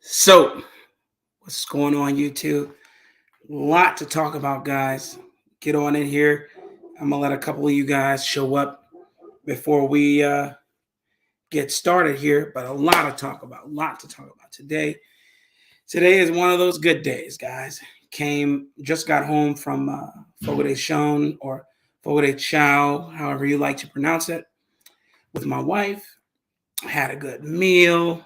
So, what's going on, YouTube? Lot to talk about, guys. Get on in here. I'm gonna let a couple of you guys show up before we get started here. But a lot to talk about. A lot to talk about today. Today is one of those good days, guys. Just got home from Fogo de Chão or Fogo de Chao, however you like to pronounce it, with my wife. Had a good meal.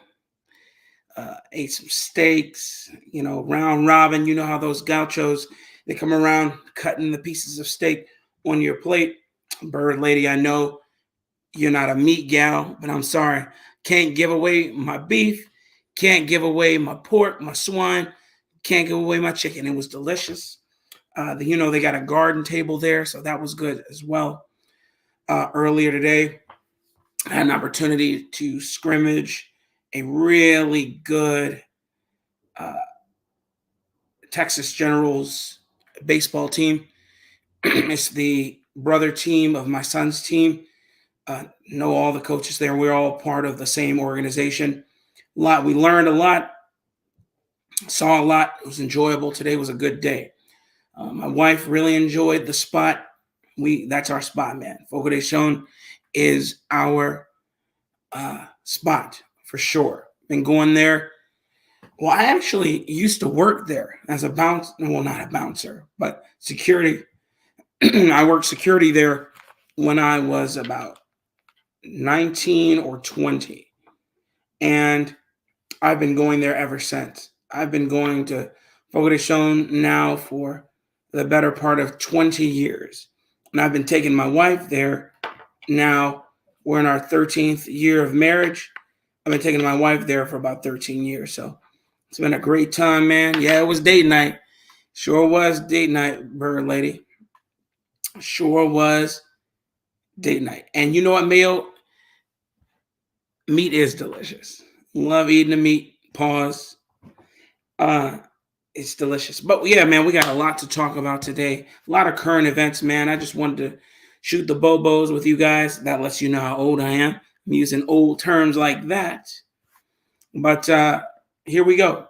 Ate some steaks, round robin. You know how those gauchos, they come around cutting the pieces of steak on your plate. Bird lady, I know you're not a meat gal, but I'm sorry. Can't give away my beef, can't give away my pork, my swine, can't give away my chicken. It was delicious. They got a garden table there, so that was good as well. Earlier today, I had an opportunity to scrimmage a really good uh, Texas Generals baseball team. It's the brother team of my son's team. Know all the coaches there. We're all part of the same organization. We learned a lot, saw a lot. It was enjoyable. Today was a good day. My wife really enjoyed the spot. That's our spot, man. Fogo de Chão is our spot for sure. Been going there. Well, I actually used to work there as a bouncer. Well, not a bouncer, but security. I worked security there when I was about 19 or 20. And I've been going there ever since. I've been going to Fogo de Chão now for the better part of 20 years. And I've been taking my wife there now. We're in our 13th year of marriage. I've been taking my wife there for about 13 years. So it's been a great time, man. Yeah, it was date night. Sure was date night, bird lady. Sure was date night. And you know what, Mayo? Meat is delicious. Love eating the meat. Pause. It's delicious. But yeah, man, we got a lot to talk about today. A lot of current events, man. I just wanted to shoot the bobos with you guys. That lets you know how old I am. I'm using old terms like that. But here we go.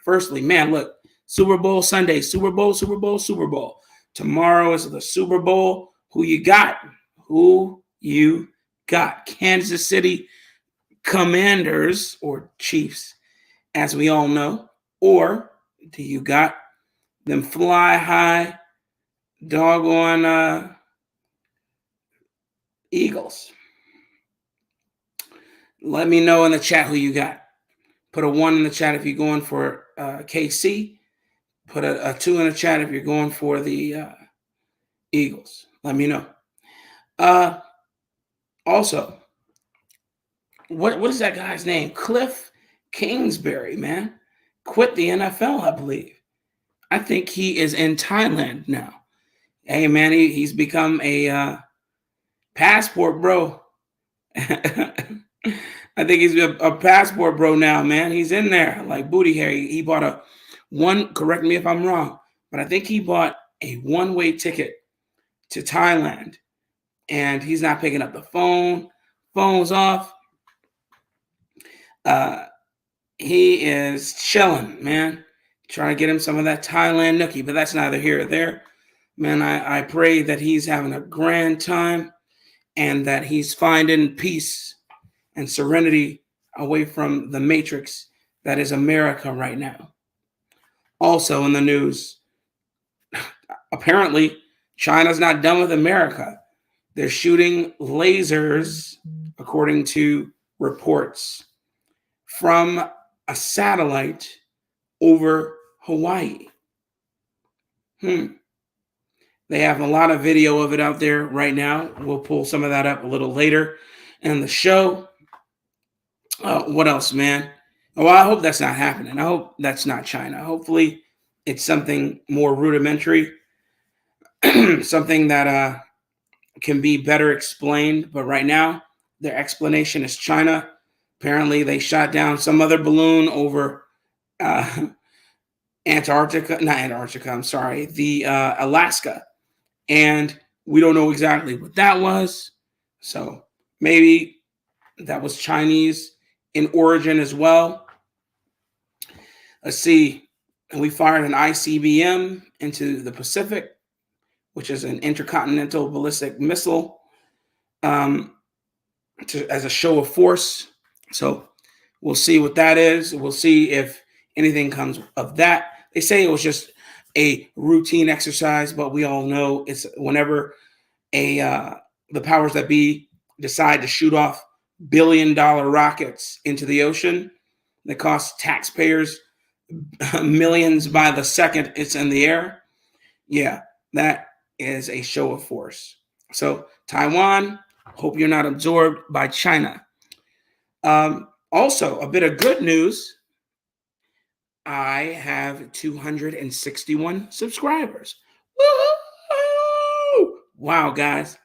Firstly, man, look, Super Bowl Sunday, Super Bowl, Super Bowl, Super Bowl. Tomorrow is the Super Bowl. Who you got? Who you got? Kansas City Commanders or Chiefs, as we all know. Or do you got them fly high doggone Eagles? Let me know in the chat who you got. Put a 1 in the chat if you're going for KC. Put a 2 in the chat if you're going for the Eagles. Let me know. Also, what is that guy's name? Cliff Kingsbury, man. Quit the NFL, I believe. I think he is in Thailand now. Hey, man, he's become a passport bro. I think he's a passport bro now, man. He's in there like booty hair. He bought correct me if I'm wrong, but I think he bought a one-way ticket to Thailand, and he's not picking up the phone. Phone's off. He is chilling, man. Trying to get him some of that Thailand nookie, but that's neither here or there. Man, I pray that he's having a grand time and that he's finding peace and serenity away from the matrix that is America right now. Also in the news, apparently China's not done with America. They're shooting lasers, according to reports, from a satellite over Hawaii. They have a lot of video of it out there right now. We'll pull some of that up a little later in the show. What else, man? Well, I hope that's not happening. I hope that's not China. Hopefully, it's something more rudimentary, something that can be better explained. But right now, their explanation is China. Apparently, they shot down some other balloon over Alaska. And we don't know exactly what that was. So maybe that was Chinese in origin as well. Let's see. And we fired an ICBM into the Pacific, which is an intercontinental ballistic missile, as a show of force. So we'll see what that is. We'll see if anything comes of that. They say it was just a routine exercise, but we all know it's whenever the powers that be decide to shoot off billion-dollar rockets into the ocean that cost taxpayers millions by the second it's in the air. Yeah, that is a show of force. So Taiwan, hope you're not absorbed by China. Also, a bit of good news. I have 261 subscribers. Woo! Wow, guys.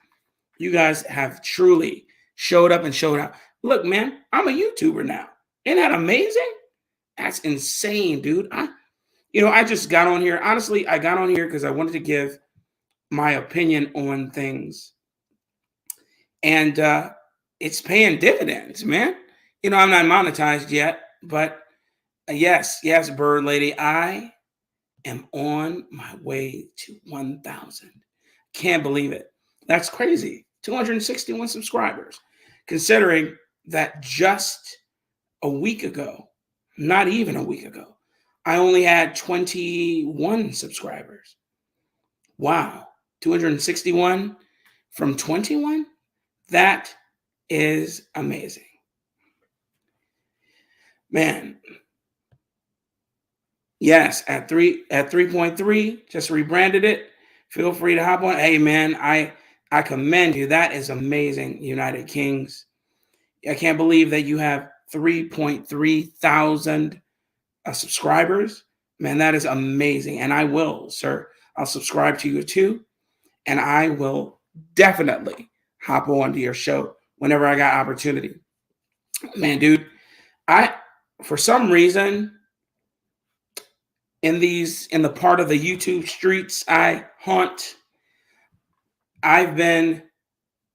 You guys have truly showed up and showed out. Look, man, I'm a YouTuber now. Isn't that amazing? That's insane, dude. I just got on here. Honestly, I got on here because I wanted to give my opinion on things. And it's paying dividends, man. I'm not monetized yet, but yes, Bird Lady, I am on my way to 1,000. Can't believe it. That's crazy. 261 subscribers, considering that just a week ago, not even a week ago, I only had 21 subscribers. Wow. 261 from 21? That is amazing. Man. Yes, at 3.3, just rebranded it. Feel free to hop on. Hey, man, I commend you. That is amazing, United Kings. I can't believe that you have 3.3 thousand subscribers. Man, that is amazing. And I will, sir. I'll subscribe to you too. And I will definitely hop on to your show whenever I got opportunity. Man, dude, for some reason, in the part of the YouTube streets I haunt, I've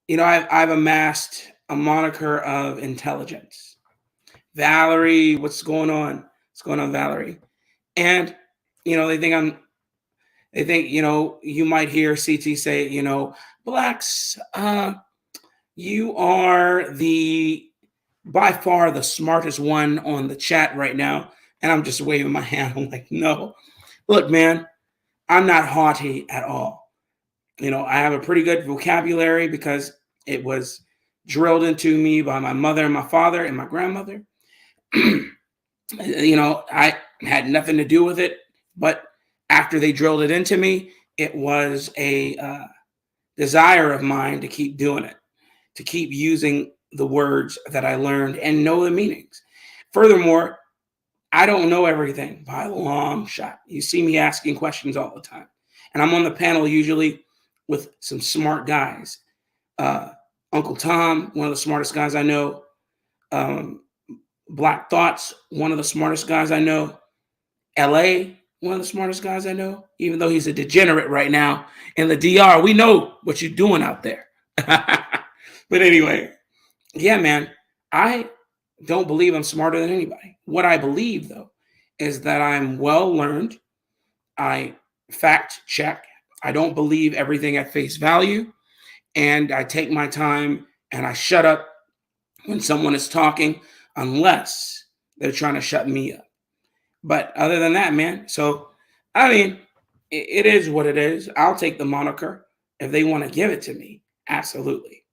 amassed a moniker of intelligence. Valerie, what's going on? What's going on, Valerie? And they think you might hear CT say, Blacks, you are by far the smartest one on the chat right now. And I'm just waving my hand. I'm like, no. Look, man, I'm not haughty at all. I have a pretty good vocabulary because it was drilled into me by my mother and my father and my grandmother. I had nothing to do with it. But after they drilled it into me, it was a desire of mine to keep doing it, to keep using the words that I learned and know the meanings. Furthermore, I don't know everything by a long shot. You see me asking questions all the time. And I'm on the panel usually with some smart guys. Uncle Tom, one of the smartest guys I know. Black Thoughts, one of the smartest guys I know. LA, one of the smartest guys I know. Even though he's a degenerate right now in the DR, we know what you're doing out there. But anyway, yeah, man, I don't believe I'm smarter than anybody. What I believe, though, is that I'm well learned. I fact check. I don't believe everything at face value. And I take my time and I shut up when someone is talking, unless they're trying to shut me up. But other than that, man, so, it is what it is. I'll take the moniker if they want to give it to me. Absolutely.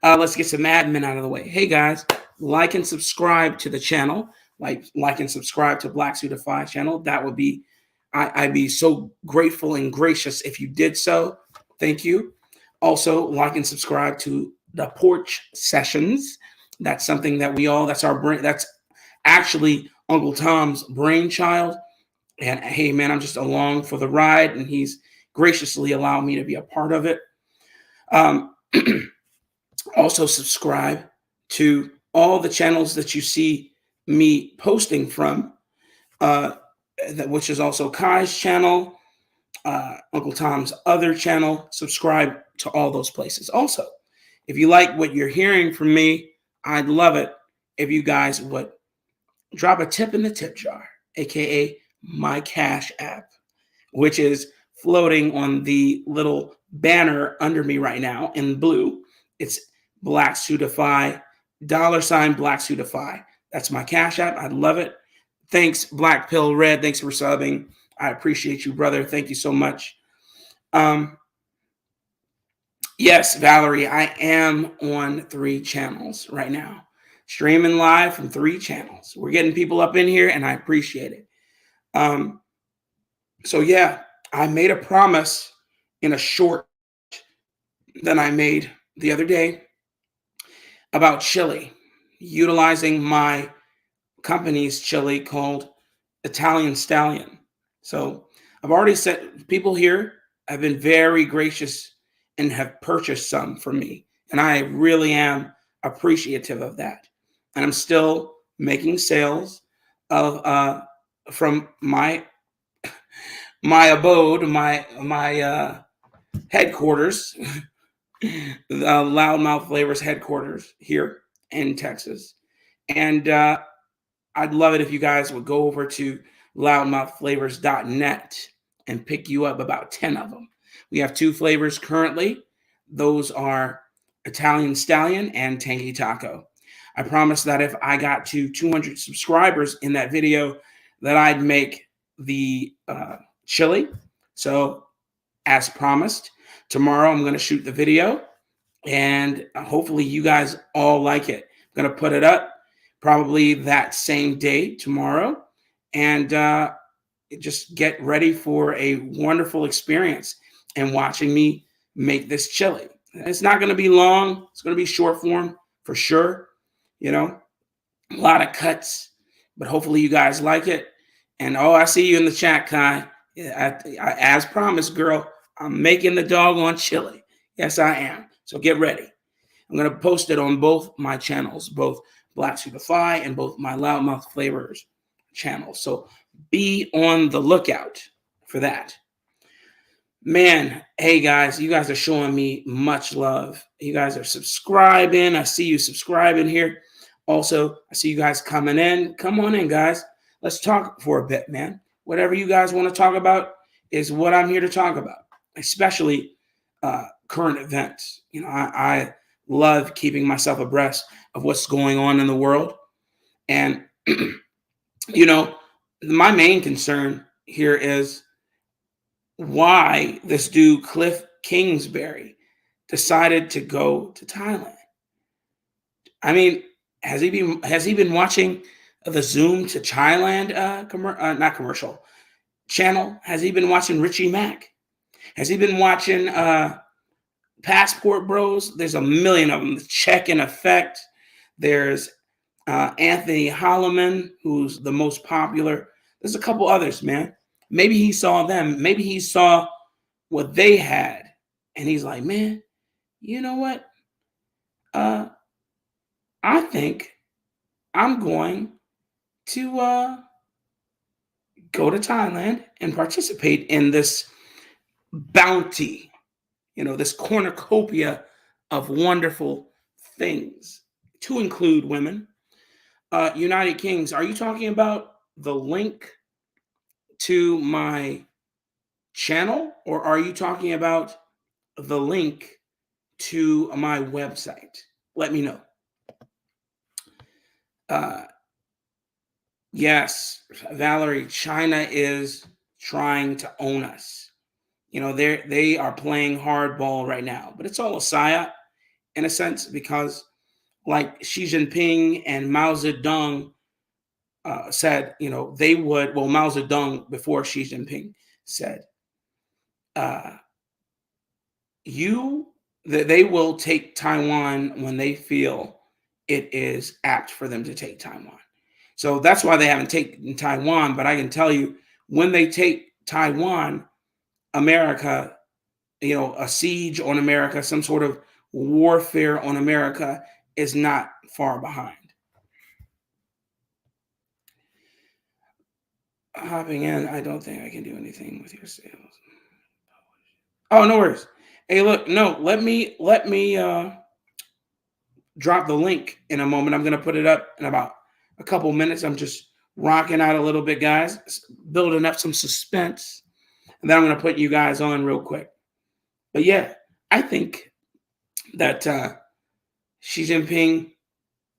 Let's get some admin out of the way. Hey, guys, like and subscribe to the channel. Like and subscribe to Blacks Who Defy channel. That would be, I'd be so grateful and gracious if you did so. Thank you. Also, like and subscribe to the Porch Sessions. That's something that that's our brain. That's actually Uncle Tom's brainchild. And hey, man, I'm just along for the ride, and he's graciously allowed me to be a part of it. Also, subscribe to all the channels that you see me posting from, which is also Kai's channel, Uncle Tom's other channel. Subscribe to all those places. Also, if you like what you're hearing from me, I'd love it if you guys would drop a tip in the tip jar. aka my Cash App, which is floating on the little banner under me right now in blue. It's Black Suitify, $ Black Suitify. That's my Cash App. I love it. Thanks, Black Pill Red. Thanks for subbing. I appreciate you, brother. Thank you so much. Um, yes, Valerie, I am on 3 channels right now, streaming live from 3 channels. We're getting people up in here, and I appreciate it. So yeah, I made a promise in a short that I made the other day about chili, utilizing my company's chili called Italian Stallion. So I've already said people here have been very gracious and have purchased some from me. And I really am appreciative of that. And I'm still making sales of from my abode, my headquarters, the Loudmouth Flavors headquarters here in Texas. And I'd love it if you guys would go over to loudmouthflavors.net and pick you up about 10 of them. We have 2 flavors currently. Those are Italian Stallion and Tangy Taco. I promised that if I got to 200 subscribers in that video, that I'd make the chili. So, as promised, tomorrow I'm going to shoot the video, and hopefully you guys all like it. I'm going to put it up probably that same day tomorrow, and just get ready for a wonderful experience and watching me make this chili. It's not going to be long. It's going to be short form for sure. You know, a lot of cuts, but hopefully you guys like it. And oh, I see you in the chat, Kai. As promised, girl, I'm making the doggone chili. Yes, I am. So get ready. I'm going to post it on both my channels, both Black Suitify and both my Loudmouth Flavors channels. So be on the lookout for that. Man, hey guys, you guys are showing me much love. You guys are subscribing. I see you subscribing here. Also, I see you guys coming in. Come on in, guys. Let's talk for a bit, man. Whatever you guys want to talk about is what I'm here to talk about, especially current events. You know, I love keeping myself abreast of what's going on in the world. And, you know, my main concern here is why this dude, Cliff Kingsbury, decided to go to Thailand. I mean, has he been watching the Zoom to Thailand not commercial channel? Has he been watching Richie Mack? Has he been watching Passport Bros? There's a million of them. The Check in Effect. There's Anthony Holloman, who's the most popular. There's a couple others, man. Maybe he saw them. Maybe he saw what they had, and he's like, man, you know what? I think I'm going to go to Thailand and participate in this bounty, you know, this cornucopia of wonderful things, to include women. United Kings, are you talking about the link to my channel, or are you talking about the link to my website? Let me know. Yes, Valerie, China is trying to own us. You know, they are playing hardball right now, but it's all a psyop in a sense, because like Xi Jinping and Mao Zedong said, you know, they would, well, Mao Zedong before Xi Jinping said, that they will take Taiwan when they feel it is apt for them to take Taiwan. So that's why they haven't taken Taiwan. But I can tell you, when they take Taiwan, America, you know, a siege on America, some sort of warfare on America is not far behind. Hopping in, I don't think I can do anything with your sales. Oh, no worries. Hey, look, no, let me drop the link in a moment. I'm going to put it up in about a couple minutes. I'm just rocking out a little bit, guys, building up some suspense. And then I'm going to put you guys on real quick. But yeah, I think that Xi Jinping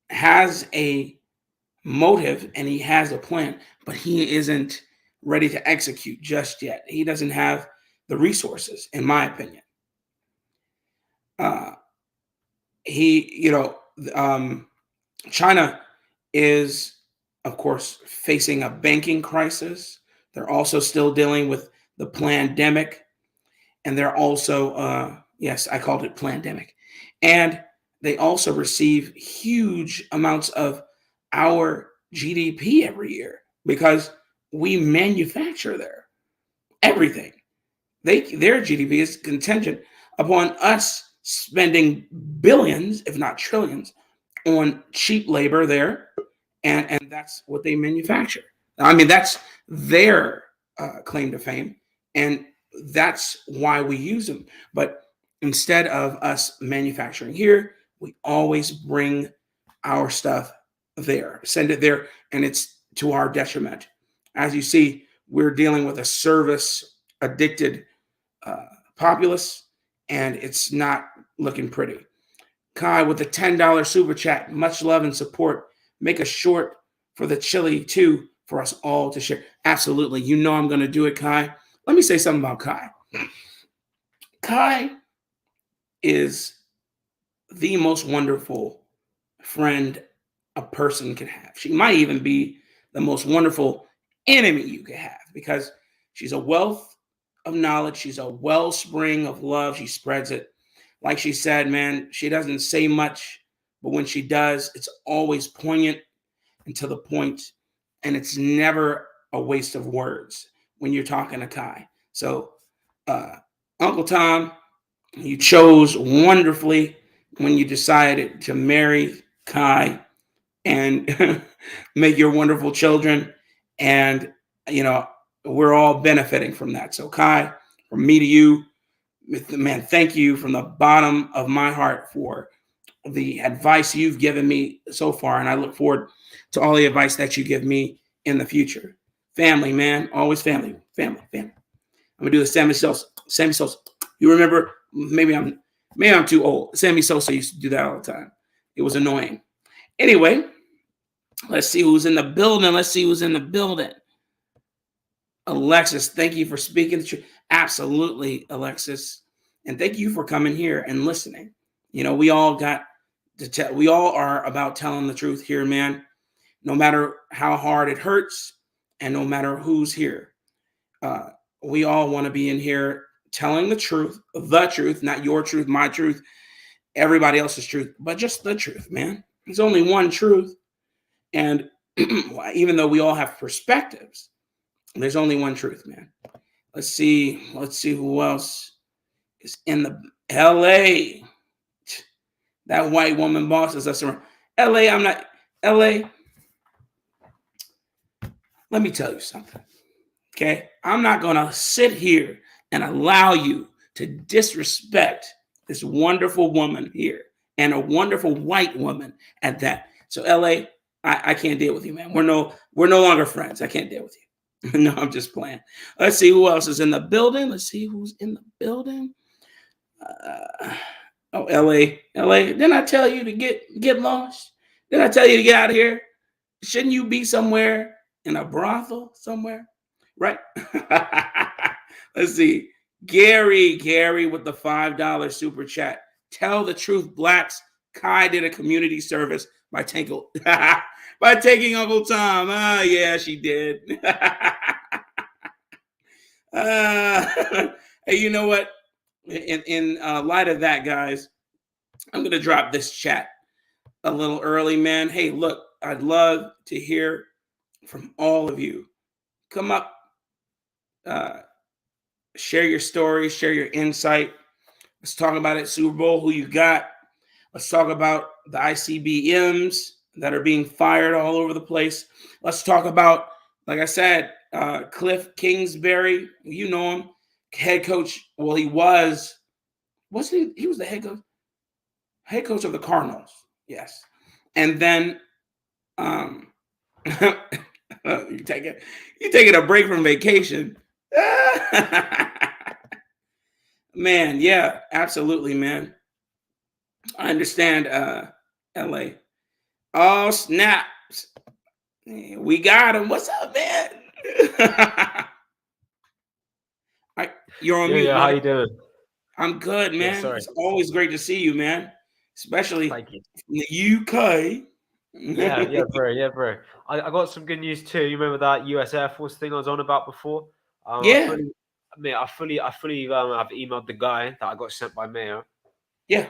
has a motive and he has a plan, but he isn't ready to execute just yet. He doesn't have the resources, in my opinion. Uh, China is, of course, facing a banking crisis. They're also still dealing with the pandemic, and they're also, yes, I called it pandemic, and they also receive huge amounts of our GDP every year because we manufacture there everything. Their GDP is contingent upon us spending billions, if not trillions, on cheap labor there, and that's what they manufacture. I mean, that's their claim to fame, and that's why we use them. But instead of us manufacturing here, we always bring our stuff there, send it there, and it's to our detriment. As you see, we're dealing with a service addicted populace, and it's not looking pretty. Kai with the $10 super chat. Much love and support. Make a short for the chili too for us all to share. Absolutely. You know I'm going to do it, Kai. Let me say something about Kai. Kai is the most wonderful friend a person can have. She might even be the most wonderful enemy you could have because she's a wealth of knowledge. She's a wellspring of love. She spreads it. Like she said, man, she doesn't say much, but when she does, it's always poignant and to the point, and it's never a waste of words when you're talking to Kai. So, Uncle Tom, you chose wonderfully when you decided to marry Kai and make your wonderful children. And, you know, we're all benefiting from that. So, Kai, from me to you, man, thank you from the bottom of my heart for the advice you've given me so far. And I look forward to all the advice that you give me in the future. Family, man, always family, family, family. I'm gonna do the Sammy Sosa. Sammy Sosa. You remember? Maybe I'm too old. Sammy Sosa used to do that all the time. It was annoying. Anyway, let's see who's in the building. Let's see who's in the building. Alexis, thank you for speaking the truth. Absolutely, Alexis. And thank you for coming here and listening. You know, we all got to tell, we all are about telling the truth here, man. No matter how hard it hurts and no matter who's here. We all want to be in here telling the truth, not your truth, my truth, everybody else's truth, but just the truth, man. There's only one truth. And even though we all have perspectives, there's only one truth, man. Let's see who else is in the LA. That white woman bosses us around. LA, I'm not LA. Let me tell you something. Okay? I'm not going to sit here and allow you to disrespect this wonderful woman here and a wonderful white woman at that. So LA, I can't deal with you, man. We're no longer friends. I can't deal with you. No, I'm just playing. Let's see who else is in the building. Let's see who's in the building. LA. Didn't I tell you to get lost? Didn't I tell you to get out of here? Shouldn't you be somewhere in a brothel somewhere? Right? Let's see. Gary with the $5 super chat. Tell the truth, blacks. Kai did a community service by taking Uncle Tom. Ah, yeah, she did. Hey, you know what? In light of that, guys, I'm going to drop this chat a little early, man. Hey, look, I'd love to hear from all of you. Come up, share your story, share your insight. Let's talk about it, Super Bowl, who you got. Let's talk about the ICBMs that are being fired all over the place. Let's talk about, like I said, Cliff Kingsbury. You know him, head coach. Well, wasn't he? He was the head coach of the Cardinals. Yes. And then You taking a break from vacation. Man, yeah, absolutely, man. I understand LA. Oh, snap. We got him. What's up, man? You're on mute, Yeah, how brother. you doing? I'm good, Yeah, man. sorry. It's always great to see you, man. Especially Thank you. from the UK. Yeah, bro. I got some good news too. You remember that US Air Force thing I was on about before? Yeah. I fully have emailed the guy that I got sent by Mayo. Yeah.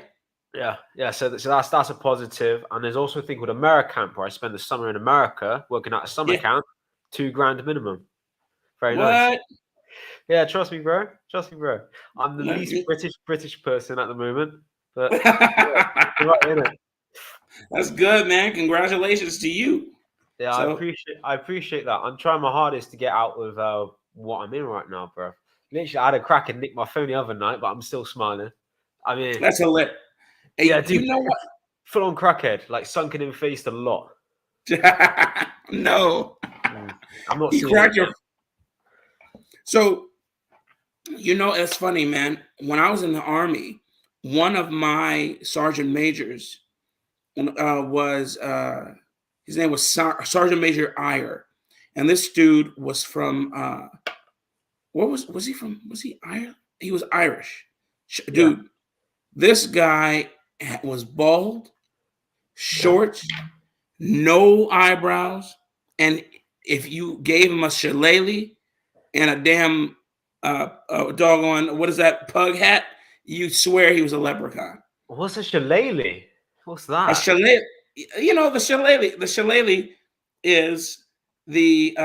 Yeah. So that's a positive. And there's also a thing called AmeriCamp where I spend the summer in America working at a summer camp, $2,000 minimum. Very nice. Yeah, trust me, bro. I'm the least British person at the moment, but That's good, man. Congratulations to you. Yeah, I appreciate that. I'm trying my hardest to get out of what I'm in right now, bro. Literally, I had a crack and nicked my phone the other night, but I'm still smiling. I mean, that's hilarious. Hey, yeah, dude, you know what? Full on crackhead, like sunken in faced a lot. No, I'm not. You cracked your. So, you know, it's funny, man. When I was in the Army, one of my sergeant majors was his name was Sergeant Major Iyer, and this dude was from what was he from? Was he Ireland? He was Irish, dude. Yeah. This guy was bald, short, no eyebrows, and if you gave him a shillelagh and a damn doggone, what is that, pug hat, you swear he was a leprechaun. What's a shillelagh? What's that? A shillelagh, you know, the shillelagh. The shillelagh is the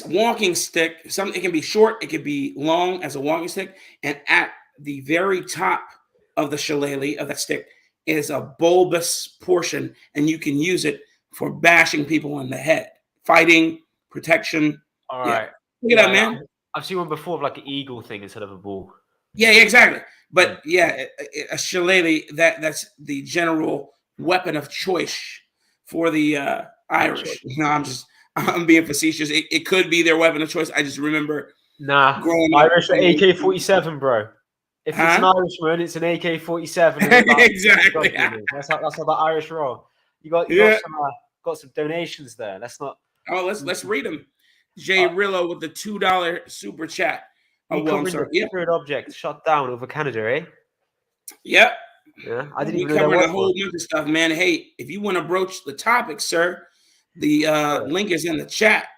walking stick. It can be short, it can be long as a walking stick, and at the very top of the shillelagh of that stick is a bulbous portion, and you can use it for bashing people in the head, fighting, protection. All right. Look at that, man. I've seen one before of like an eagle thing instead of a bull. Yeah, exactly. But yeah, a shillelagh, that's the general weapon of choice for the Irish. No, I'm being facetious. It could be their weapon of choice. I just remember Irish AK-47, bro. If it's an Irishman, it's an AK-47. Exactly. That's how the Irish roll. You got some donations there. Let's not. Oh, let's read them. Jay Rillo with the $2 super chat. Secret object shut down over Canada, eh? Yep. Yeah, I didn't even know covering a whole bunch of stuff, man. Hey, if you want to broach the topic, sir, the link is in the chat.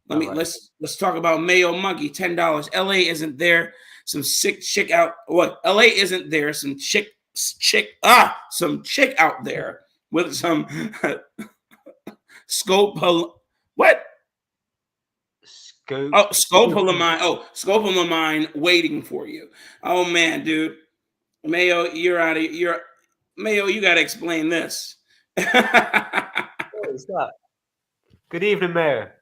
Let's talk about Mayo Monkey, $10. LA isn't there. Some sick chick out. What? LA isn't there. Some chick out there with some what? Scopolamine waiting for you. Oh man, dude. Mayo, you're out of Mayo, you gotta explain this. What is that? Good evening, Mayor.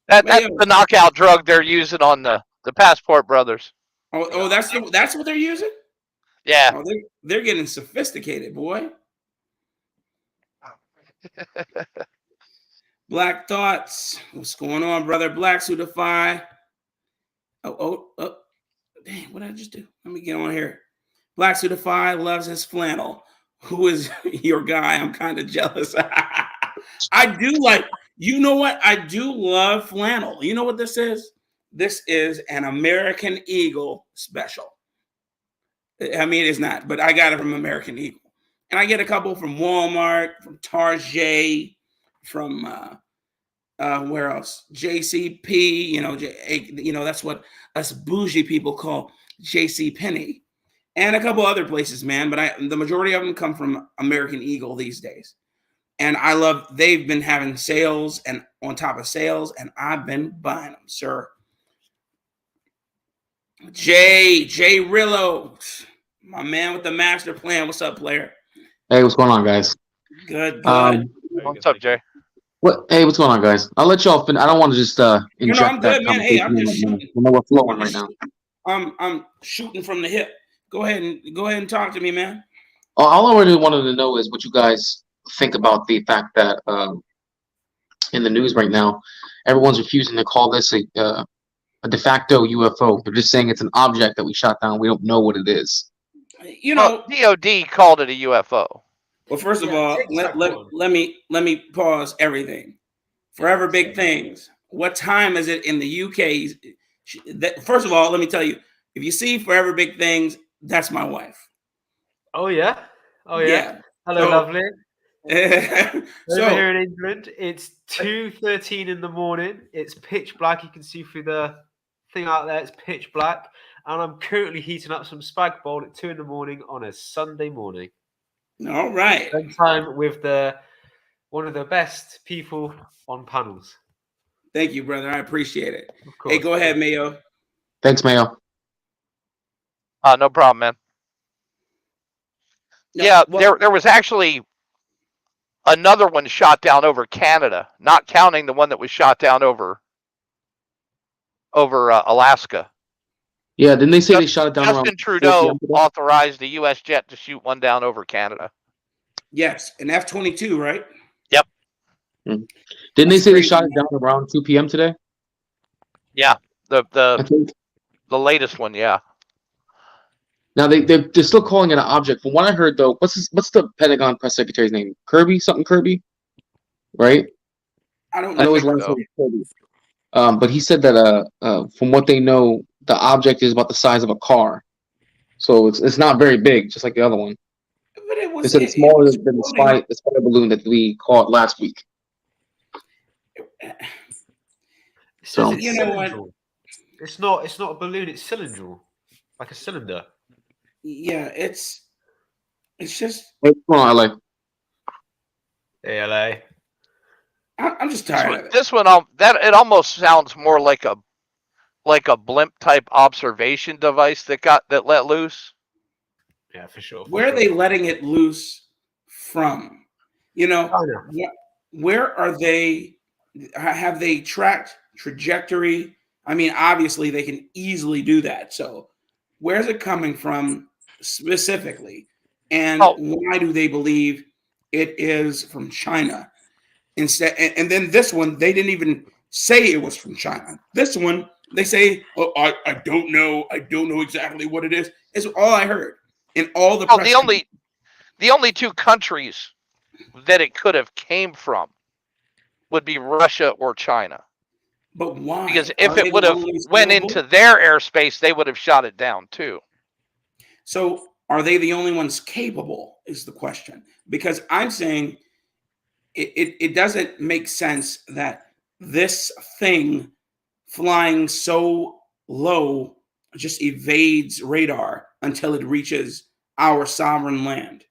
That's the knockout drug they're using on the Passport Brothers. Oh, that's what they're using? Yeah. Oh, they're getting sophisticated, boy. Black Thoughts. What's going on, brother? Black Suitify. Oh. Dang, what did I just do? Let me get on here. Black Suitify loves his flannel. Who is your guy? I'm kind of jealous. I do like, you know what? I do love flannel. You know what this is? This is an American Eagle special. I mean, it's not, but I got it from American Eagle. And I get a couple from Walmart, from Target, from where else? JCP, that's what us bougie people call JC Penney, and a couple other places, man. But the majority of them come from American Eagle these days. And they've been having sales and on top of sales, and I've been buying them, sir. Jay Rillo, my man with the master plan. What's up, player? Hey, what's going on, guys? Good. What's up, Jay? Hey, what's going on, guys? I'll let y'all finish. I don't want to just inject I'm good, man. Hey, I'm just shooting. We're flowing right now. I'm shooting from the hip. Go ahead and talk to me, man. All I really wanted to know is what you guys think about the fact that in the news right now, everyone's refusing to call this a de facto UFO. They're just saying it's an object that we shot down. We don't know what it is. You know, DOD called it a UFO. well, first of all, let me pause everything. Forever Big Things. What time is it in the UK? First of all, let me tell you, if you see Forever Big Things, that's my wife. Oh yeah. Oh yeah. Yeah. Hello, lovely. So Over here in England, it's 2:13 in the morning. It's pitch black. You can see through the thing out there. It's pitch black, and I'm currently heating up some spag bowl at 2 in the morning on a Sunday morning. All right. Spend time with one of the best people on panels. Thank you, brother. I appreciate it. Of course. Hey, go ahead, Mayo. Thanks, Mayo. No problem, man. No, Yeah, well, there was actually another one shot down over Canada, not counting the one that was shot down over Alaska. Yeah, didn't they say they shot it down around Justin 4 Trudeau p.m. today? authorized the U.S. jet to shoot one down over Canada. yes, an F-22, right? Yep. Didn't they That's say they crazy, shot it man. down around 2 p.m. today? Yeah, I the think. latest one. Yeah. Now they're still calling it an object. From what I heard, though, what's the Pentagon press secretary's name? Kirby, right? I don't I know know. his last name is Kirby. But he said that from what they know, the object is about the size of a car, so it's not very big, just like the other one. But it They was said it's smaller than the spy balloon that we caught last week. It says So it's cylindrical. It's not a balloon. It's cylindrical, like a cylinder. Yeah, it's just. what's going on, LA? ALA. I'm just tired of it. This one, it almost sounds more like a blimp type observation device that let loose. Yeah, for sure. Where are they letting it loose from? You know, China. where are they? Have they tracked trajectory? I mean, obviously they can easily do that. So, where's it coming from specifically? And why do they believe it is from China? Instead, and then this one, they didn't even say it was from China. This one, they say, "Oh, I don't know. I don't know exactly what it is." It's all I heard in all the. The only two countries that it could have came from would be Russia or China. But why? Because if it would have went into their airspace, they would have shot it down too. So, are they the only ones capable? Is the question. Because I'm saying. It doesn't make sense that this thing flying so low just evades radar until it reaches our sovereign land.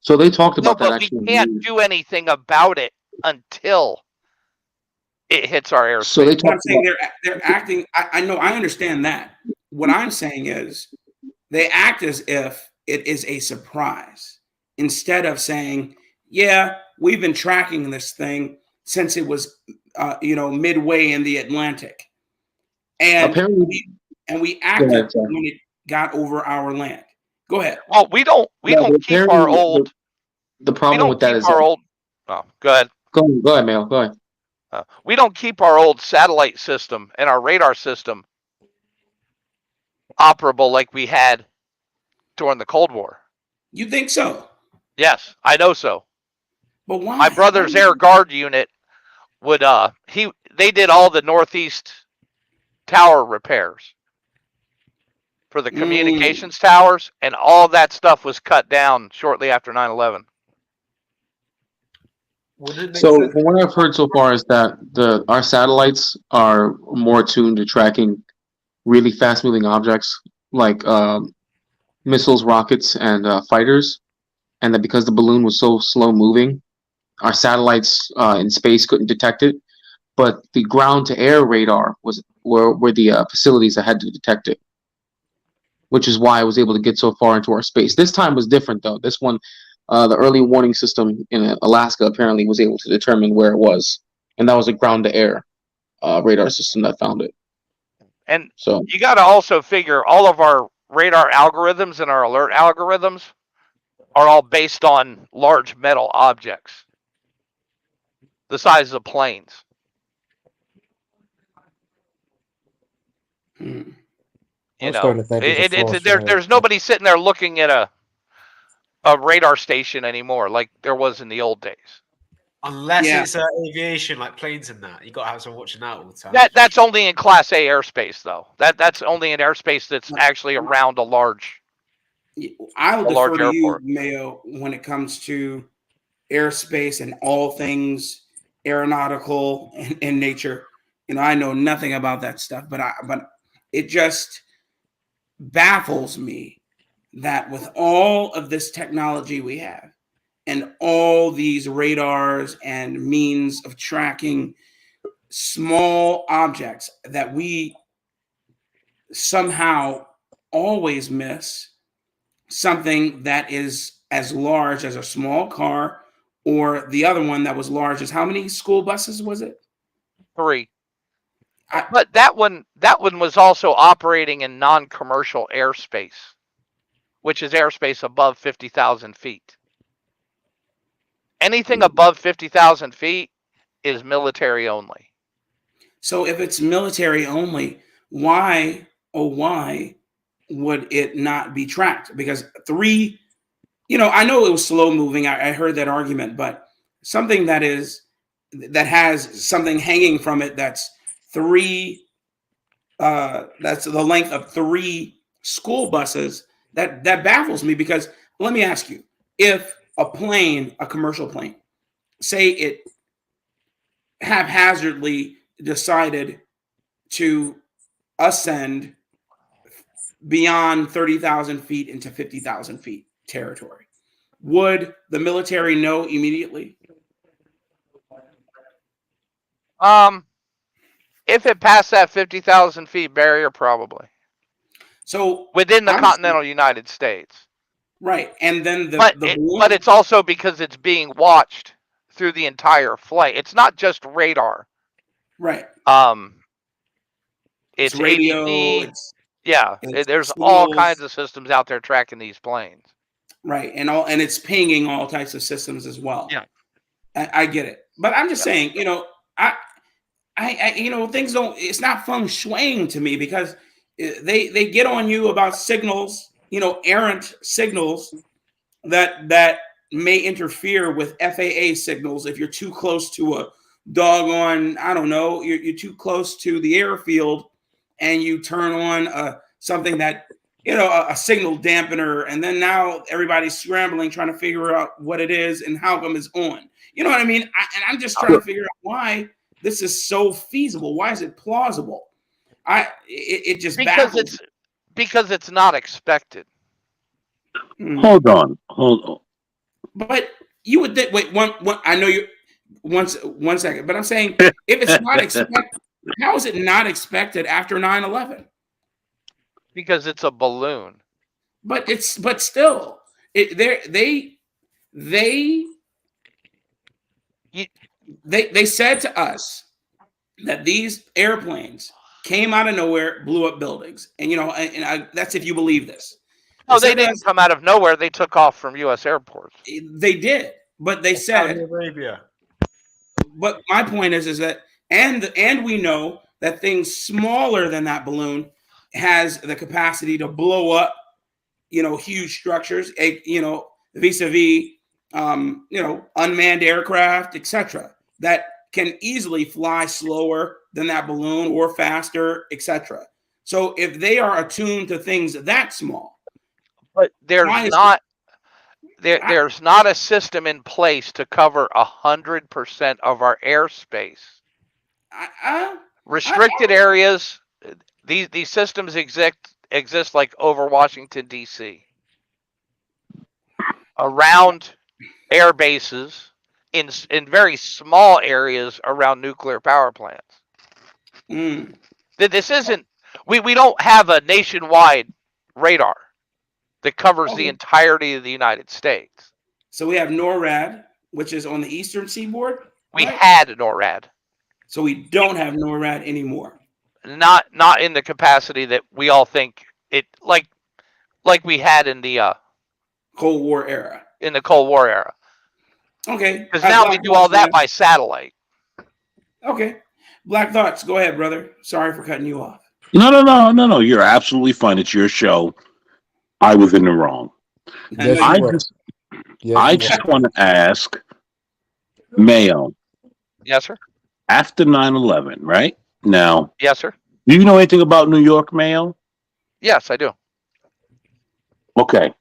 So they talked about that. But actually, we can't do anything about it until it hits our airspace. So they I'm saying they're acting. I know. I understand that. What I'm saying is they act as if it is a surprise instead of saying, yeah, we've been tracking this thing since it was, midway in the Atlantic, and apparently, we acted when it got over our land. Go ahead. Well, we don't keep our old. The problem with that is our old. Oh, go ahead. Go ahead, Mail. Go ahead. We don't keep our old satellite system and our radar system operable like we had during the Cold War. You think so? Yes, I know so. But why? My brother's Air Guard unit would they did all the Northeast tower repairs for the communications towers, and all that stuff was cut down shortly after 9/11. So from what I've heard so far is that our satellites are more attuned to tracking really fast moving objects like missiles, rockets, and fighters, and that because the balloon was so slow moving, our satellites in space couldn't detect it, but the ground to air radar were the facilities that had to detect it, which is why I was able to get so far into our space. This time was different though. This one, the early warning system in Alaska apparently was able to determine where it was, and that was a ground to air radar system that found it. And so you got to also figure all of our radar algorithms and our alert algorithms are all based on large metal objects, the size of planes. You know, there's nobody sitting there looking at a radar station anymore like there was in the old days. Unless it's aviation, like planes and that. You got to have someone watching that all the time. That's only in Class A airspace, though. That's only in airspace that's actually around a large. I'll defer to you, Mayo, when it comes to airspace and all things aeronautical in nature. You know, I know nothing about that stuff, but it just baffles me that with all of this technology we have and all these radars and means of tracking small objects, that we somehow always miss something that is as large as a small car, or the other one that was large as how many school buses was it? 3. But that one was also operating in non-commercial airspace, which is airspace above 50,000 feet. Anything above 50,000 feet is military only. So if it's military only, why would it not be tracked? Because 3, you know, I know it was slow moving. I heard that argument, but something that has something hanging from it that's 3, that's the length of 3 school buses, that baffles me. Because let me ask you, if a plane, a commercial plane, say it haphazardly decided to ascend beyond 30,000 feet into 50,000 feet territory, would the military know immediately? If it passed that 50,000 feet barrier, probably. So within the continental United States, right? And then but it's also because it's being watched through the entire flight. It's not just radar, right? It's radio. There's all kinds of systems out there tracking these planes. Right, and it's pinging all types of systems as well. Yeah, I get it, but I'm just saying, you know, I you know, things don't. It's not feng shuiing to me, because they get on you about signals, you know, errant signals that may interfere with FAA signals if you're too close to a doggone, I don't know, you're too close to the airfield, and you turn on something that, you know, a signal dampener, and then now everybody's scrambling trying to figure out what it is and how come it's on. You know what I mean? I'm just trying to figure out why this is so feasible. Why is it plausible? It just because it's not expected. Hold on. But you would think. Wait, one. I know you. One second. But I'm saying, if it's not expected, how is it not expected after 9/11? Because it's a balloon. But still, they said to us that these airplanes came out of nowhere, blew up buildings, and you know, that's if you believe this. No, they didn't come out of nowhere. They took off from U.S. airports. They did, but they said Saudi Arabia. But my point is that, and we know that things smaller than that balloon has the capacity to blow up, you know, huge structures, you know, vis-a-vis, you know, unmanned aircraft, etc., that can easily fly slower than that balloon or faster, etc. So if they are attuned to things that small, but there's not a system in place to cover 100% of our airspace. Restricted areas. These systems exist like over Washington, D.C., around air bases, in very small areas around nuclear power plants. This isn't. We don't have a nationwide radar that covers the entirety of the United States. So we have NORAD, which is on the eastern seaboard. We had NORAD. So we don't have NORAD anymore. Not in the capacity that we all think it, like we had in the Cold War era. in the Cold War era. Okay. Because now we Black do all Thoughts, that man. by satellite. Okay. Black Thoughts. Go ahead, brother. Sorry for cutting you off. No. You're absolutely fine. It's your show. I was in the wrong. Yes, I I you were. just, Yes, I you just want to ask Mayo, Yes, sir. after 9/11, right? Now, Yes, sir. do you know anything about New York, Mayo? Yes, I do. Okay.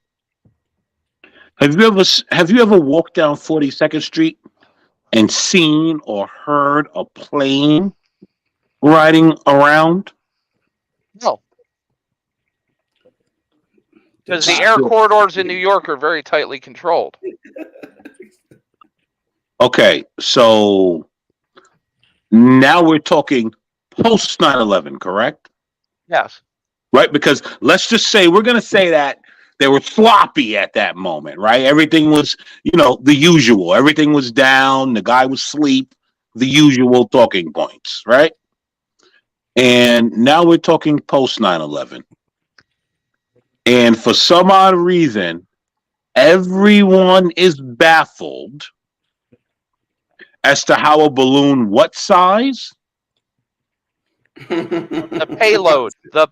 Have you ever walked down 42nd Street and seen or heard a plane riding around? No. Because the air corridors in New York are very tightly controlled. Okay, so now we're talking post 9/11, correct? Yes. Right? Because let's just say we're going to say that they were sloppy at that moment, right? Everything was, the usual. Everything was down. The guy was asleep. The usual talking points, right? And now we're talking post 9/11. And for some odd reason, everyone is baffled as to how a balloon, what size? The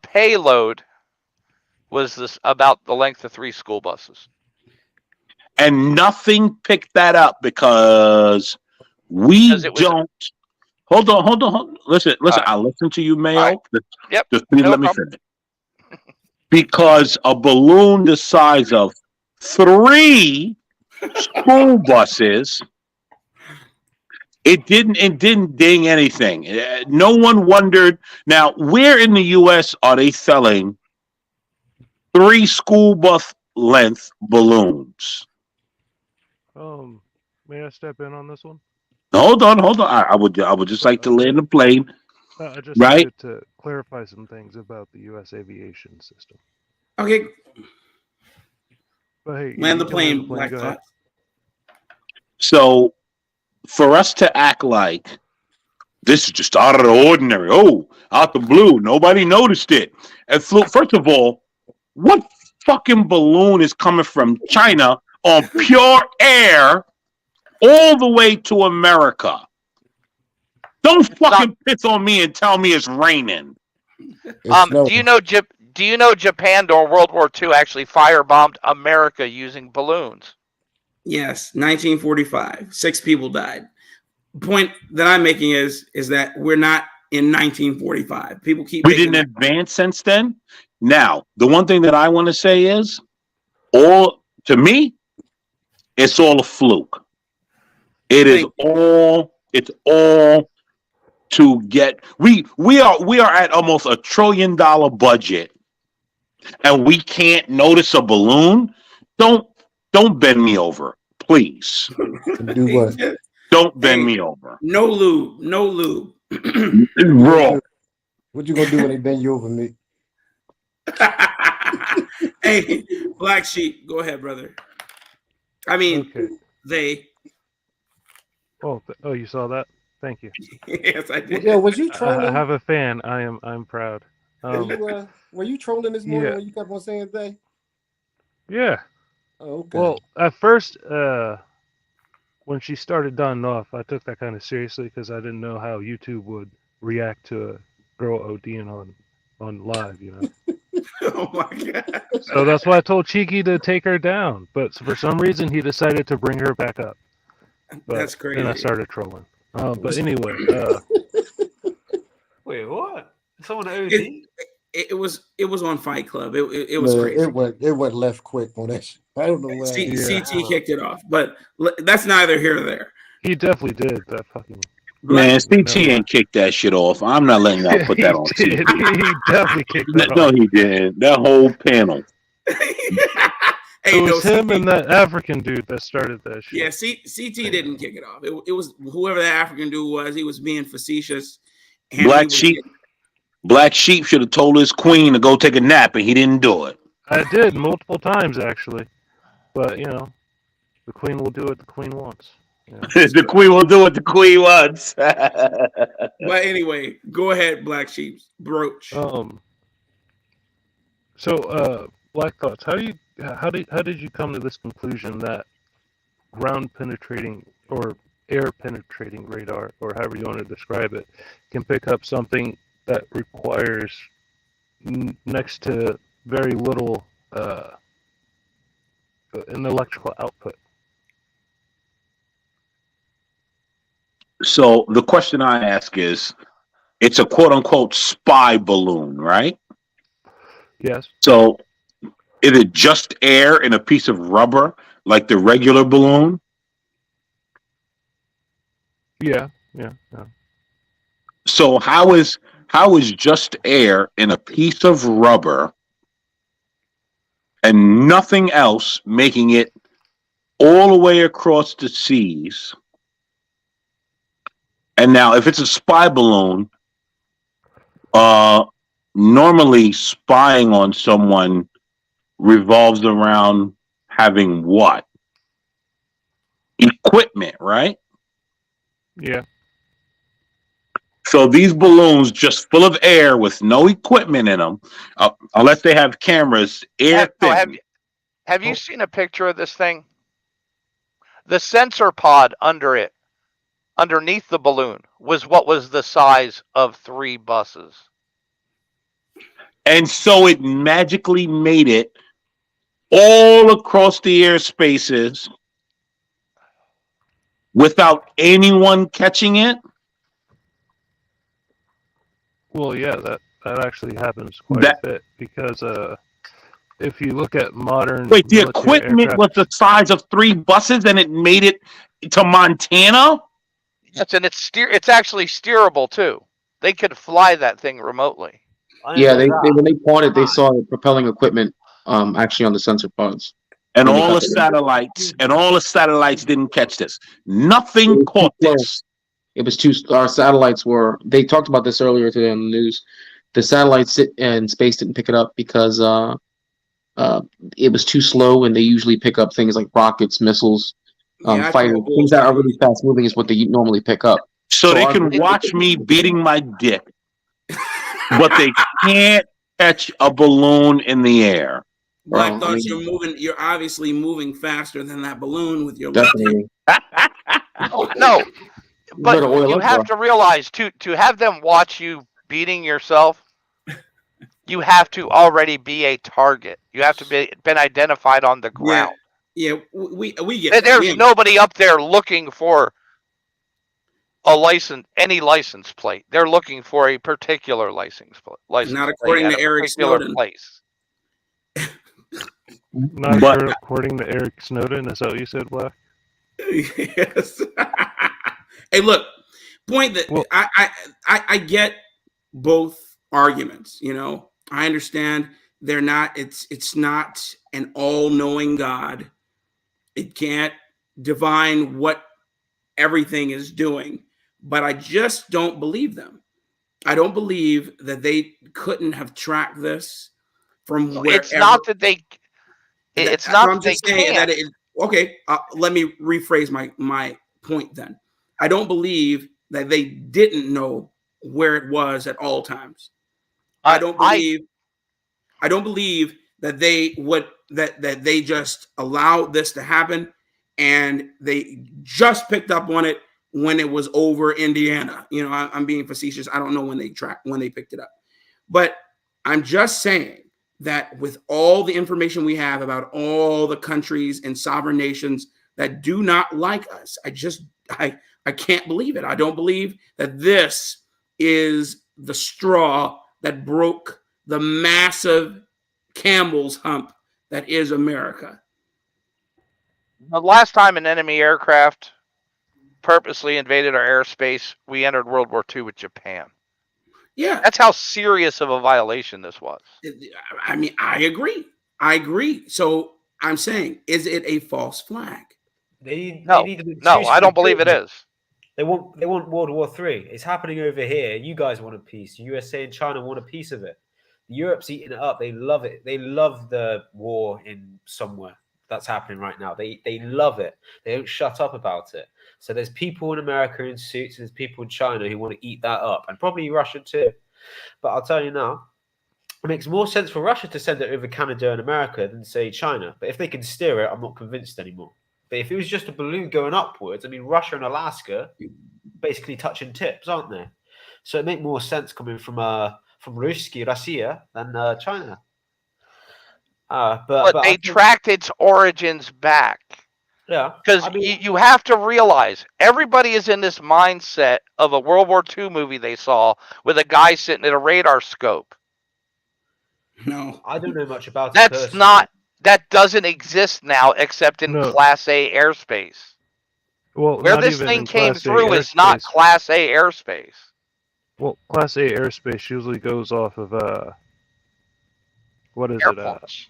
payload was this about the length of 3 school buses. And nothing picked that up because we don't. Hold on. Listen. Right. I'll listen to you, Mayo. Right. Yep. Just please let me finish. Because a balloon the size of 3 school buses, it didn't ding anything. No one wondered. Now, where in the U.S. are they selling 3 school bus length balloons? May I step in on this one? Hold on. I would just like to land the plane. I just right? needed to clarify some things about the U.S. aviation system. Okay. But hey, Land the you can plane, Black go ahead. Thoughts. So, for us to act like this is just out of the ordinary, out the blue, nobody noticed it. And first of all, what fucking balloon is coming from China on pure air all the way to America? Don't fucking piss on me and tell me it's raining. Do you know Japan during World War II actually firebombed America using balloons? Yes, 1945. 6 people died. The point that I'm making is that we're not in 1945. People keep. We didn't advance since then. Now, the one thing that I want to say is, to me, it's all a fluke. It's all to get. We are at almost $1 trillion budget, and we can't notice a balloon. Don't bend me over, please. Do what? Don't bend me over. No lube. Bro. What you gonna do when they bend you over, me? Hey, Black Sheep, go ahead, brother. I mean, Okay. they. Oh, you saw that? Thank you. Yes, I did. Yeah, was you trolling? I have a fan. I'm proud. Were you trolling this morning when you kept on saying they? Yeah. Oh, okay. Well, at first, when she started Don off, I took that kind of seriously because I didn't know how YouTube would react to a girl ODing on live, Oh my god! So that's why I told Cheeky to take her down, but for some reason he decided to bring her back up. But That's crazy. Then I started trolling. But anyway, wait, what? Someone OD? It was on Fight Club. It was crazy. It went left quick on that. I don't know why. CT kicked it off, but that's neither here nor there. He definitely did that fucking. Man, CT ain't kicked that shit off. I'm not letting y'all put that on CT. He definitely kicked that No, off. he didn't. That whole panel. It was him and that African dude that started that shit. Yeah, CT didn't kick it off. It was whoever the African dude was. He was being facetious. And Black Sheep should have told his queen to go take a nap, and he didn't do it. I did multiple times actually, but the queen will do what the queen wants. The queen will do what the queen wants. But anyway, go ahead, Black Sheep. Broach. So, Black Thoughts. How did you come to this conclusion that ground penetrating or air penetrating radar, or however you want to describe it, can pick up something that requires next to very little an electrical output. So the question I ask is, it's a quote unquote spy balloon, right? Yes. So is it just air in a piece of rubber like the regular balloon? Yeah. So how is just air in a piece of rubber and nothing else making it all the way across the seas? And now if it's a spy balloon, normally spying on someone revolves around having what? Equipment, right? Yeah. So these balloons just full of air with no equipment in them, unless they have cameras, air thin. Have you seen a picture of this thing? The sensor pod under it, underneath the balloon, was what was the size of 3 buses. And so it magically made it all across the airspaces without anyone catching it. Well, yeah, that actually happens quite a bit because if you look at modern Wait, the military equipment aircraft, was the size of 3 buses and it made it to Montana? Yes, and it's actually steerable too. They could fly that thing remotely. Yeah, they when they bought it, they saw the propelling equipment actually on the sensor pods. And When they all got the it. satellites didn't catch this. Nothing caught this. It was our satellites were, they talked about this earlier today on the news. The satellites in space didn't pick it up because it was too slow, and they usually pick up things like rockets, missiles, fighters. Things that are really fast moving is what they normally pick up. So they can watch me beating my dick, but they can't catch a balloon in the air. Black Thoughts, you're obviously moving faster than that balloon with your Definitely. No, but you have to realize to have them watch you beating yourself, you have to already be a target. You have to been identified on the ground. Yeah, we get that. There's nobody up there looking for any license plate. They're looking for a particular license plate. Not according to Eric Snowden. Place. Not according to Eric Snowden. Is that what you said, Black? Yes. Hey, look. Point that I get both arguments. You know, I understand they're not. It's not an all-knowing God. It can't divine what everything is doing. But I just don't believe them. I don't believe that they couldn't have tracked this from wherever. It's not that they. It's not that they can't. Okay, let me rephrase my point then. I don't believe that they didn't know where it was at all times. I don't believe that they would that they just allowed this to happen and they just picked up on it when it was over Indiana. You know, I'm being facetious. I don't know when they picked it up. But I'm just saying that with all the information we have about all the countries and sovereign nations that do not like us, I can't believe it. I don't believe that this is the straw that broke the massive Campbell's hump that is America. The last time an enemy aircraft purposely invaded our airspace, we entered World War II with Japan. Yeah. That's how serious of a violation this was. I mean, I agree. So I'm saying, is it a false flag? No, I don't believe it is. They want World War III. It's happening over here. You guys want a piece. USA and China want a piece of it. Europe's eating it up. They love it. They love the war in somewhere that's happening right now. They love it. They don't shut up about it. So there's people in America in suits, and there's people in China who want to eat that up, and probably Russia too. But I'll tell you now, it makes more sense for Russia to send it over Canada and America than say China. But if they can steer it, I'm not convinced anymore. But if it was just a balloon going upwards, I mean, Russia and Alaska basically touching tips, aren't they? So it makes more sense coming from Russia than China. But they tracked its origins back. Yeah. Because you have to realize everybody is in this mindset of a World War II movie they saw with a guy sitting at a radar scope. No. I don't know much about it. That doesn't exist now except in Class A airspace. Well, where this thing came through is not Class A airspace. Well, Class A airspace usually goes off of what is Airports.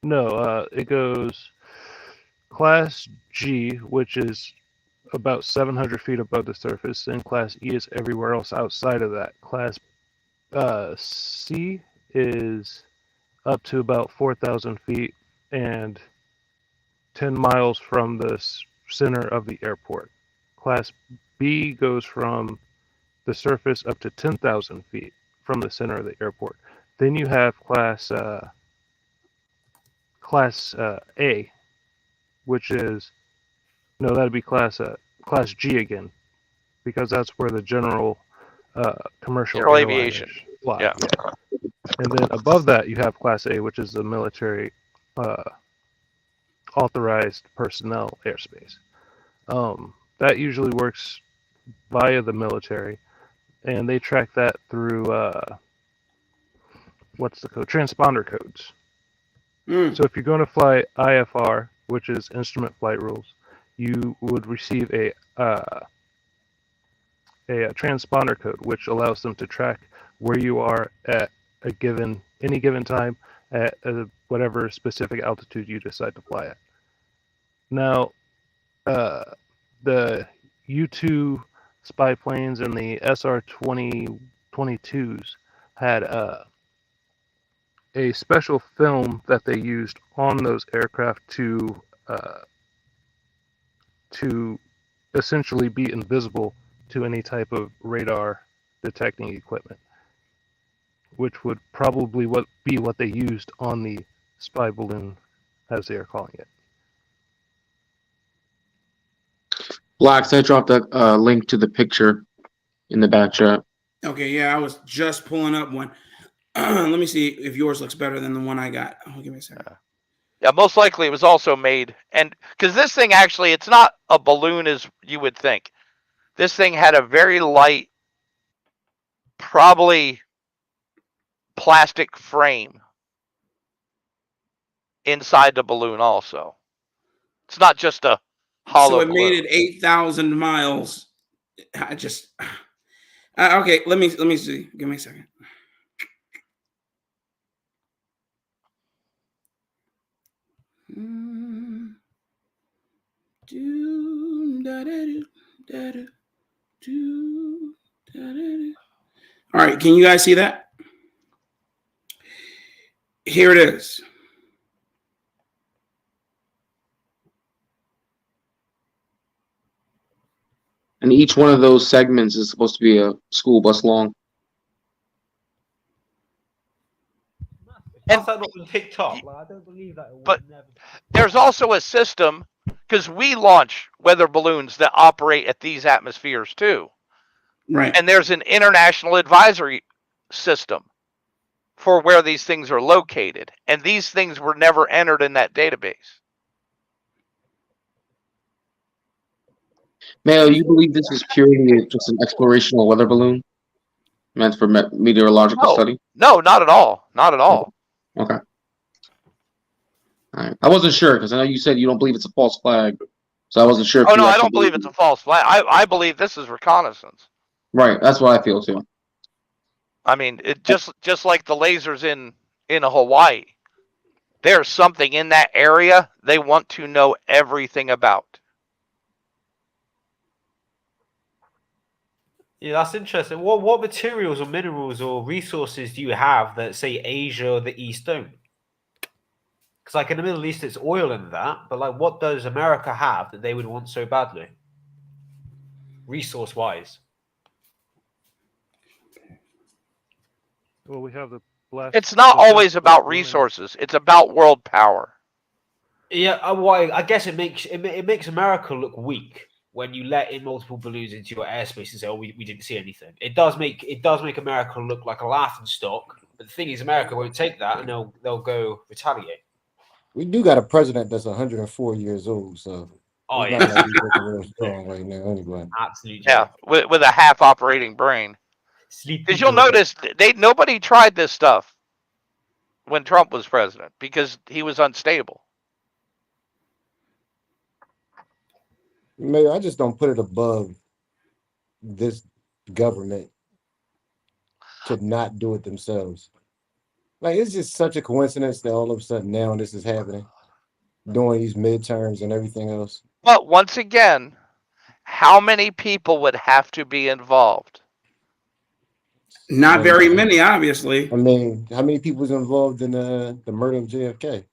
It goes Class G, which is about 700 feet above the surface, and Class E is everywhere else outside of that. Class C is up to about 4,000 feet and 10 miles from the center of the airport. Class B goes from the surface up to 10,000 feet from the center of the airport. Then you have Class A, which is that'd be Class G again, because that's where the general commercial aviation fly. Yeah. And then above that you have Class A, which is the military authorized personnel airspace. That usually works via the military, and they track that through what's the code? Transponder codes. So if you're going to fly IFR, which is Instrument Flight Rules, you would receive a transponder code, which allows them to track where you are at any given time at whatever specific altitude you decide to fly at. Now, the U-2 spy planes and the SR-22s had a special film that they used on those aircraft to essentially be invisible to any type of radar detecting equipment, which would probably be what they used on the spy balloon, as they are calling it. Blacks, I dropped a link to the picture in the back chat. Okay, yeah, I was just pulling up one. Let me see if yours looks better than the one I got. Oh, give me a second. Yeah, most likely it was also made, and because this thing actually, it's not a balloon as you would think. This thing had a very light, probably plastic frame inside the balloon also. It's not just a hollow So it balloon. made it 8,000 miles. I just okay. Let me see. Give me a second. All right, can you guys see that? Here it is. And each one of those segments is supposed to be a school bus long. That's not on TikTok. Like, I don't believe that. But there's also a system, because we launch weather balloons that operate at these atmospheres too. Right. And there's an international advisory system for where these things are located. And these things were never entered in that database. Mayo, you believe this is purely just an explorational weather balloon meant for meteorological study? No, not at all. Not at all. Okay. All right. I wasn't sure because I know you said you don't believe it's a false flag, so I wasn't sure. Oh no, I don't believe it's a false flag. I believe this is reconnaissance. Right. That's what I feel too. I mean, it just like the lasers in Hawaii. There's something in that area they want to know everything about. Yeah, that's interesting. What materials or minerals or resources do you have that, say, Asia or the East don't? Because, like, in the Middle East, it's oil and that. But, like, what does America have that they would want so badly? Resource-wise. Well, we have the blast. It's not always about resources. It's about world power. Yeah, well, I guess it makes America look weak when you let in multiple balloons into your airspace and say, "Oh, we didn't see anything." It does make America look like a laughingstock. But the thing is, America won't take that, and they'll go retaliate. We do got a president that's 104 years old, so Oh it's yeah, not like he's looking real strong right now. Anyway, absolutely. Yeah, with a half operating brain. Sleepy Because you'll boy. notice nobody tried this stuff when Trump was president because he was unstable. Mayor, I just don't put it above this government to not do it themselves. Like, it's just such a coincidence that all of a sudden now this is happening during these midterms and everything else. But once again, how many people would have to be involved? Not very many, obviously. I mean, how many people was involved in the murder of JFK?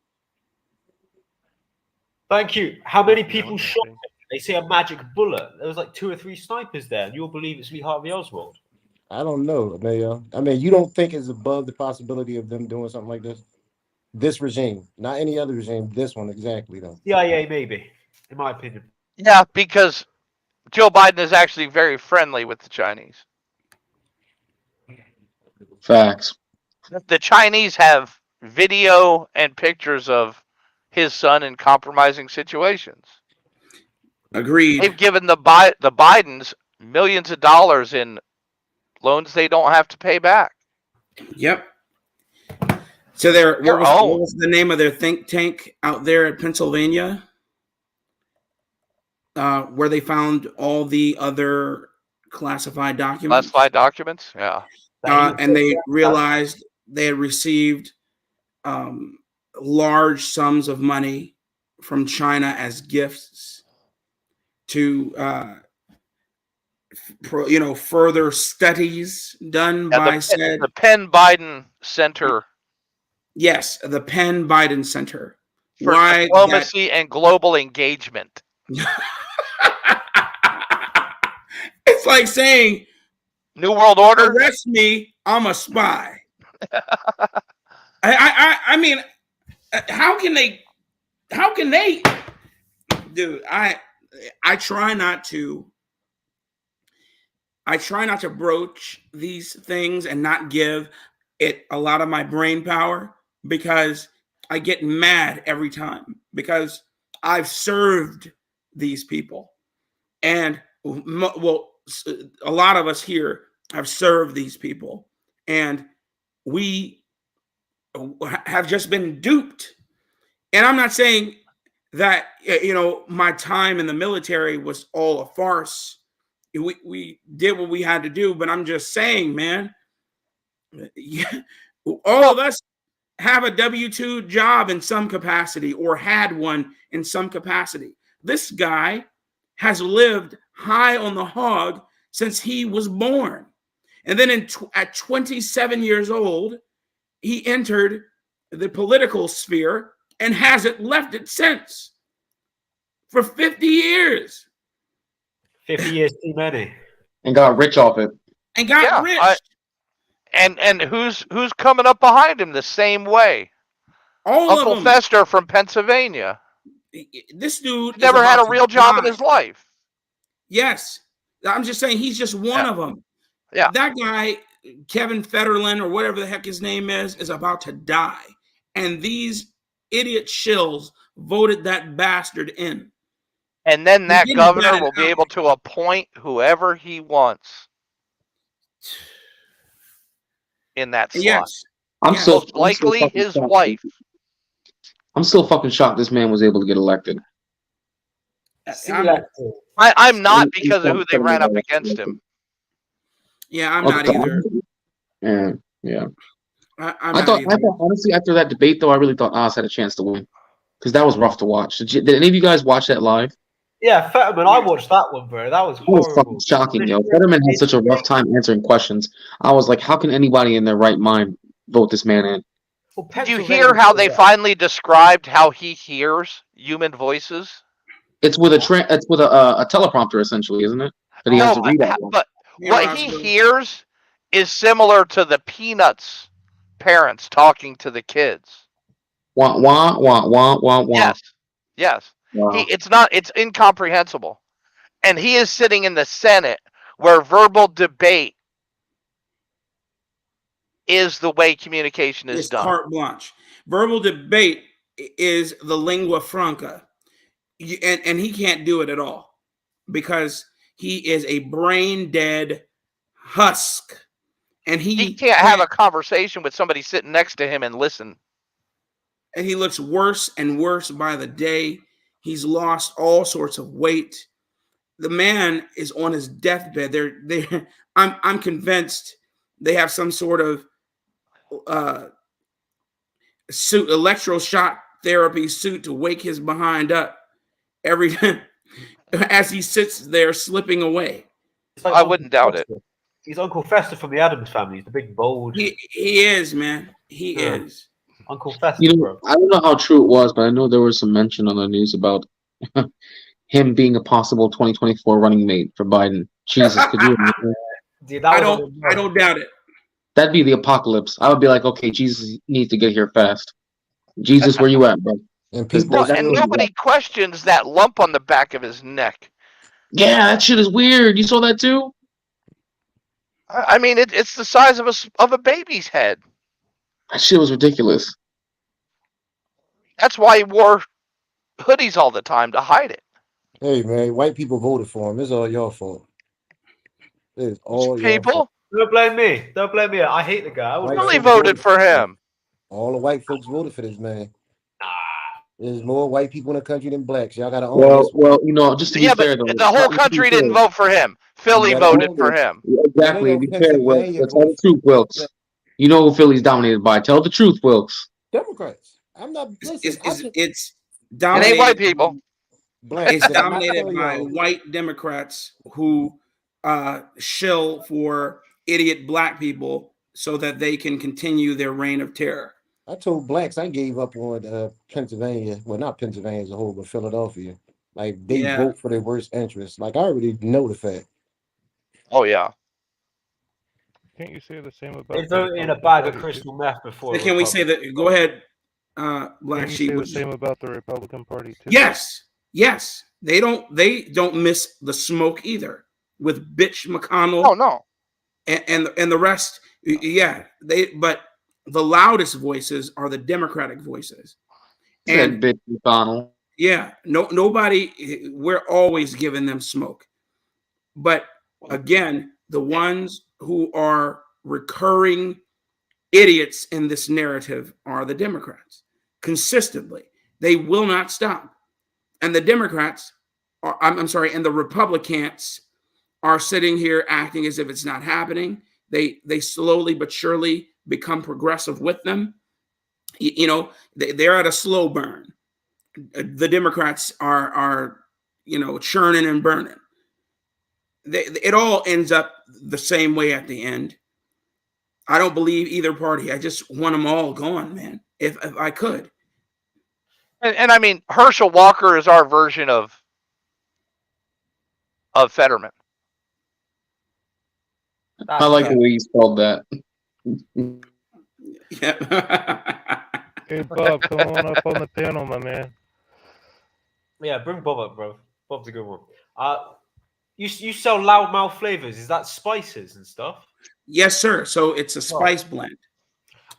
Thank you. How many people shot him? They say a magic bullet. There was like 2 or 3 snipers there, and you'll believe it's Lee Harvey Oswald. I don't know, Mayor. I mean, you don't think it's above the possibility of them doing something like this? This regime, not any other regime. This one exactly, though. CIA, maybe, in my opinion. Yeah, because Joe Biden is actually very friendly with the Chinese. Facts. The Chinese have video and pictures of his son in compromising situations. Agreed. They've given the Bidens millions of dollars in loans they don't have to pay back. Yep. So what was the name of their think tank out there at Pennsylvania? Where they found all the other classified documents. Classified documents, yeah. And they realized they had received large sums of money from China as gifts to further studies done by the Penn Biden Center. Yes, the Penn Biden Center for diplomacy and global engagement. It's like saying, New World Order. Arrest me, I'm a spy. I mean, how can they, dude, I try not to broach these things and not give it a lot of my brain power, because I get mad every time, because I've served these people, and a lot of us here have served these people, and we have just been duped. And I'm not saying that, my time in the military was all a farce. We did what we had to do, but I'm just saying, man, all of us have a W-2 job in some capacity, or had one in some capacity. This guy has lived high on the hog since he was born. And then at 27 years old, he entered the political sphere and hasn't left it since. For 50 years. 50 years too many. And got rich off it. And got rich. And who's coming up behind him the same way? Uncle Fester from Pennsylvania. This dude never had a real job in his life. Yes. I'm just saying, he's just one of them. Yeah. That guy, Kevin Federline, or whatever the heck his name is about to die. And these idiot shills voted that bastard in. And then that governor will be able to appoint whoever he wants in that slot. Yes. Most likely his wife. I'm still fucking shocked this man was able to get elected. I'm not, because of who they ran up against him. Yeah, I'm not either. Yeah. I thought honestly, after that debate, though, I really thought Oz had a chance to win, because that was rough to watch. Did any of you guys watch that live? Yeah, Fetterman, I watched that one, bro. That was horrible. That was fucking shocking, yo. Fetterman had such a rough time answering questions. I was like, how can anybody in their right mind vote this man in? Well, did you hear how they finally described how he hears human voices? It's with a teleprompter, essentially, isn't it? That he has to read out. But what he hears is similar to the Peanuts parents talking to the kids. Wah, wah, wah, wah, wah, wah. Yes. Yes. Wow. It's incomprehensible. And he is sitting in the Senate where verbal debate is the way communication is It's done. carte blanche. Verbal debate is the lingua franca. And he can't do it at all because he is a brain dead husk. And He can't have a conversation with somebody sitting next to him and listen. And he looks worse and worse by the day. He's lost all sorts of weight. The man is on his deathbed. I'm convinced they have some sort of suit, electroshock therapy suit to wake his behind up every as he sits there slipping away. Like I wouldn't doubt it. He's Uncle Fester from the Addams Family. He's the big bold. He is, man. He is. Uncle Fester, You know, bro. I don't know how true it was, but I know there was some mention on the news about him being a possible 2024 running mate for Biden. Jesus, could you imagine? Dude, that I was don't doubt it. That'd be the apocalypse. I would be like, okay, Jesus needs to get here fast. Jesus, where you at, bro? And people, Well, and nobody questions that lump on the back of his neck. Yeah, that shit is weird. You saw that too? I mean, it's the size of a baby's head. That shit was ridiculous. That's why he wore hoodies all the time to hide it. hey man, white people voted for him. It's all your fault. It's all your fault. People Don't blame me. Don't blame me. I hate the guy. I Right. really voted for him. All the white folks voted for this man. There's more white people in the country than blacks. Y'all gotta own this. Well, you know, just to be Yeah, fair, but though, the whole country didn't vote for him. Philly Yeah, voted they for did. him. Exactly. They Be know fair, Wilkes. Pennsylvania Tell the truth, Wilkes. You know who Philly's dominated by. Tell the truth, Wilkes. Democrats. I'm not listen. It's It dominated. ain't white people. Black. It's Did I not dominated tell by y'all? white Democrats who shill for idiot black people so that they can continue their reign of terror. I told blacks I gave up on Pennsylvania. Well, not Pennsylvania as a whole, but Philadelphia. Like they Yeah. vote for their worst interests. Like I already know the fact. Oh yeah. Can't you say the same about They the voted in a Republican bag of Party, too? crystal meth before. Can we say that? Go ahead, Black Can you Sheep. say the same about the Republican Party too? Yes. They don't miss the smoke either with bitch McConnell. Oh no. and the rest. Yeah, but the loudest voices are the Democratic voices. Said And bitch McConnell. yeah, nobody. We're always giving them smoke, but again, the ones who are recurring idiots in this narrative are the Democrats. Consistently, they will not stop, and the Democrats are. I'm sorry, and the Republicans are sitting here acting as if it's not happening. They slowly but surely become progressive with them. You know, they're at a slow burn. The Democrats are churning and burning. It all ends up the same way at the end. I don't believe either party. I just want them all gone, man. If I could. And I mean, Herschel Walker is our version of Fetterman. I like the way you spelled that. Yeah. Hey Bob, come on up on the panel, my man. Yeah, bring Bob up, bro. Bob's a good one. You sell loudmouth flavors. Is that spices and stuff? Yes, sir. So it's a spice blend.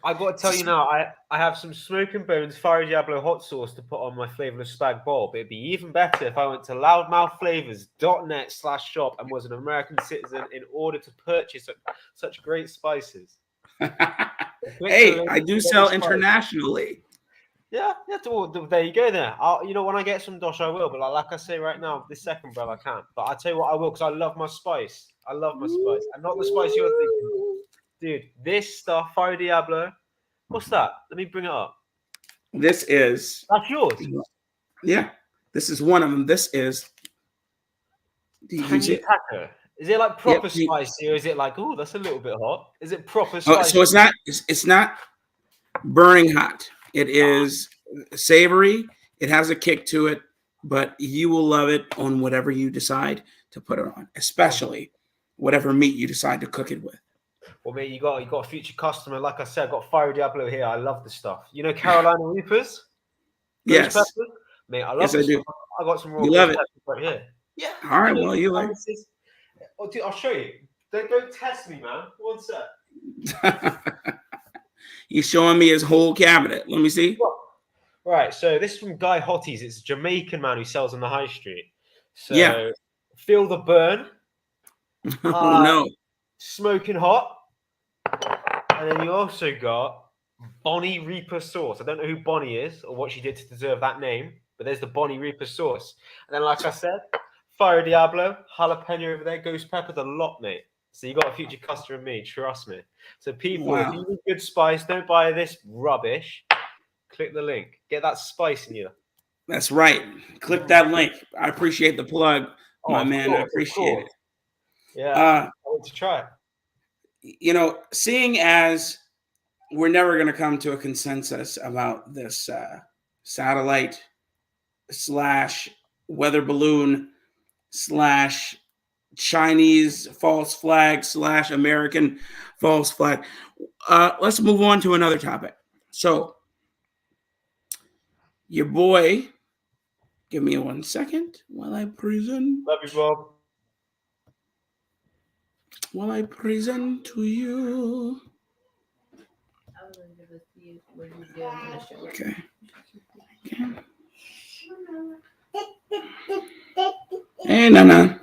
I got to tell you now, I have some Smoke and Bones Fire Diablo hot sauce to put on my flavorless spag bob. It'd be even better if I went to loudmouthflavors.net/shop and was an American citizen in order to purchase such great spices. Hey, I do sell internationally. Yeah, there you go. There, when I get some dosh, I will. But like I say right now, this second, bro, I can't. But I tell you what, I will because I love my spice. I love my spice, and not the spice you're thinking. Dude, this stuff, Fire Diablo. What's that? Let me bring it up. This is. That's yours. Yeah, this is one of them. This is. Tangy Taco. Is it like proper spicy, or is it like, oh, that's a little bit hot? Is it proper spicy? So it's not burning hot. It is savory. It has a kick to it, but you will love it on whatever you decide to put it on, especially whatever meat you decide to cook it with. Well, mate, you got a future customer. Like I said, I got Fire Diablo here. I love the stuff. You know Carolina Reapers? Yes. Peppers? Mate, I love Yes, I this. do. I got some raw You love it. right here. Yeah. All right, well, you like. Dude, I'll show you. Don't test me, man. One sec. He's showing me his whole cabinet. Let me see. Right, so this is from Guy Hotties. It's a Jamaican man who sells on the high street. So Yeah. Feel the burn. Oh no. Smoking hot. And then you also got Bonnie Reaper sauce. I don't know who Bonnie is or what she did to deserve that name, but there's the Bonnie Reaper sauce. And then, like I said, Fire Diablo, jalapeno over there, ghost pepper, the lot, mate. So you got a future customer in me, trust me. So people, if you need good spice, don't buy this rubbish. Click the link. Get that spice in you. That's right. Click that link. I appreciate the plug, my man. I appreciate it. Yeah, I want to try it. You know, seeing as we're never going to come to a consensus about this satellite / weather balloon / Chinese false flag / American false flag. Let's move on to another topic. So, your boy, give me 1 second while I present. Love you, Bob. While I present to you. Okay. Hey, Nana.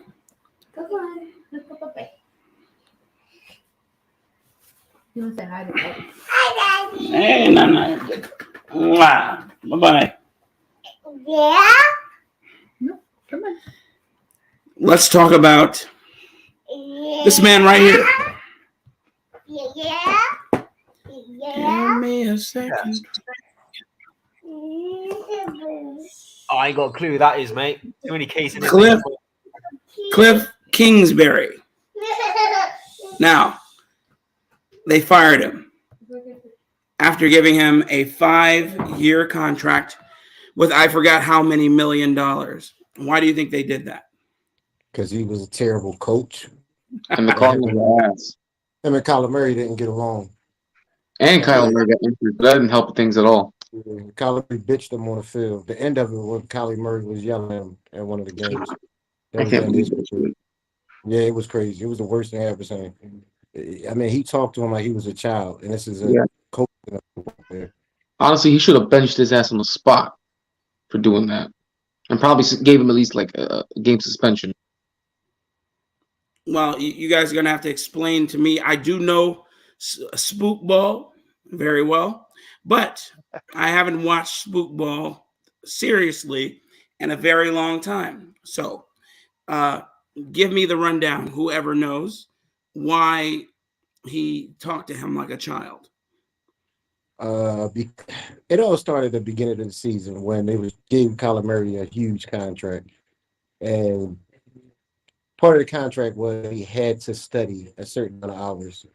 Come on. Let's go, Papa. You want to say hi to Daddy? Hi, Daddy. Hey, Nana. Wow. Bye-bye. Yeah? No, come on. Let's talk about this man right here. Yeah. Give me a second. I ain't got a clue who that is, mate. Too many cases. Cliff Kingsbury. Now, they fired him after giving him a 5-year contract with I forgot how many $1 million. Why do you think they did that? Because he was a terrible coach. And the Cardinals were ass. Him and Kyler Murray didn't get along. And Kyle Murray got injured, but that didn't help things at all. Kyler Murray bitched him on the field. The end of it when Kyler Murray was yelling at him at one of the games. I can't believe it. Yeah, it was crazy. It was the worst thing I ever seen. I mean, he talked to him like he was a child, and this is a coach. Honestly, he should have benched his ass on the spot for doing that, and probably gave him at least like a game suspension. Well, you guys are going to have to explain to me. I do know Spook Ball very well, but I haven't watched Spook Ball seriously in a very long time. So give me the rundown, whoever knows, why he talked to him like a child. It all started at the beginning of the season when they gave Kyler Murray a huge contract, and part of the contract was he had to study a certain amount of hours,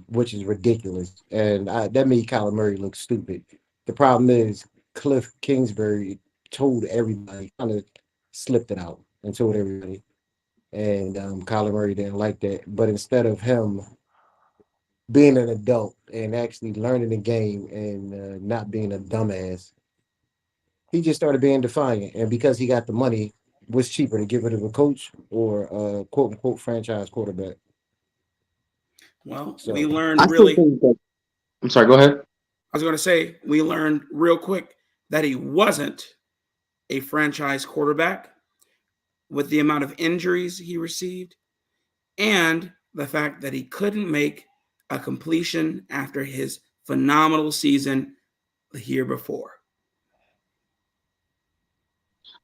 which is ridiculous, and that made Kyler Murray look stupid. The problem is Cliff Kingsbury told everybody, kind of slipped it out and told everybody, and Kyler Murray didn't like that. But instead of him being an adult and actually learning the game and not being a dumbass, he just started being defiant. And because he got the money, what's cheaper, to get rid of a coach or a quote unquote franchise quarterback? Well, So, we learned I still really. think that, I'm sorry, go ahead. I was going to say, we learned real quick that he wasn't a franchise quarterback with the amount of injuries he received and the fact that he couldn't make a completion after his phenomenal season the year before.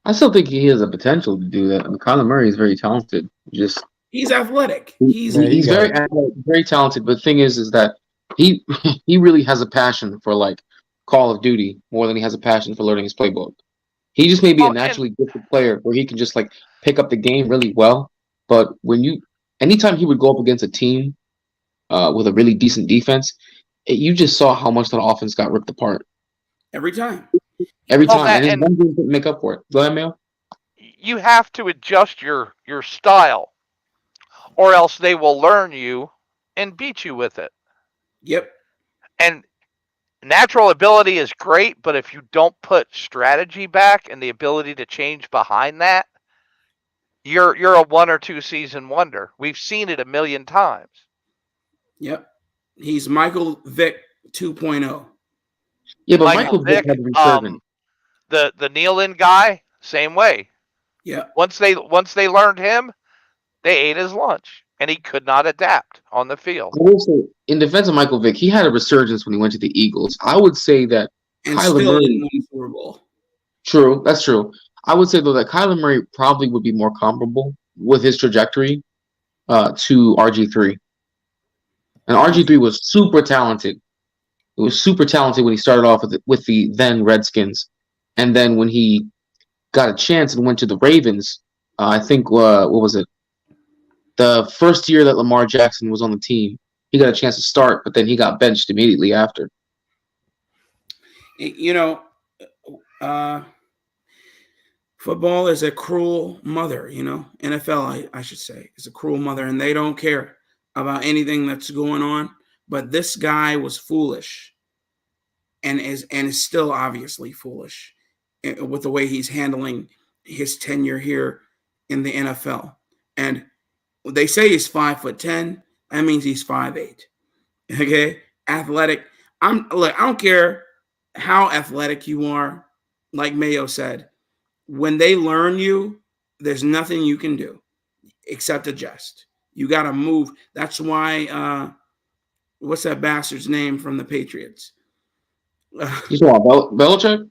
I still think he has the potential to do that. I mean, Kyler Murray is very talented. He's athletic. He's very athletic, very talented. But the thing is that he really has a passion for like Call of Duty more than he has a passion for learning his playbook. He just may be a naturally gifted player where he can just like pick up the game really well. But anytime he would go up against a team with a really decent defense, you just saw how much that offense got ripped apart. Every time. And his one game couldn't make up for it. Go ahead, Mayo. You have to adjust your style, or else they will learn you and beat you with it. Yep. And natural ability is great, but if you don't put strategy back and the ability to change behind that, you're a 1 or 2 season wonder. We've seen it a million times. Yep. He's Michael Vick 2.0. Yeah, but Michael Vick had a resurgence. The Nealon guy, same way. Yeah. Once they learned him, they ate his lunch, and he could not adapt on the field. I will say, in defense of Michael Vick, he had a resurgence when he went to the Eagles. I would say that And Kyler still Murray. didn't win the Super Bowl. True, that's true. I would say though that Kyler Murray probably would be more comparable with his trajectory to RG3. And RG3 was super talented. It was super talented when he started off with the then Redskins, and then when he got a chance and went to the Ravens, I think what was it? The first year that Lamar Jackson was on the team, he got a chance to start, but then he got benched immediately after. You know, football is a cruel mother, you know. NFL, I should say, is a cruel mother, and they don't care about anything that's going on. But this guy was foolish, and is still obviously foolish with the way he's handling his tenure here in the NFL. And they say he's 5'10". That means he's 5'8". Okay, athletic. I don't care how athletic you are. Like Mayo said, when they learn you, there's nothing you can do except adjust. You got to move. That's why. What's that bastard's name from the Patriots? You talking about Belichick?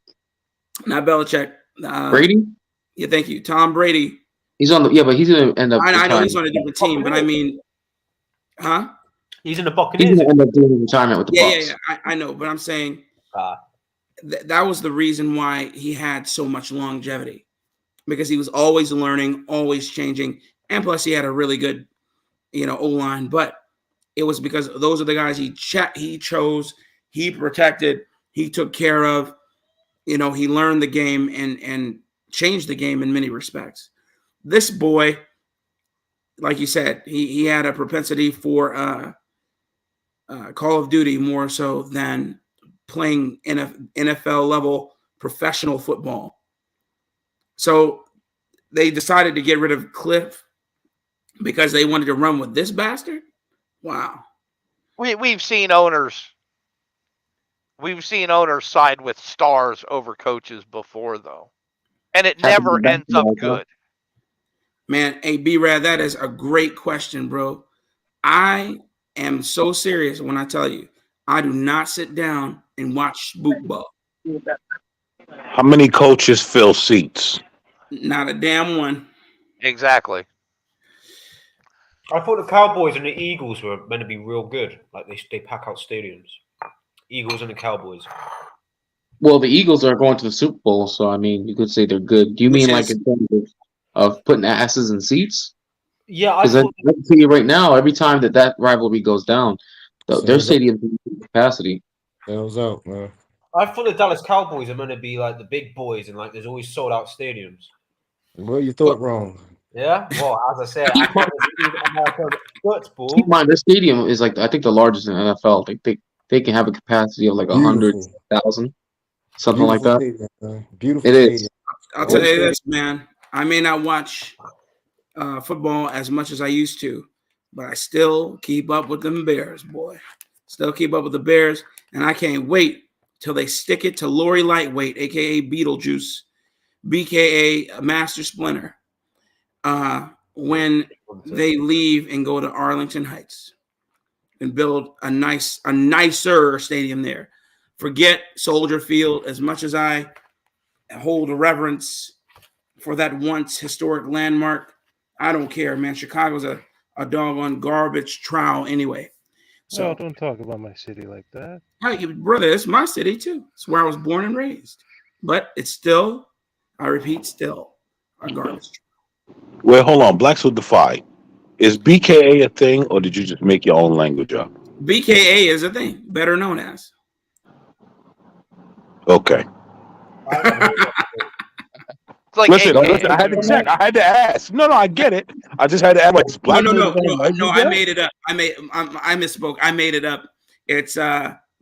Not Belichick. Brady? Yeah, thank you. Tom Brady. He's on the but he's gonna end up. I know he's on a different team, but I mean, huh? He's in the He's Buccaneers. gonna end up doing retirement with the Bucs. Yeah. I know, but I'm saying that was the reason why he had so much longevity, because he was always learning, always changing, and plus he had a really good, O-line. But it was because those are the guys he chose, he protected, he took care of. He learned the game and changed the game in many respects. This boy, like you said, he had a propensity for Call of Duty more so than playing NFL level professional football. So they decided to get rid of Cliff because they wanted to run with this bastard. Wow. We've seen owners side with stars over coaches before, though, and it never ends up good. Man, hey, B-Rad, that is a great question, bro. I am so serious when I tell you, I do not sit down and watch spook ball. How many coaches fill seats? Not a damn one. Exactly. I thought the Cowboys and the Eagles were meant to be real good. Like they pack out stadiums. Eagles and the Cowboys. Well, the Eagles are going to the Super Bowl, so I mean, you could say they're good. Do you mean like in terms of putting asses in seats? Yeah, because I can tell you right now, every time that rivalry goes down, their stadium capacity. Hells out, man. I thought the Dallas Cowboys are meant to be like the big boys, and like there's always sold out stadiums. Well, you thought wrong. Yeah. Well, as I said, football. Keep in mind, their stadium is like I think the largest in the NFL. They can have a capacity of like 100,000, something like that. Stadium, beautiful. It is. I'll tell you this, man. I may not watch football as much as I used to, but I still keep up with them Bears, boy. Still keep up with the Bears, and I can't wait till they stick it to Lori Lightweight, aka Beetlejuice, BKA Master Splinter, when they leave and go to Arlington Heights and build a nicer stadium there. Forget Soldier Field. As much as I hold a reverence for that once historic landmark, I don't care, man. Chicago's a doggone garbage trowel anyway. So don't talk about my city like that. Hey, brother, it's my city too. It's where I was born and raised. But it's still, I repeat, still a garbage trowel. Well, hold on. Blacks will defy. Is BKA a thing, or did you just make your own language up? BKA is a thing, better known as. Okay. Like listen, I had to check. I had to ask. No, I get it. I just had to ask. Like, No. I made it up. I misspoke. I made it up. It's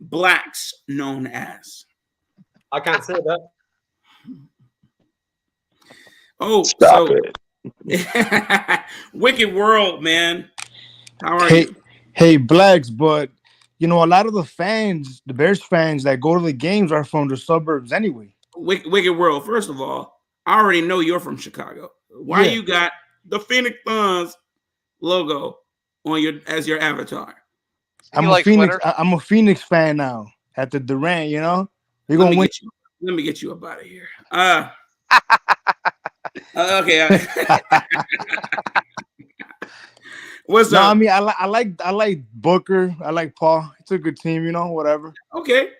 blacks known as? I can't say that. Oh, Stop so it. Wicked World, man. How are Hey, you? hey, blacks, but you know, a lot of the fans, the Bears fans that go to the games are from the suburbs anyway. Wicked World. First of all, I already know you're from Chicago. Why Yeah. you got the Phoenix Suns logo on your as your avatar? He likes winners. I'm a Phoenix fan now. At the Durant, you know, we're Let gonna me win. get you. Let me get you up out of here. Okay. What's No, up? I mean, I like Booker. I like Paul. It's a good team, you know. Whatever. Okay.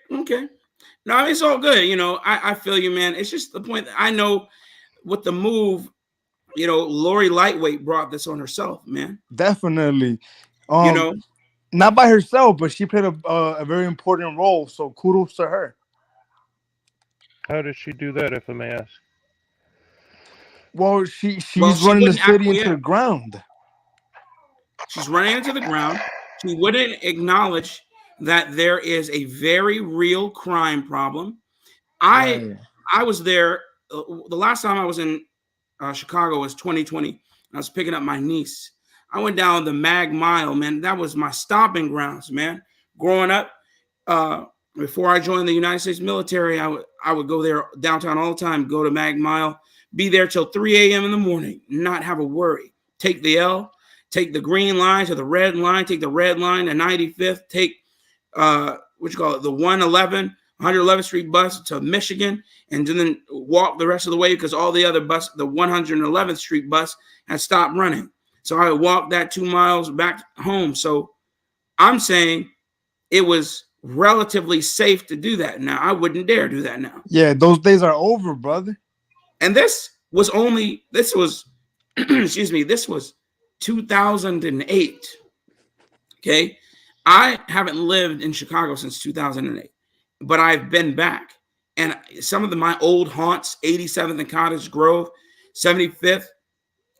No, it's all good. You know, I feel you, man. It's just the point that I know with the move, you know, Lori Lightweight brought this on herself, man. Definitely. You know, not by herself, but she played a very important role. So kudos to her. How did she do that, if I may ask? Well, she's she running the wouldn't city into acquiesce. the ground. She's running into the ground. She wouldn't acknowledge that there is a very real crime problem. I was there. The last time I was in Chicago was 2020. I was picking up my niece. I went down the Mag Mile, man. That was my stomping grounds, man. Growing up, before I joined the United States military, I would go there downtown all the time, go to Mag Mile, be there till 3 a.m. in the morning, not have a worry. Take the L, take the green line to the red line, take the red line to 95th, take the 111th Street bus to Michigan, and then walk the rest of the way because all the other bus, the 111th Street bus, had stopped running. So I walked that 2 miles back home. So I'm saying it was relatively safe to do that. Now I wouldn't dare do that now. Yeah, those days are over, brother. And this was excuse me, this was 2008. Okay. I haven't lived in Chicago since 2008, but I've been back. And some of my old haunts, 87th and Cottage Grove, 75th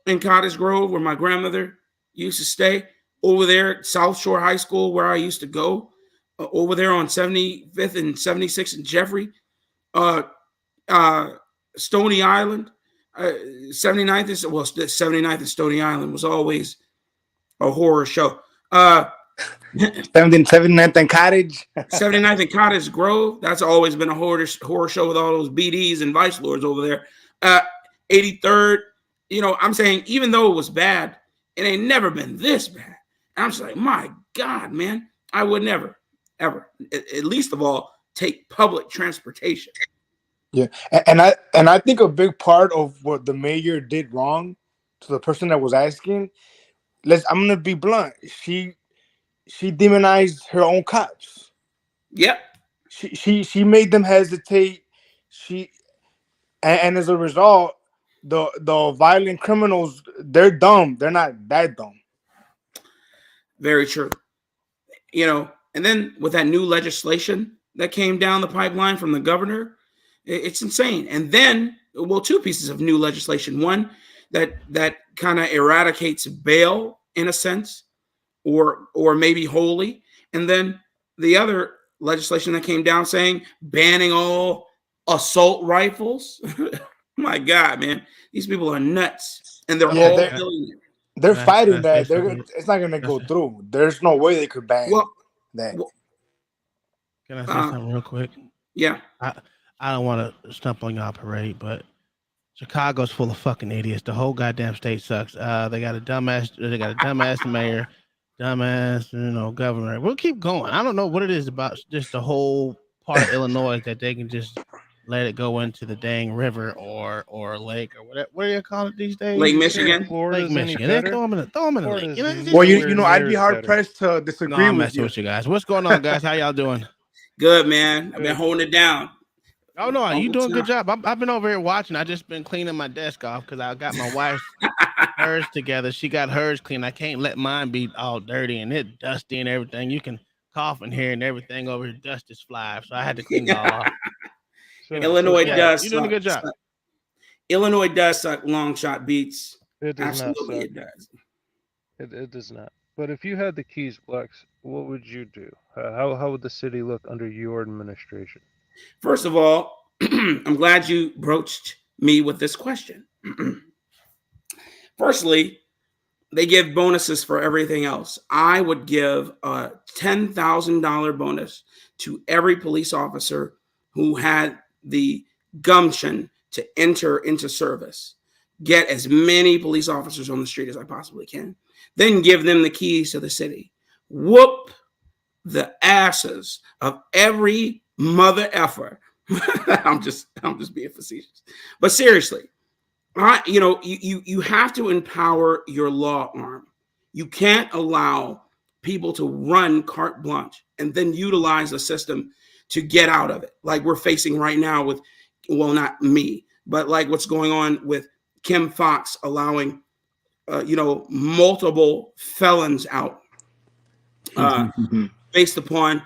in Cottage Grove, where my grandmother used to stay, over there, South Shore High School, where I used to go, over there on 75th and 76th and Jeffrey, Stony Island, 79th and Stony Island was always a horror show. 79th and Cottage. 79th and Cottage Grove, that's always been a horror show with all those BDs and Vice Lords over there. 83rd, you know, I'm saying even though it was bad, it ain't never been this bad. And I'm just like, my God, man, I would never, ever, at least of all, take public transportation. Yeah, and I think a big part of what the mayor did wrong to the person that was asking, I'm gonna be blunt. She demonized her own cops. Yep. She made them hesitate. And as a result, the violent criminals, they're dumb. They're not that dumb. Very true. You know, and then with that new legislation that came down the pipeline from the governor, it's insane. And then, well, two pieces of new legislation. One that kind of eradicates bail in a sense, or maybe wholly. And then the other legislation that came down saying banning all assault rifles. My God, man, these people are nuts, and they're all billionaires. They're fighting that. It's not going to go through. There's no way they could ban that. Can I say something real quick? Yeah. I don't want to stump on y'all parade, but Chicago's full of fucking idiots. The whole goddamn state sucks. They got a dumbass mayor, dumbass, governor. We'll keep going. I don't know what it is about just the whole part of Illinois that they can just let it go into the dang river or lake or whatever. What do you call it these days? Lake Michigan. Lake Michigan. They throw them in the lake. Well, I'd be hard pressed to disagree I'm with messing with you guys. What's going on, guys? How y'all doing? Good, man. I've been holding it down. Oh no, you doing a good job. I've been over here watching. I just been cleaning my desk off because I got my wife's hers together. She got hers clean. I can't let mine be all dirty and it dusty and everything. You can cough in here and everything over here. Dust is fly. So I had to clean it all off. Illinois does. You're doing a good job. Illinois does suck. Long shot beats. It does Absolutely, not suck. it does. It does not. But if you had the keys, Flex, what would you do? How would the city look under your administration? First of all, I'm glad you broached me with this question. Firstly, they give bonuses for everything else. I would give a $10,000 bonus to every police officer who had the gumption to enter into service. Get as many police officers on the street as I possibly can. Then give them the keys to the city. Whoop the asses of every mother effer. I'm just being facetious. But seriously, you have to empower your law arm. You can't allow people to run carte blanche and then utilize the system to get out of it. Like we're facing right now with, well, not me, but like what's going on with Kim Foxx allowing, multiple felons out based upon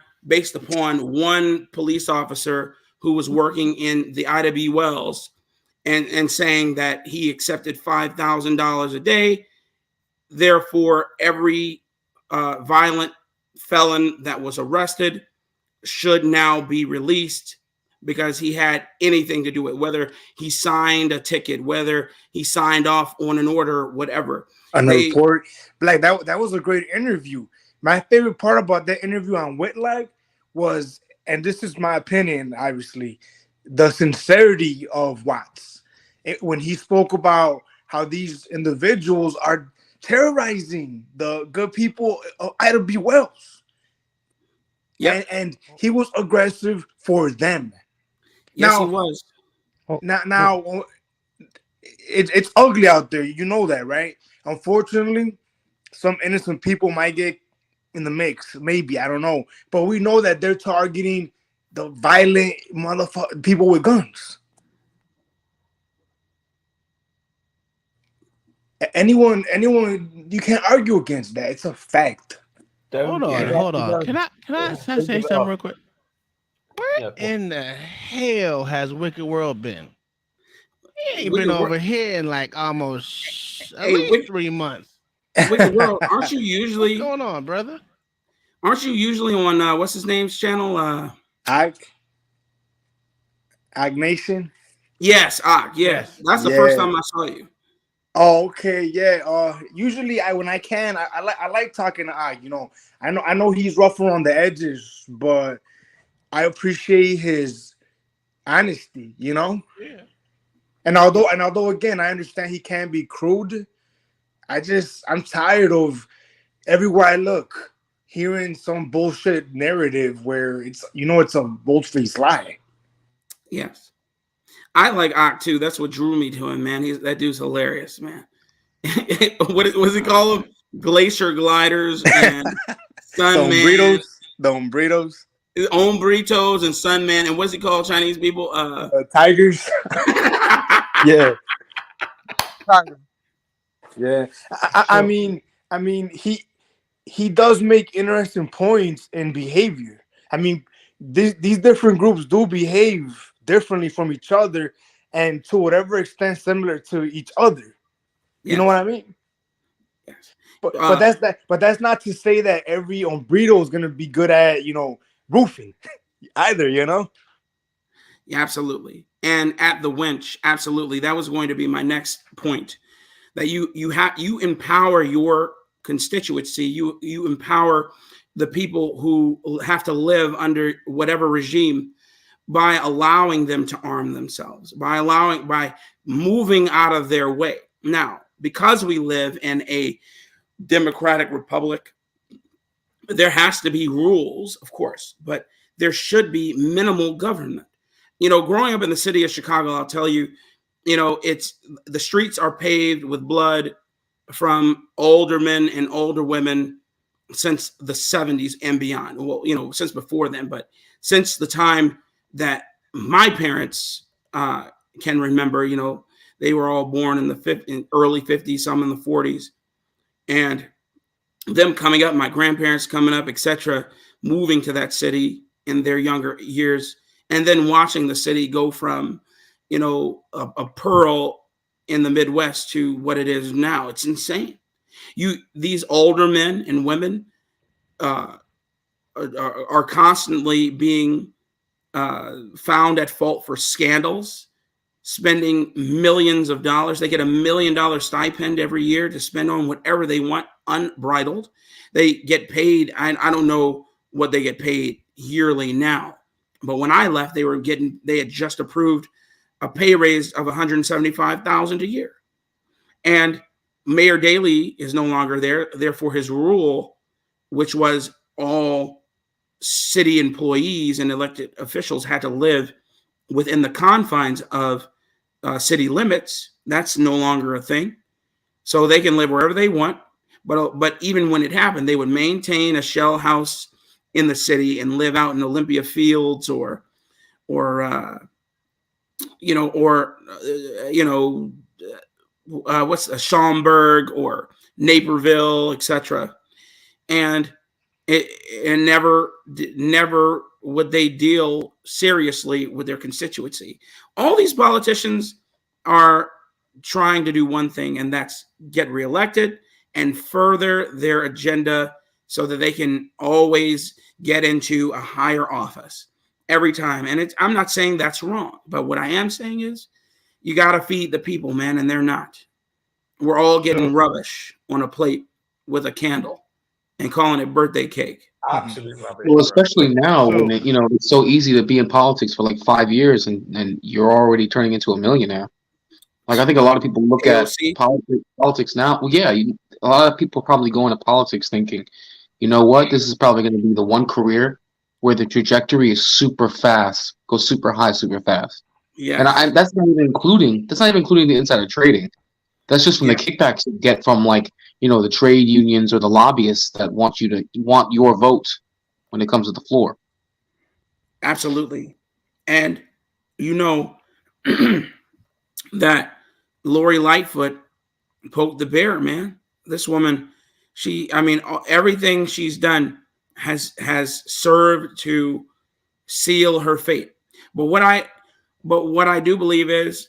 one police officer who was working in the Ida B. Wells and saying that he accepted $5,000 a day. Therefore, every violent felon that was arrested should now be released because he had anything to do with it, whether he signed a ticket, whether he signed off on an order, whatever. A report. Like that was a great interview. My favorite part about that interview on Whitlock was, and this is my opinion, obviously, the sincerity of Watts. When he spoke about how these individuals are terrorizing the good people of Ida B. Wells. Yeah, and he was aggressive for them. Yes, he was. Now, it's ugly out there. You know that, right? Unfortunately, some innocent people might get in the mix. Maybe, I don't know. But we know that they're targeting the violent motherfucker people with guns. Anyone, you can't argue against that. It's a fact. Hold on. Can I say something real quick? Where in the hell has Wicked World been? He ain't been over here in like almost at least 3 months. Wicked World, aren't you usually what's going on, brother? Aren't you usually on what's his name's channel? Ag Nation? Yes, Ag, yes. That's the first time I saw you. Oh, okay, yeah. Usually when I can, I like talking to Ag. I know he's rougher on the edges, but I appreciate his honesty. Yeah. And although again, I understand he can be crude, I'm tired of everywhere I look hearing some bullshit narrative where it's a bold-faced lie. Yes. I like Ock too. That's what drew me to him, man. That dude's hilarious, man. What does he call them? Glacier gliders and Sunman. The Hombritos. Hombritos and Sunman. And what's he called, Chinese people? Tigers. Yeah. Yeah. I mean, he does make interesting points in behavior. I mean, these different groups do behave differently from each other and to whatever extent similar to each other. You know what I mean? Yes. But that's not to say that every Hombrito is gonna be good at roofing either, Yeah, absolutely. And at the winch, absolutely. That was going to be my next point. That you empower your constituency, you empower the people who have to live under whatever regime by allowing them to arm themselves, by moving out of their way. Now, because we live in a democratic republic, there has to be rules, of course, but there should be minimal government. Growing up in the city of Chicago, I'll tell you, it's the streets are paved with blood from older men and older women since the 70s and beyond. Well, since before then, but since the time that my parents can remember, they were all born in early 50s, some in the 40s, and them coming up, my grandparents coming up, etc., moving to that city in their younger years, and then watching the city go from, a pearl in the Midwest to what it is now. It's insane. These older men and women are constantly being found at fault for scandals, spending millions of dollars. They get $1 million stipend every year to spend on whatever they want, unbridled. They get paid. I don't know what they get paid yearly now, but when I left, they had just approved a pay raise of $175,000 a year. And Mayor Daley is no longer there. Therefore, his rule, which was all city employees and elected officials had to live within the confines of city limits, that's no longer a thing. So they can live wherever they want. But even when it happened, they would maintain a shell house in the city and live out in Olympia Fields or what's Schaumburg or Naperville, etc. And never would they deal seriously with their constituency. All these politicians are trying to do one thing, and that's get reelected and further their agenda so that they can always get into a higher office every time. And I'm not saying that's wrong, but what I am saying is you got to feed the people, man, and they're not. We're all getting rubbish on a plate with a candle and calling it birthday cake. Absolute rubbish. Well, especially now when it's so easy to be in politics for like 5 years and you're already turning into a millionaire. Like I think a lot of people look at politics now. Well, yeah, a lot of people probably go into politics thinking, you know what, this is probably going to be the one career where the trajectory is super fast, goes super high, super fast. Yeah, and that's not even including the insider trading. That's just from the kickbacks you get from the trade unions or the lobbyists that want your vote when it comes to the floor. Absolutely. And that Lori Lightfoot poked the bear, man. This woman, everything she's done has served to seal her fate. But what I do believe is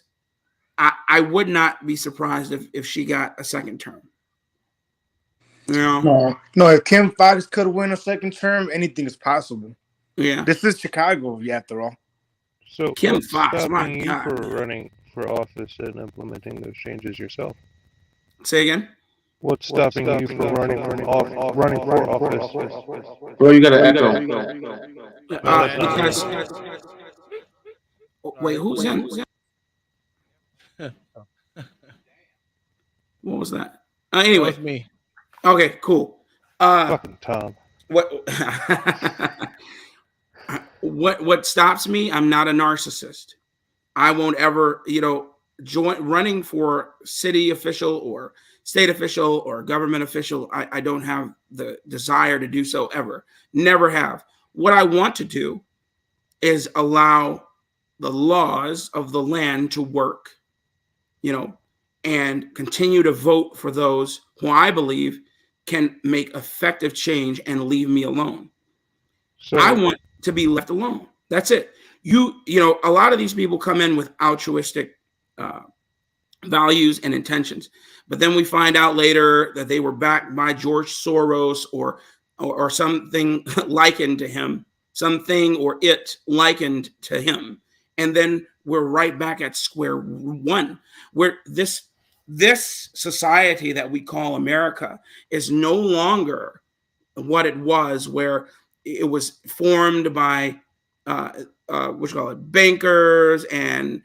I would not be surprised if she got a second term. No, if Kim Foxx could win a second term, anything is possible. Yeah. This is Chicago, after all. So Kim what's Foxx, stopping you my God. for running for office and implementing those changes yourself? Say again? What's stopping you from running for office? Well, you got to echo. Because wait, who's in? What was that? Anyway, That was me. Okay, cool. Fucking Tom. What stops me? I'm not a narcissist. I won't ever, join running for city official or state official or government official. I don't have the desire to do so ever. Never have. What I want to do is allow the laws of the land to work, and continue to vote for those who I believe can make effective change and leave me alone. So I want to be left alone. That's it. A lot of these people come in with altruistic values and intentions, but then we find out later that they were backed by George Soros or something likened to him, something or it likened to him. And then we're right back at square one, where this society that we call America is no longer what it was, where it was formed by bankers and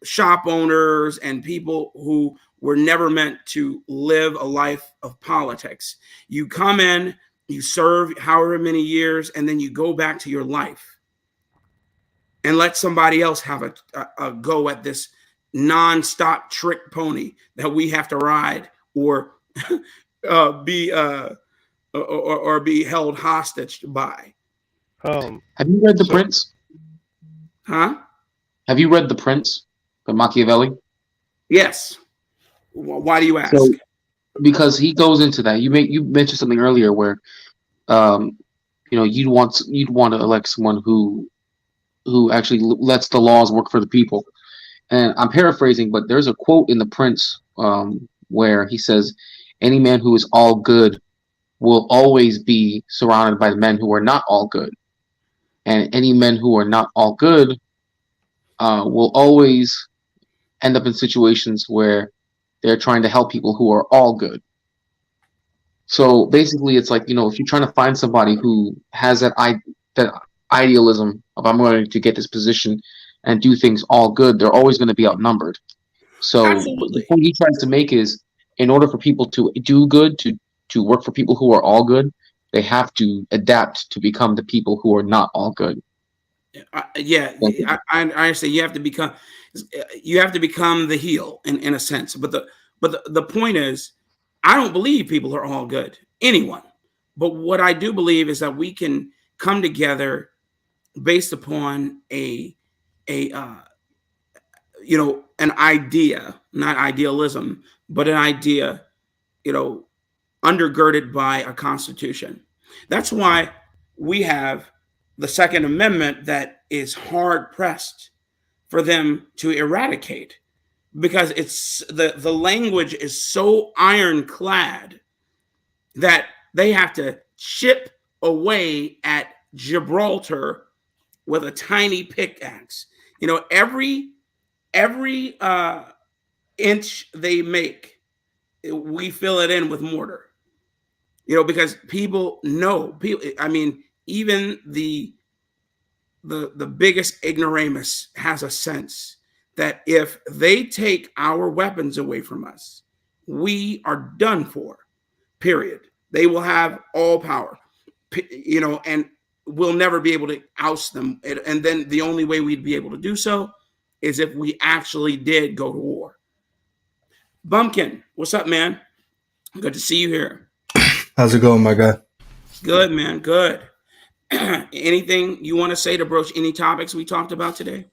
shop owners and people who were never meant to live a life of politics. You come in, you serve however many years, and then you go back to your life and let somebody else have a go at this non-stop trick pony that we have to ride or be held hostage by. Have you read The Prince? Huh? Have you read The Prince by Machiavelli? Yes. Why do you ask? So, because he goes into that. You mentioned something earlier where, you'd want to elect someone who actually lets the laws work for the people. And I'm paraphrasing, but there's a quote in The Prince where he says, "Any man who is all good will always be surrounded by men who are not all good. And any men who are not all good will always end up in situations where they're trying to help people who are all good. So basically, it's like, if you're trying to find somebody who has that idealism of I'm going to get this position and do things all good, they're always going to be outnumbered. So Absolutely. the point he tries to make is, in order for people to do good, to work for people who are all good, they have to adapt to become the people who are not all good. I understand. You have to become the heel in a sense. But the point is, I don't believe people are all good. Anyone. But what I do believe is that we can come together based upon an idea, not idealism, but an idea, undergirded by a constitution. That's why we have the Second Amendment that is hard pressed for them to eradicate, because it's the language is so ironclad that they have to chip away at Gibraltar with a tiny pickaxe. Every inch they make, we fill it in with mortar. Because people know. Even the biggest ignoramus has a sense that if they take our weapons away from us, we are done for. Period. They will have all power. And we'll never be able to oust them. And then the only way we'd be able to do so is if we actually did go to war. Bumpkin, what's up, man? Good to see you here. How's it going, my guy? Good, man. Good. Anything you want to say to broach any topics we talked about today?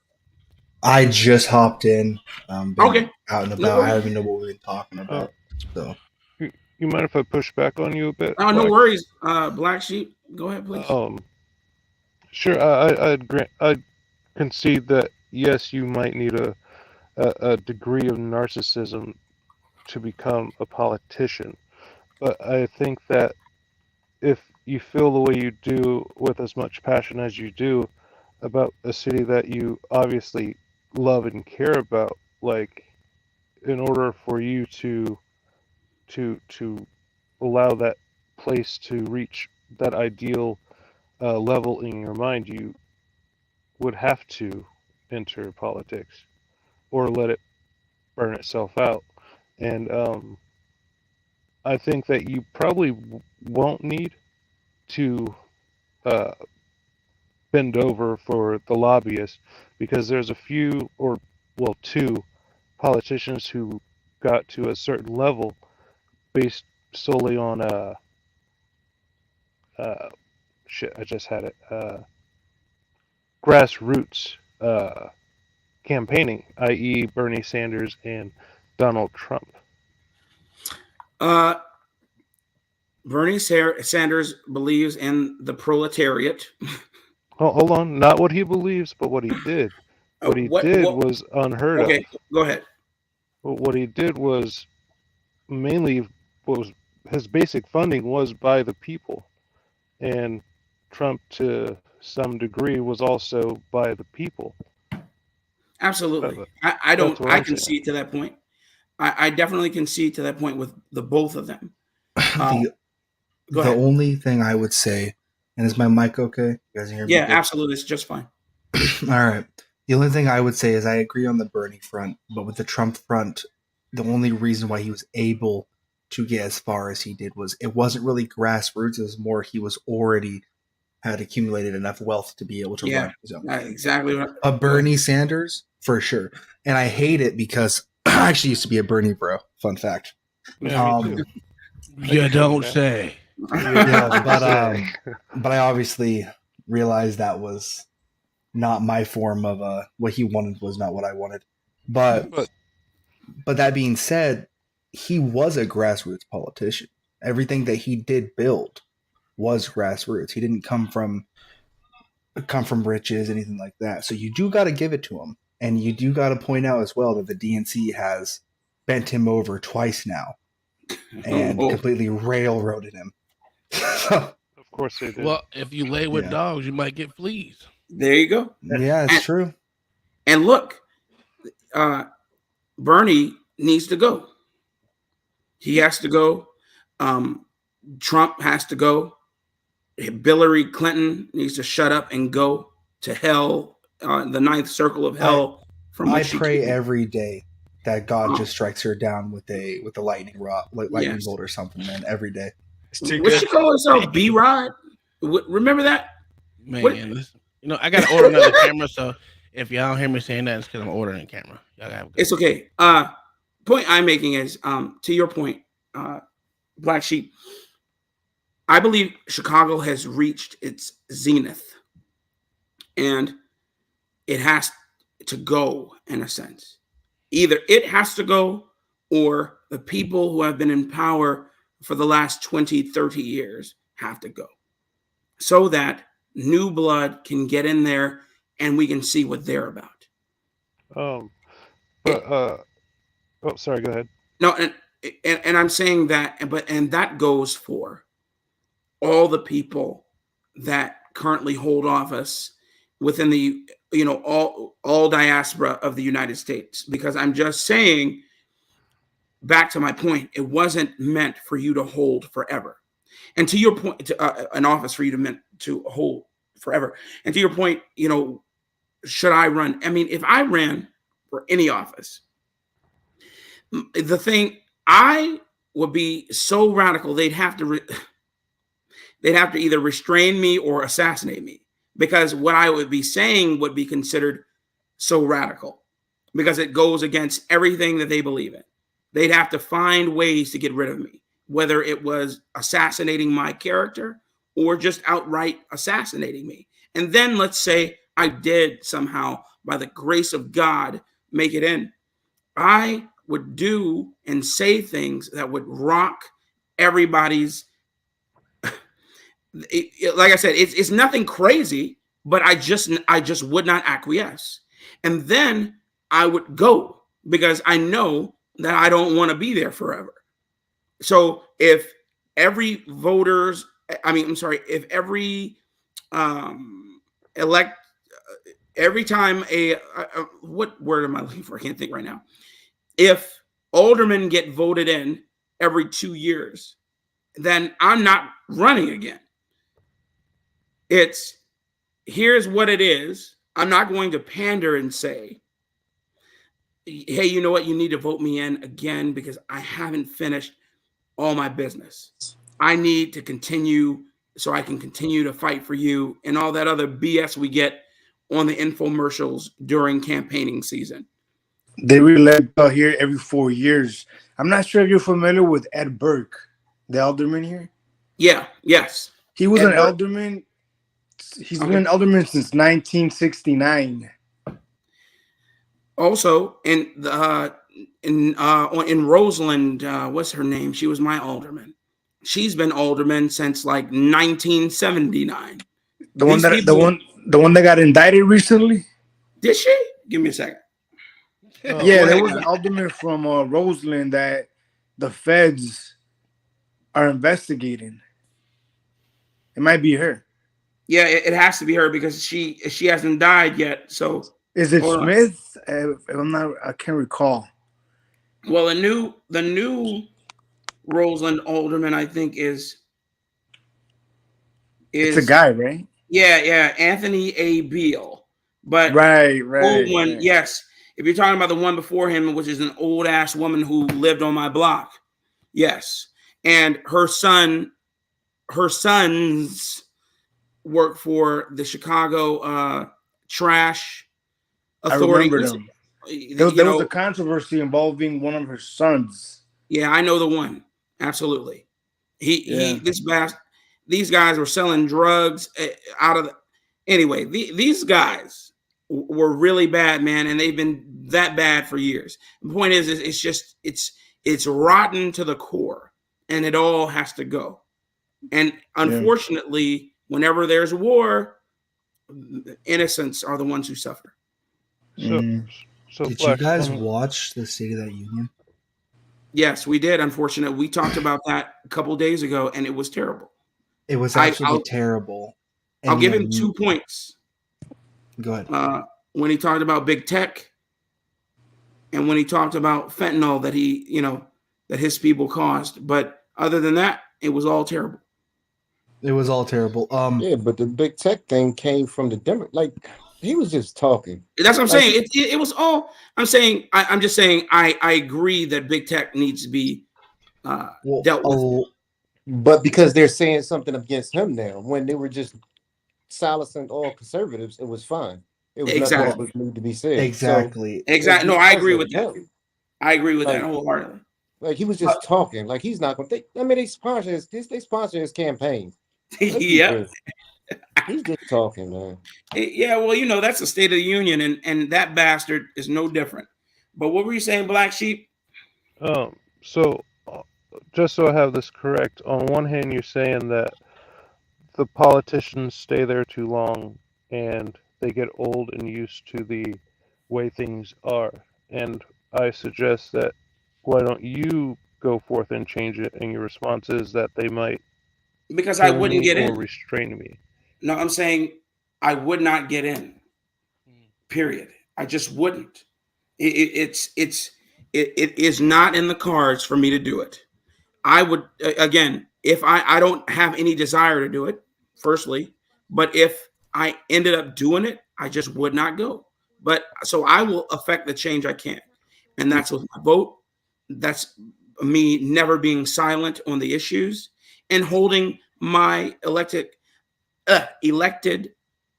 I just hopped in. Okay. Out and about. I don't even know what we've been talking about. So, you mind if I push back on you a bit? No worries. Black Sheep, go ahead, please. Sure. I'd concede that yes, you might need a degree of narcissism to become a politician, but I think that if you feel the way you do with as much passion as you do about a city that you obviously love and care about, like, in order for you to allow that place to reach that ideal level in your mind, you would have to enter politics or let it burn itself out. And I think that you probably won't need to bend over for the lobbyists, because there's two politicians who got to a certain level based solely on grassroots campaigning, i.e. Bernie Sanders and Donald Trump. Bernie Sanders believes in the proletariat. Hold on, not what he believes, but what he did. What he did was unheard of. Okay, go ahead. What he did was mainly his basic funding was by the people, and Trump, to some degree, was also by the people. Absolutely. I concede to that point. I definitely concede to that point with the both of them. The only thing I would say, and is my mic okay? You guys hear me? Yeah, absolutely. It's just fine. All right. The only thing I would say is I agree on the Bernie front, but with the Trump front, the only reason why he was able to get as far as he did was it wasn't really grassroots. It was more he was already had accumulated enough wealth to be able to run his own. Exactly. A Bernie Sanders, for sure. And I hate it because I actually used to be a Bernie bro. Fun fact. Yeah, me too. You don't say. Yeah, but I obviously realized that was not my form of what he wanted was not what I wanted. But that being said, he was a grassroots politician. Everything that he did build was grassroots. He didn't come from riches, anything like that. So you do got to give it to him, and you do got to point out as well that the DNC has bent him over twice now and completely railroaded him. Of course they did. Well, if you lay with Yeah. dogs, you might get fleas. There you go. Yeah, it's true. And look, Bernie needs to go. He has to go. Trump has to go. Hillary Clinton needs to shut up and go to hell, the ninth circle of hell. I pray every day that God just strikes her down with a lightning rod, like lightning Yes. bolt or something, man. Every day. What she call herself? B-Rod? Remember that? Man, What- listen, I got to order another camera. So if y'all don't hear me saying that, it's because I'm ordering a camera. Y'all gotta go. It's okay. Point I'm making is, to your point, Black Sheep, I believe Chicago has reached its zenith, and it has to go in a sense. Either it has to go, or the people who have been in power for the last 20, 30 years have to go, so that new blood can get in there and we can see what they're about. Sorry, go ahead. No, and I'm saying that, and that goes for all the people that currently hold office within the all diaspora of the United States, because I'm just saying, back to my point, it wasn't meant for you to hold forever. And to your point, an office for you to hold forever. And to your point, should I run? I mean, if I ran for any office, the thing, I would be so radical, they'd have to either restrain me or assassinate me, because what I would be saying would be considered so radical, because it goes against everything that they believe in. They'd have to find ways to get rid of me, whether it was assassinating my character or just outright assassinating me. And then let's say I did somehow, by the grace of God, make it in. I would do and say things that would rock everybody's. Like I said, it's nothing crazy, but I just would not acquiesce. And then I would go, because I know that I don't want to be there forever. So if every if every every time what word am I looking for? I can't think right now. If aldermen get voted in every 2 years, then I'm not running again. Here's what it is. I'm not going to pander and say, hey, you know what? You need to vote me in again, because I haven't finished all my business. I need to continue so I can continue to fight for you, and all that other BS we get on the infomercials during campaigning season. They re-elect here every 4 years. I'm not sure if you're familiar with Ed Burke, the alderman here. Yeah, yes. He was Ed an Burke. alderman. He's been an alderman since 1969. Also, in Roseland, what's her name? She was my alderman. She's been alderman since like 1979. The one that got indicted recently? Did she? Give me a second. Yeah, there was an alderman from Roseland that the feds are investigating. It might be her. Yeah, it has to be her, because she hasn't died yet. So is it Smith? I can't recall. Well, the new Roseland alderman, I think, is it's a guy, right? Yeah, Anthony A. Beal. But right. Old one, yes. If you're talking about the one before him, which is an old ass woman who lived on my block, yes, and her sons work for the Chicago Trash Authority. I remember them. There was a controversy involving one of her sons. Yeah, I know the one. Absolutely. These guys were selling drugs out of the. Anyway, these guys were really bad, man, and they've been that bad for years. The point is it's rotten to the core, and it all has to go. And unfortunately, whenever there's war, the innocents are the ones who suffer. So did you guys watch the State of the Union? Yes, we did. Unfortunately, we talked about that a couple of days ago, and it was terrible. It was absolutely terrible. I'll give him 2 points. Go ahead. When he talked about big tech, and when he talked about fentanyl that that his people caused. But other than that, it was all terrible. It was all terrible. Yeah, but the big tech thing came from the Democrat. Like, he was just talking. That's what I'm saying. It was all. I'm saying. I'm just saying. I agree that big tech needs to be dealt with. But because they're saying something against him now, when they were just silencing all conservatives, it was fine. It was nothing that was need to be said. Exactly. So, exactly. No, I agree with that. I agree with that wholeheartedly. Like, he was just talking. Like, he's not going to. I mean, they sponsor his campaign. Yeah. He's just talking, man. Yeah, well, that's the State of the Union, and that bastard is no different. But what were you saying, Black Sheep? So just so I have this correct, on one hand, you're saying that the politicians stay there too long and they get old and used to the way things are. And I suggest that why don't you go forth and change it? And your response is that they might because I wouldn't get in. Restrain me. No, I'm saying I would not get in. Period. I just wouldn't. It is not in the cards for me to do it. I would, again, if I don't have any desire to do it, firstly, but if I ended up doing it, I just would not go. But so I will affect the change I can. And that's with my vote. That's me never being silent on the issues and holding my elected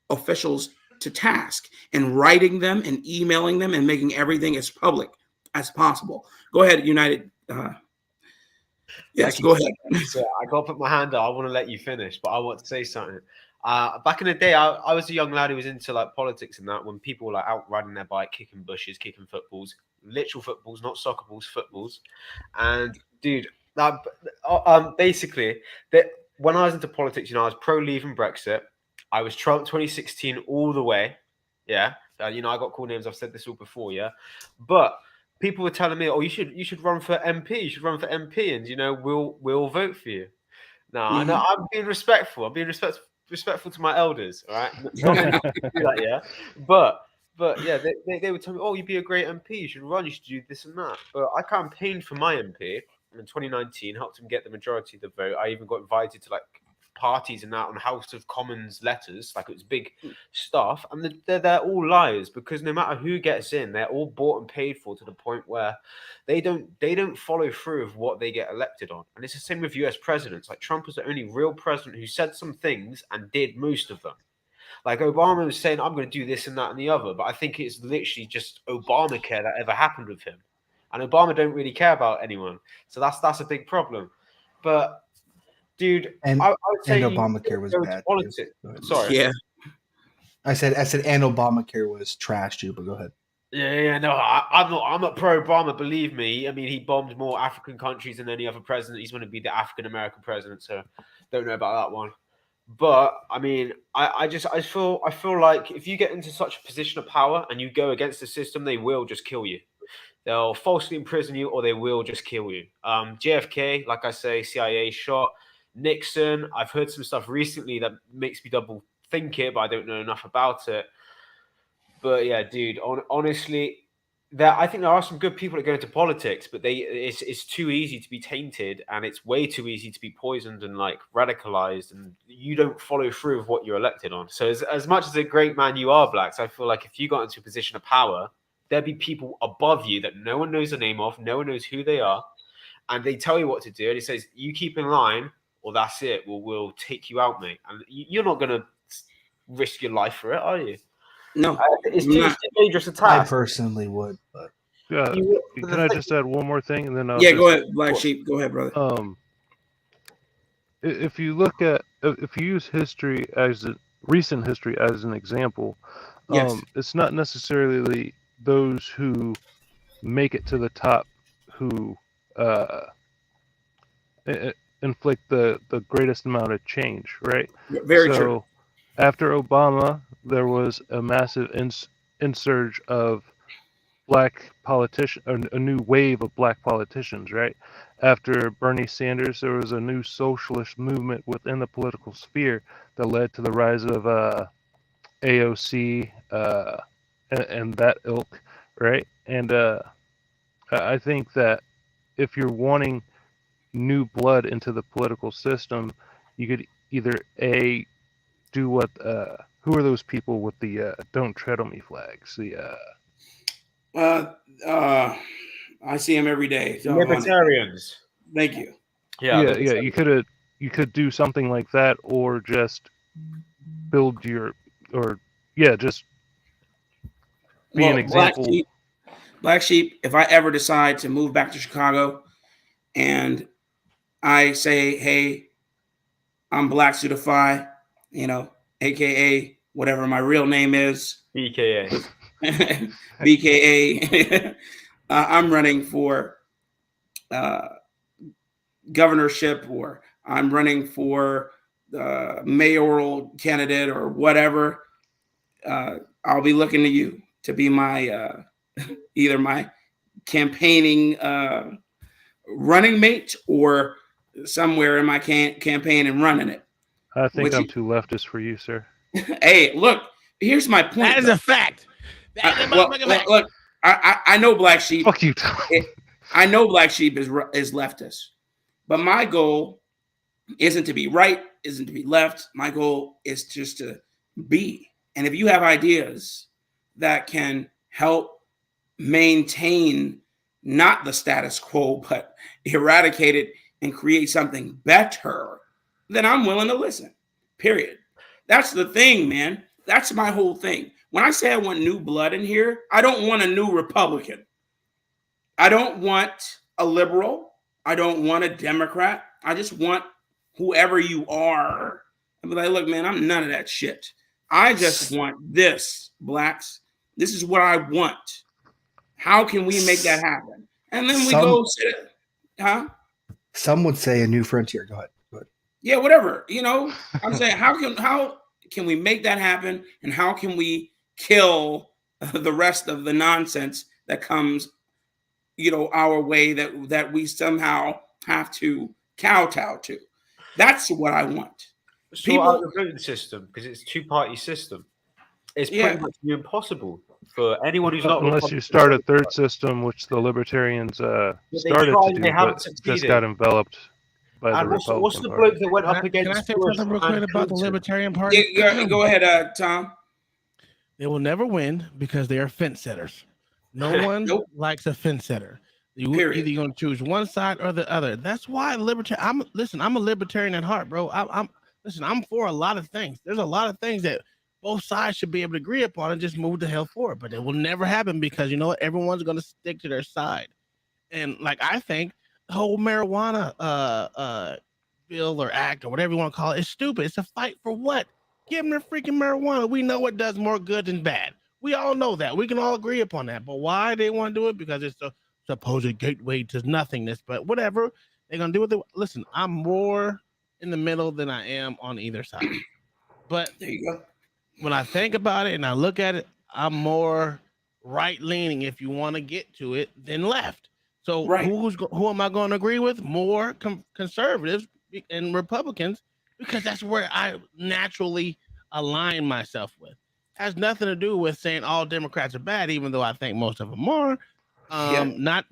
officials to task and writing them and emailing them and making everything as public as possible. Go ahead, United. Yes, go ahead. So I got to put my hand up. I want to let you finish, but I want to say something. Back in the day, I was a young lad who was into like politics and that. When people were like out riding their bike, kicking bushes, kicking footballs, literal footballs, not soccer balls, footballs. And dude, basically, when I was into politics, I was pro leaving Brexit. I was Trump 2016 all the way. Yeah, I got cool names. I've said this all before. Yeah, but people were telling me, "Oh, you should run for MP. You should run for MP, and we'll vote for you." No, I know I'm being respectful. I'm being respectful to my elders. All right, not do that, yeah. But yeah, they would tell me, "Oh, you'd be a great MP. You should run. You should do this and that." But I campaigned for my MP in 2019, helped him get the majority of the vote. I even got invited to like parties and that on House of Commons letters, like it was big stuff, and they're all liars because no matter who gets in, they're all bought and paid for to the point where they don't follow through of what they get elected on. And it's the same with US presidents. Like Trump was the only real president who said some things and did most of them. Like Obama was saying, I'm going to do this and that and the other, but I think it's literally just Obamacare that ever happened with him, and Obama don't really care about anyone, so that's a big problem. But dude, and I would say Obamacare was bad. Sorry. Yeah. I said, and Obamacare was trash too. But go ahead. Yeah. No, I'm not pro Obama. Believe me. I mean, he bombed more African countries than any other president. He's going to be the African American president, so don't know about that one. But I mean, I feel like if you get into such a position of power and you go against the system, they will just kill you. They'll falsely imprison you, or they will just kill you. JFK, like I say, CIA shot. Nixon, I've heard some stuff recently that makes me double think it, but I don't know enough about it. But yeah, dude, honestly, I think there are some good people that go into politics, but it's too easy to be tainted, and it's way too easy to be poisoned and like radicalized, and you don't follow through with what you're elected on. So as much as a great man you are, Blacks, I feel like if you got into a position of power, there'd be people above you that no one knows the name of, no one knows who they are, and they tell you what to do, and it says, you keep in line, or that's it. We'll take you out, mate. And you're not going to risk your life for it, are you? No. It's too dangerous a task. I personally would, but can I just add one more thing, and then go ahead, Black Sheep. Go ahead, brother. If you use history recent history as an example, yes. It's not necessarily those who make it to the top who inflict the greatest amount of change, right? Very true. After Obama, there was a massive insurge of black politician, a new wave of black politicians, right? After Bernie Sanders, there was a new socialist movement within the political sphere that led to the rise of AOC and that ilk, right? And I think that if you're wanting new blood into the political system, you could either do what who are those people with the "Don't Tread on Me" flags? I see them every day. So Libertarians. Thank you. Yeah. You could do something like that, or just build your, just be an example. Black Sheep, if I ever decide to move back to Chicago and I say, hey, I'm Black Suitify, AKA whatever my real name is. BKA. BKA. I'm running for governorship, or I'm running for mayoral candidate or whatever. I'll be looking to you to be my either my campaigning running mate or somewhere in my campaign and running it. I think I'm too leftist for you, sir. Hey, look, here's my point. That is a fact. Look, I know Black Sheep. Fuck you. I know Black Sheep is leftist, but my goal isn't to be right, isn't to be left. My goal is just to be. And if you have ideas that can help maintain not the status quo, but eradicate it and create something better, then I'm willing to listen. Period. That's the thing, man. That's my whole thing. When I say I want new blood in here, I don't want a new Republican. I don't want a liberal. I don't want a Democrat. I just want whoever you are. I'll be like, look, man, I'm none of that shit. I just want this, blacks. This is what I want. How can we make that happen? And then we go sit it. Huh? Some would say a new frontier. Go ahead. Yeah, whatever. I'm saying how can we make that happen, and how can we kill the rest of the nonsense that comes, our way that we somehow have to kowtow to. That's what I want. People the voting system, because it's a two-party system. It's pretty much impossible for anyone who's not unless you start a third system, which the libertarians started to do, but just got enveloped by the Republican what's the Party. bloke that went up against? Can I say something real quick about the Libertarian Party? Yeah, go ahead, Tom. They will never win because they are fence setters. No one likes a fence setter. You're either going to choose one side or the other. That's why I'm a libertarian at heart, bro. I'm for a lot of things. There's a lot of things that both sides should be able to agree upon and just move the hell forward. But it will never happen because you know what? Everyone's going to stick to their side. And I think the whole marijuana bill or act or whatever you want to call it is stupid. It's a fight for what? Give them the freaking marijuana. We know it does more good than bad. We all know that. We can all agree upon that. But why they want to do it? Because it's a supposed gateway to nothingness. But whatever. They're going to do it. Listen, I'm more in the middle than I am on either side. But there you go. When I think about it and I look at it, I'm more right-leaning, if you want to get to it, than left. So who am I going to agree with? More conservatives and Republicans, because that's where I naturally align myself with. Has nothing to do with saying all Democrats are bad, even though I think most of them are. Not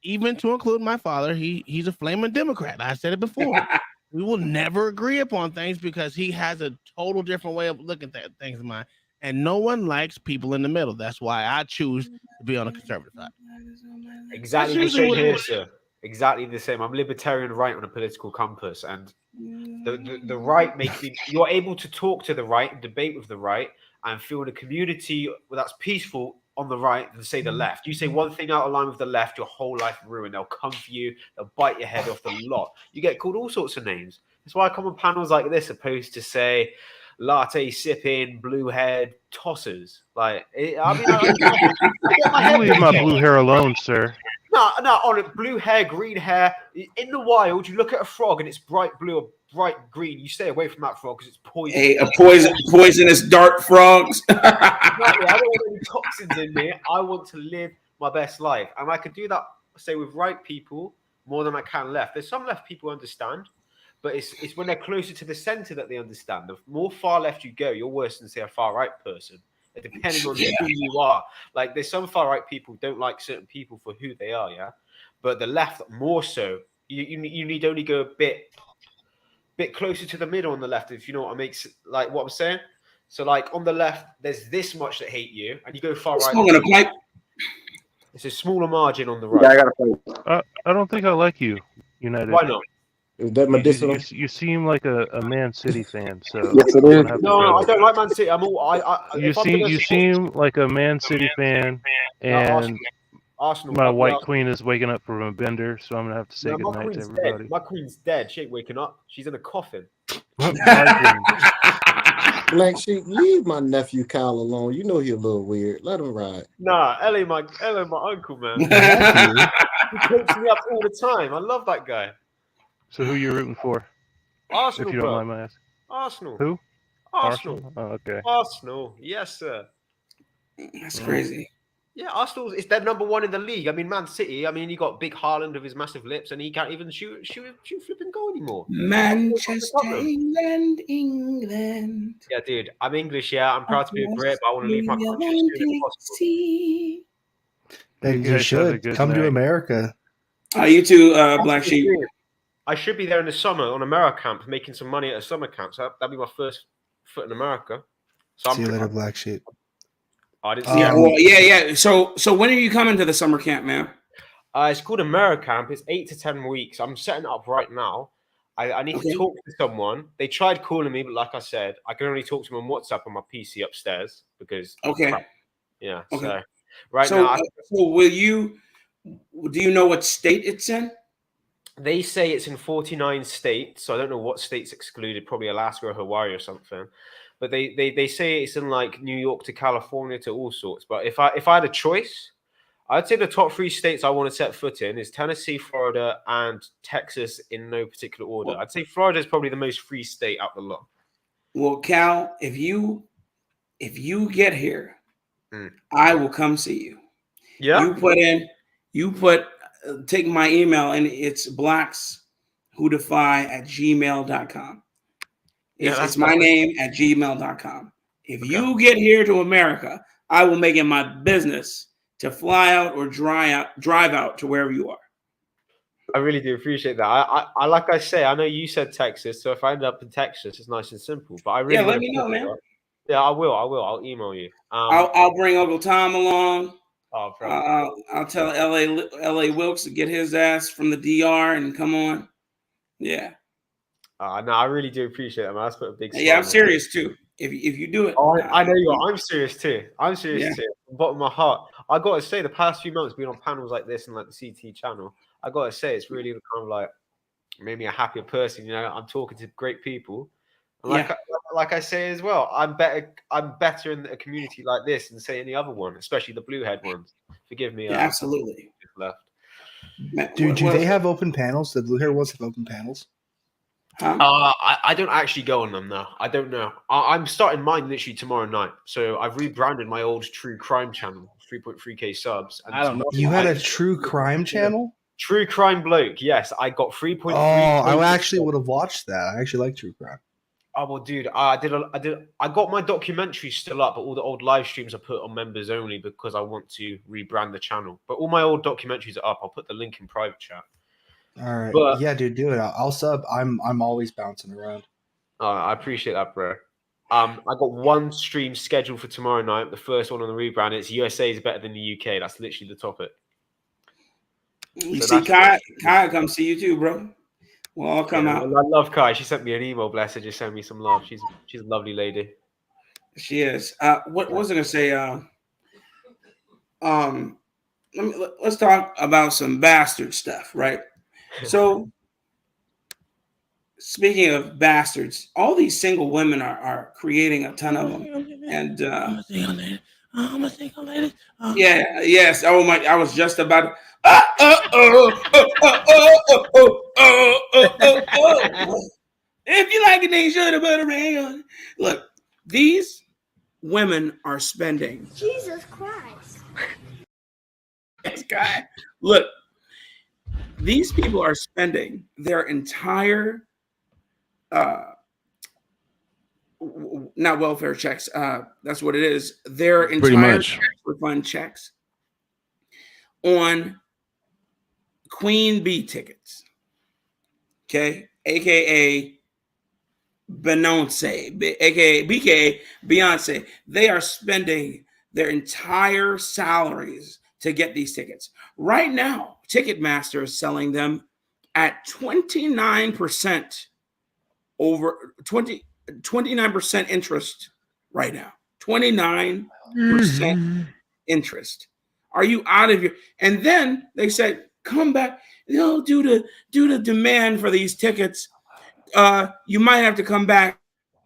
even to include my father. He's a flaming Democrat. I said it before. We will never agree upon things because he has a total different way of looking at things than mine. And no one likes people in the middle. That's why I choose to be on the conservative side. Exactly the same here, sir. Exactly the same. I'm libertarian right on a political compass, and the right makes you're able to talk to the right and debate with the right and feel in a community that's peaceful on the right than say the left. You say one thing out of line with the left, your whole life ruined. They'll come for you. They'll bite your head off the lot. You get called all sorts of names. That's why I come on panels like this, opposed to say latte sipping, blue haired tossers. I leave my blue hair alone, sir. No, on it, blue hair, green hair. In the wild, you look at a frog and it's bright blue or bright green. You stay away from that frog because it's poison. Hey, poisonous dart frogs. Exactly. I don't want any toxins in me. I want to live my best life. And I could do that, say, with right people more than I can left. There's some left people understand, but it's when they're closer to the center that they understand. The more far left you go, you're worse than, say, a far right person. Depending on who you are. Like, there's some far right people who don't like certain people for who they are, yeah? But the left, more so. You need only go a bit closer to the middle on the left, if you know what I mean, like what I'm saying. So, like, on the left, there's this much that hate you, and you go far right. It's a smaller margin on the right. Yeah, I gotta I don't think I like you, United. Why not? Is that medicinal? You seem like a Man City fan, so Yes, it I'm is. gonna have to No, go. I don't like Man City. I'm all. You seem like a Man City fan, and Arsenal. my white queen is waking up from a bender, so I'm gonna have to say No, my goodnight to queen's everybody. dead. My queen's dead. She ain't waking up. She's in a coffin. Black Sheep, leave my nephew Kyle alone. You know he's a little weird. Let him ride. Nah, Ellie, my uncle, man. He takes me up all the time. I love that guy. So who you rooting for? Arsenal, if you don't mind my asking. Arsenal. Who? Arsenal. Oh, okay. Arsenal. Yes, sir. That's crazy. Yeah, Arsenal is their number one in the league. I mean, Man City. I mean, you got Big Haaland with his massive lips, and he can't even shoot flipping goal anymore. Manchester, England. Yeah, dude. I'm English. Yeah, I'm proud to be a Brit, but I want to leave my country as soon as possible. You should come to America. You too, Black Sheep. I should be there in the summer on AmeriCamp, making some money at a summer camp. So that'd be my first foot in America. So See you later, Black Sheep. I didn't see yeah. So when are you coming to the summer camp, man? It's called AmeriCamp. It's 8 to 10 weeks. I'm setting it up right now. I need to talk to someone. They tried calling me, but like I said, I can only talk to them on WhatsApp on my PC upstairs because yeah. So now, so will you? Do you know what state it's in? They say it's in 49 states, so I don't know what states excluded. Probably Alaska or Hawaii or something. But they say it's in like New York to California to all sorts. But if I had a choice, I'd say the top 3 states I want to set foot in is Tennessee, Florida, and Texas in no particular order. I'd say Florida is probably the most free state out the lot. Well, Cal, if you get here, I will come see you. Yeah. Take my email, and it's blackswhodefy@gmail.com. It's my name at gmail.com. If you get here to America, I will make it my business to fly out or drive out to wherever you are. I really do appreciate that. I like I say, I know you said Texas, so if I end up in Texas, it's nice and simple. But I really let me know, man. Yeah, I will. I'll email you. I'll bring Uncle Tom along. Oh, I'll tell LA Wilkes to get his ass from the DR and come on. Yeah. No, I really do appreciate that, man. That's put a big. Yeah, I'm serious too. If you do it, I know you are. I'm serious too. I'm serious too. From the bottom of my heart, I gotta say, the past few months being on panels like this and like the CT channel, I gotta say it's really kind of like made me a happier person. You know, I'm talking to great people. And like I say as well, I'm better in a community like this than say any other one, especially the blue head ones. Forgive me. Absolutely. Left. Do they have open panels? The blue hair ones have open panels? I don't actually go on them now. I don't know. I'm starting mine literally tomorrow night. So I've rebranded my old True Crime channel, 3.3k subs. And I don't know. You had a True Crime channel? True Crime Bloke. Yes, I got 3.3. Oh, I actually would have watched that. I actually like True Crime. Oh well, dude, I got my documentary still up, but all the old live streams I put on members only because I want to rebrand the channel. But all my old documentaries are up. I'll put the link in private chat. All right. Yeah, dude, do it. I'll sub. I'm always bouncing around. I appreciate that, bro. I got one stream scheduled for tomorrow night. The first one on the rebrand. It's USA is better than the UK. That's literally the topic. You see, Kai come see you too, bro. We'll all come out. I love Kai. She sent me an email. Bless her. Just send me some love. She's a lovely lady. She is. What was I gonna say? Let's talk about some bastard stuff, right? So, speaking of bastards, all these single women are creating a ton of them, and I'm a single lady. Yeah, yes. Oh my! I was just about. If you like it, then you should have put a ring on. Look, these women are spending. Jesus Christ. guy. Look, these people are spending their entire not welfare checks. That's what it is. Their Pretty entire much. tax refund checks on Queen Bee tickets. Okay, aka Beyonce, aka BK Beyonce. They are spending their entire salaries to get these tickets. Right now, Ticketmaster is selling them at 29% over 29% interest right now. 29% interest. Are you out of your? And then they said, come back. You know, due to demand for these tickets, you might have to come back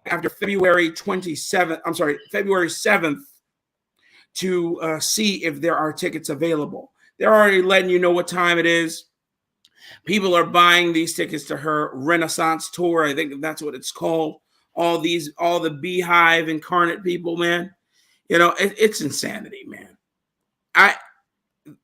after February 27th. I'm sorry, February 7th to see if there are tickets available. They're already letting you know what time it is. People are buying these tickets to her Renaissance tour. I think that's what it's called. All the Beehive incarnate people, man. You know, it's insanity, man.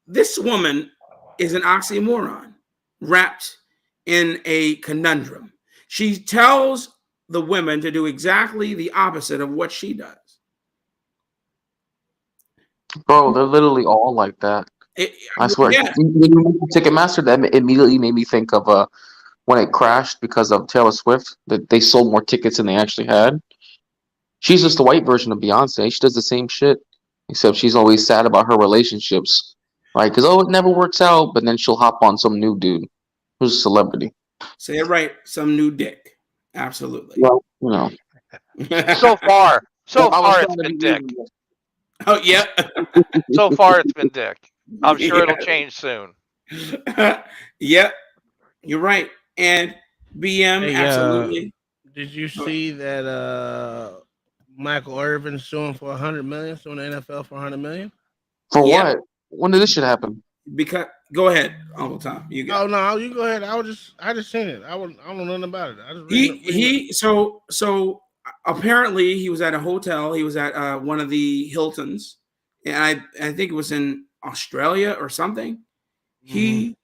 This woman is an oxymoron wrapped in a conundrum. She tells the women to do exactly the opposite of what she does. Bro, they're literally all like that. I swear. Yeah. When you mentioned Ticketmaster, that immediately made me think of when it crashed because of Taylor Swift, that they sold more tickets than they actually had. She's just the white version of Beyonce. She does the same shit, except she's always sad about her relationships, right? Because it never works out, but then she'll hop on some new dude who's a celebrity. Say it right, some new dick. Absolutely. Well, you know. So far it's been dick. Oh yeah. So far it's been dick. I'm sure it'll change soon. Yep, you're right. And BM, Hey, absolutely. Did you see that Michael Irvin suing for $100 million, suing the NFL for $100 million? For what? When did this shit happen? Because go ahead, Uncle Tom. You go. Oh no, you go ahead. I just seen it. I don't know nothing about it. I just So apparently he was at a hotel. He was at one of the Hiltons, and I think it was in Australia or something. He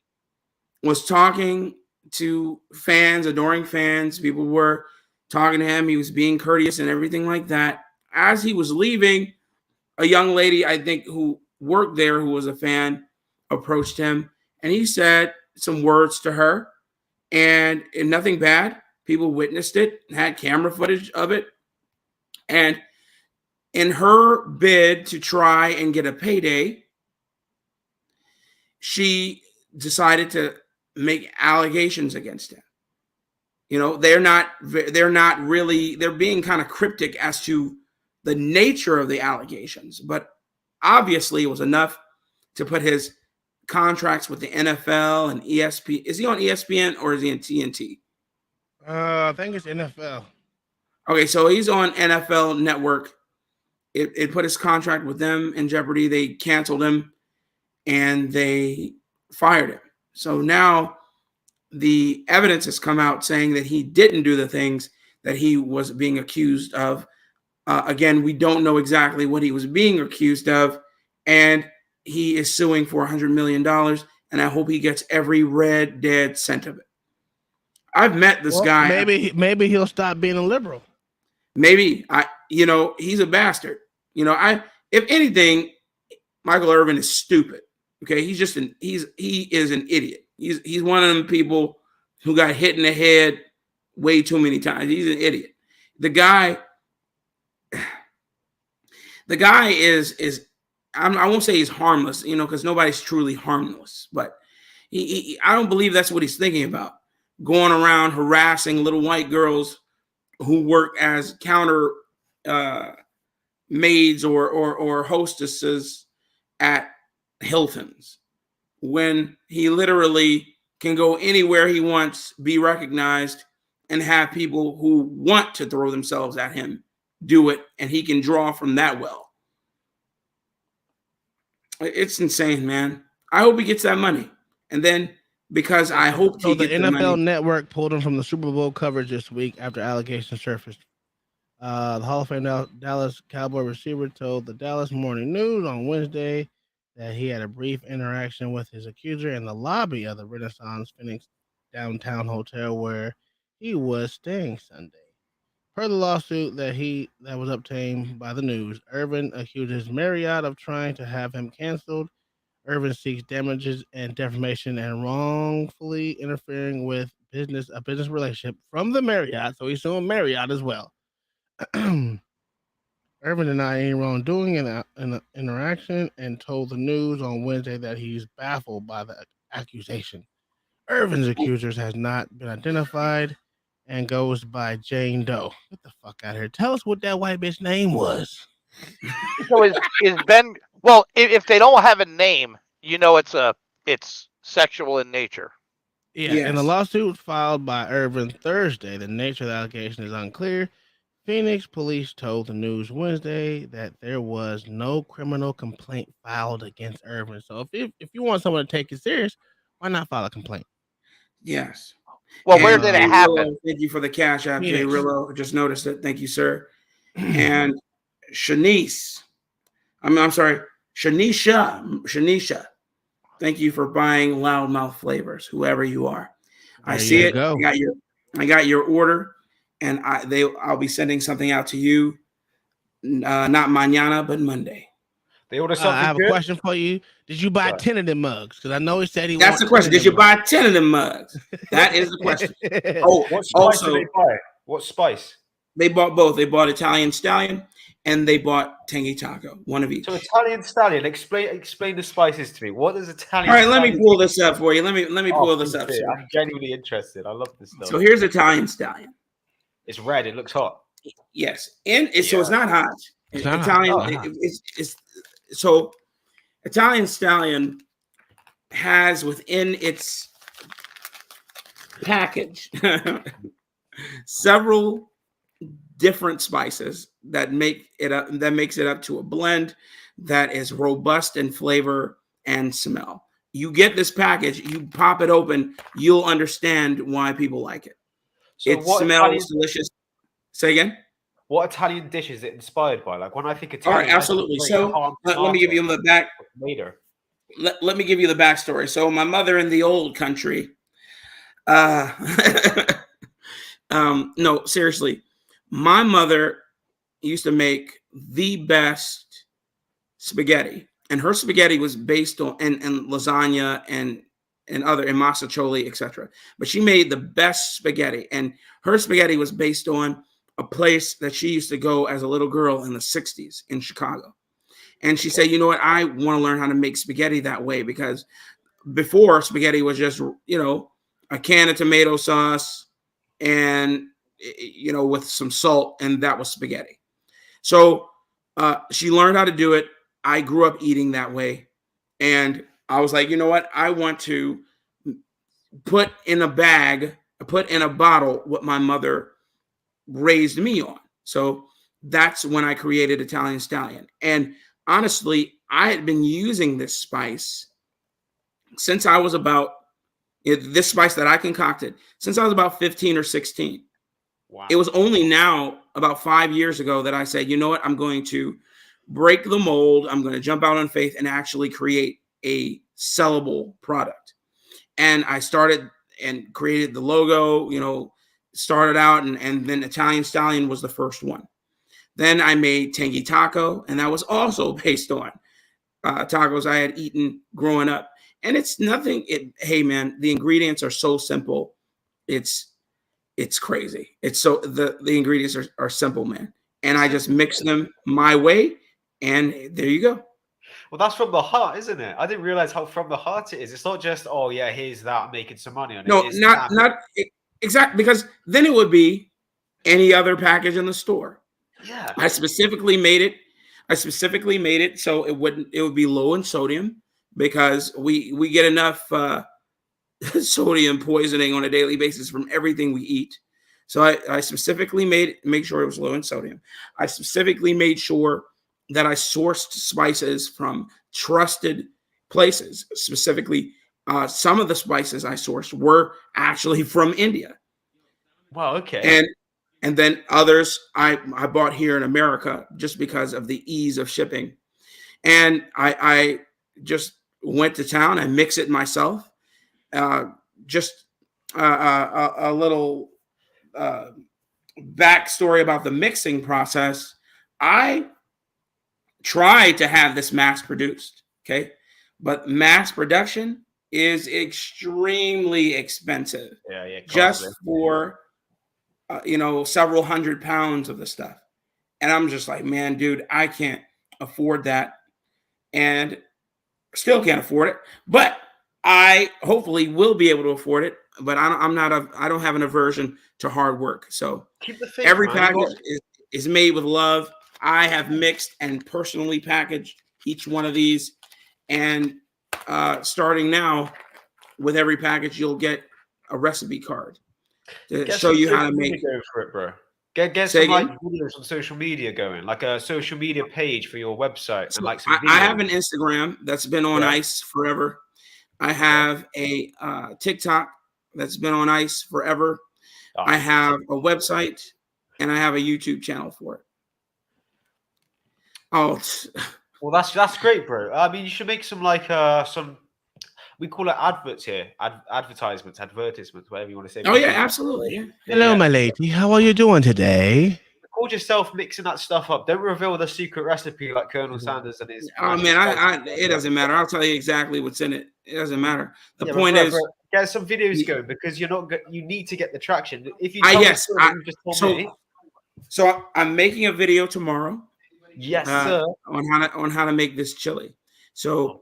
was talking to fans, adoring fans. People were talking to him. He was being courteous and everything like that. As he was leaving, a young lady, I think, who worked there, who was a fan, approached him, and he said some words to her, and nothing bad. People witnessed it, had camera footage of it, and in her bid to try and get a payday, she decided to make allegations against him. You know, they're being kind of cryptic as to the nature of the allegations, but obviously it was enough to put his contracts with the NFL and ESPN. Is he on ESPN or is he on TNT? I think it's NFL. Okay, so he's on NFL Network. It put his contract with them in jeopardy. They canceled him and they fired him. So now the evidence has come out saying that he didn't do the things that he was being accused of. Again, we don't know exactly what he was being accused of, and he is suing for $100 million, and I hope he gets every red, dead cent of it. I've met this guy. Maybe he'll stop being a liberal. Maybe he's a bastard. If anything, Michael Irvin is stupid. Okay, he is an idiot. He's one of them people who got hit in the head way too many times. He's an idiot. The guy is I won't say he's harmless, because nobody's truly harmless, but I don't believe that's what he's thinking about. Going around harassing little white girls who work as counter maids or hostesses at Hilton's, when he literally can go anywhere he wants, be recognized, and have people who want to throw themselves at him do it, and he can draw from that well. It's insane, man. I hope he gets that money. And then, because I hope so the NFL Network pulled him from the Super Bowl coverage this week after allegations surfaced. The Hall of Fame Dallas Cowboy receiver told the Dallas Morning News on Wednesday that he had a brief interaction with his accuser in the lobby of the Renaissance Phoenix downtown hotel where he was staying Sunday. Per the lawsuit that was obtained by the news, Irvin accuses Marriott of trying to have him canceled. Irvin seeks damages and defamation and wrongfully interfering with a business relationship from the Marriott, so he's suing Marriott as well. Irvin denied any wrongdoing in the interaction and told the news on Wednesday that he's baffled by the accusation. Irvin's accusers has not been identified and goes by Jane Doe. Get the fuck out of here. Tell us what that white bitch name was. So is Ben? Well, if they don't have a name, you know it's sexual in nature. Yeah, in the lawsuit filed by Irvin Thursday, the nature of the allegation is unclear. Phoenix police told the news Wednesday that there was no criminal complaint filed against Irvin. So if you want someone to take it serious, why not file a complaint? Yes. Well, where did it happen? Thank you for the cash app, Jay Rillo. Just noticed it. Thank you, sir. And Shanisha. Thank you for buying Loudmouth Flavors, whoever you are. I see it. I got your order, and I'll be sending something out to you. Not mañana, but Monday. They order something. I have a question for you. Did you buy 10 of them mugs? Because I know he said he. That's the question. Did you buy 10 of them mugs? That is the question. Oh, what spice did they buy? What spice? They bought both. They bought Italian Stallion and they bought Tangy Taco. One of each. So Italian Stallion. Explain the spices to me. What is Italian? All right, let me pull this up for you. Let me pull this up. I'm genuinely interested. I love this stuff. So here's Italian Stallion. It's red. It looks hot. Yes, so it's not hot. It's not Italian. hot. So Italian Stallion has within its package several different spices that makes it up to a blend that is robust in flavor and smell. You get this package, you pop it open, you'll understand why people like it. So it smells delicious. Say again. What Italian dish is it inspired by? Like when I think Italian, all right, absolutely. So let me give you the back. Later. Let me give you the backstory. So my mother in the old country. No, seriously, my mother used to make the best spaghetti, and her spaghetti was based on and lasagna and masticholi, etc. But she made the best spaghetti, and her spaghetti was based on a place that she used to go as a little girl in the 60s in Chicago. And she said, you know what, I want to learn how to make spaghetti that way, because before spaghetti was just, a can of tomato sauce and, with some salt, and that was spaghetti. So she learned how to do it. I grew up eating that way. And I was like, you know what, I want to put in a bottle what my mother raised me on. So that's when I created Italian Stallion. And honestly, I had been using this spice since I was about this spice that I concocted since I was about 15 or 16. Wow. It was only now about 5 years ago that I said, you know what, I'm going to break the mold. I'm going to jump out on faith and actually create a sellable product. And I started and created the logo, started out, and then Italian Stallion was the first one. Then I made Tangy Taco, and that was also based on tacos I had eaten growing up. And it's nothing. Hey man, the ingredients are so simple. It's crazy. It's so the ingredients are simple, man. And I just mix them my way, and there you go. Well, that's from the heart, isn't it? I didn't realize how from the heart it is. It's not just, oh yeah, here's that, I'm making some money on it. No, not exactly, because then it would be any other package in the store. Yeah. I specifically made it so it would be low in sodium, because we get enough sodium poisoning on a daily basis from everything we eat. So I specifically make sure it was low in sodium. I specifically made sure that I sourced spices from trusted places. Specifically, some of the spices I sourced were actually from India. Wow. Okay. And then others I bought here in America just because of the ease of shipping. And I just went to town. I mix it myself. Just a little backstory about the mixing process. I tried to have this mass produced, okay, but mass production is extremely expensive. Just for several hundred pounds of the stuff. And I'm just like, man, dude, I can't afford that, and still can't afford it. But I hopefully will be able to afford it. But I don't have an aversion to hard work. So every package is made with love. I have mixed and personally packaged each one of these, and starting now, with every package, you'll get a recipe card to show you how to make. Go for it, bro. Get some videos on social media going, like a social media page for your website, and like some videos. I have an Instagram that's been on ice forever. I have a TikTok that's been on ice forever. I have a website, and I have a YouTube channel for it. Oh, well, that's great, bro. I mean, you should make some we call it adverts here, advertisements, whatever you want to say. Oh yeah, absolutely. Yeah. Hello, my lady. How are you doing today? Record yourself mixing that stuff up. Don't reveal the secret recipe like Colonel Sanders and his. Oh man, it doesn't matter. I'll tell you exactly what's in it. It doesn't matter. The point is, get some videos going, because you need to get the traction. If you so I'm making a video tomorrow. Yes, sir. On how to make this chili. So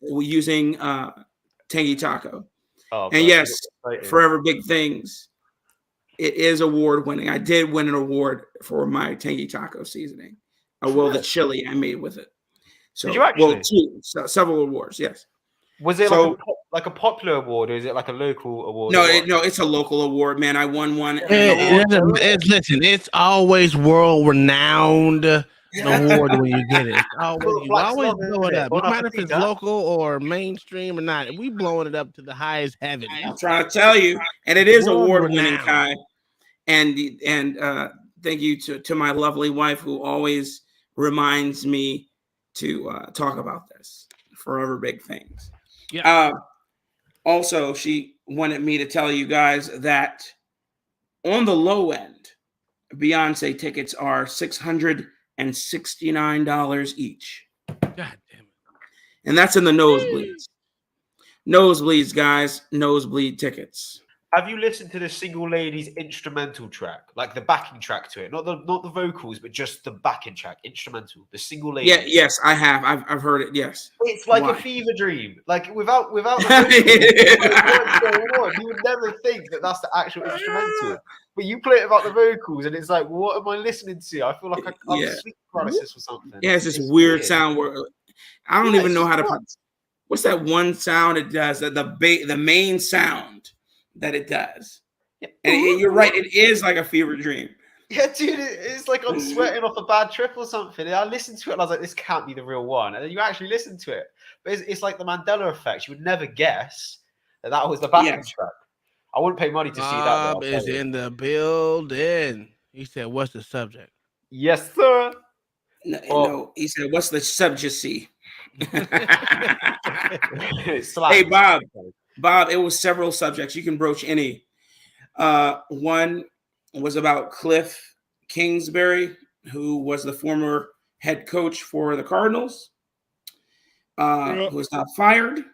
we're using Tangy Taco. And yes, Forever Big Things. It is award winning. I did win an award for my Tangy Taco seasoning. The chili I made with it. So did you actually? Several awards. Yes. Was it like a popular award, or is it like a local award? No, it's a local award, man. I won one. Listen, it's always world renowned award when you get it. You always blow it up. No matter if it's local or mainstream or not, we blowing it up to the highest heaven. I'm trying to tell you, and it is award winning, Kai. And thank you to my lovely wife, who always reminds me to talk about this. Forever Big Things. Yeah. Also, she wanted me to tell you guys that on the low end, Beyonce tickets are $669 each. God damn it. And that's in the nosebleeds. Nosebleeds, guys. Nosebleed tickets. Have you listened to the single lady's instrumental track, like the backing track to it, not the vocals, but just the backing track, instrumental, the single lady? Yeah, yes, I have. I've heard it. Yes, it's like a fever dream. Like without the vocals, you would never think that that's the actual instrumental. But you play it about the vocals, and it's like, what am I listening to? I feel like I'm sleep paralysis or something. Yeah, it's this weird sound where I don't even know how to. What's that one sound it does? The main sound that it does. And you're right, it is like a fever dream. Yeah, dude, it's like I'm sweating off a bad trip or something. And I listened to it and I was like, this can't be the real one. And then you actually listen to it. But it's like the Mandela effect. You would never guess that was the backing track. I wouldn't pay money to see that. Bob is in the building. He said, what's the subject? Yes, sir. No, he said, what's the subject? Hey, Bob, it was several subjects. You can broach any. One was about Cliff Kingsbury, who was the former head coach for the Cardinals, who was now fired.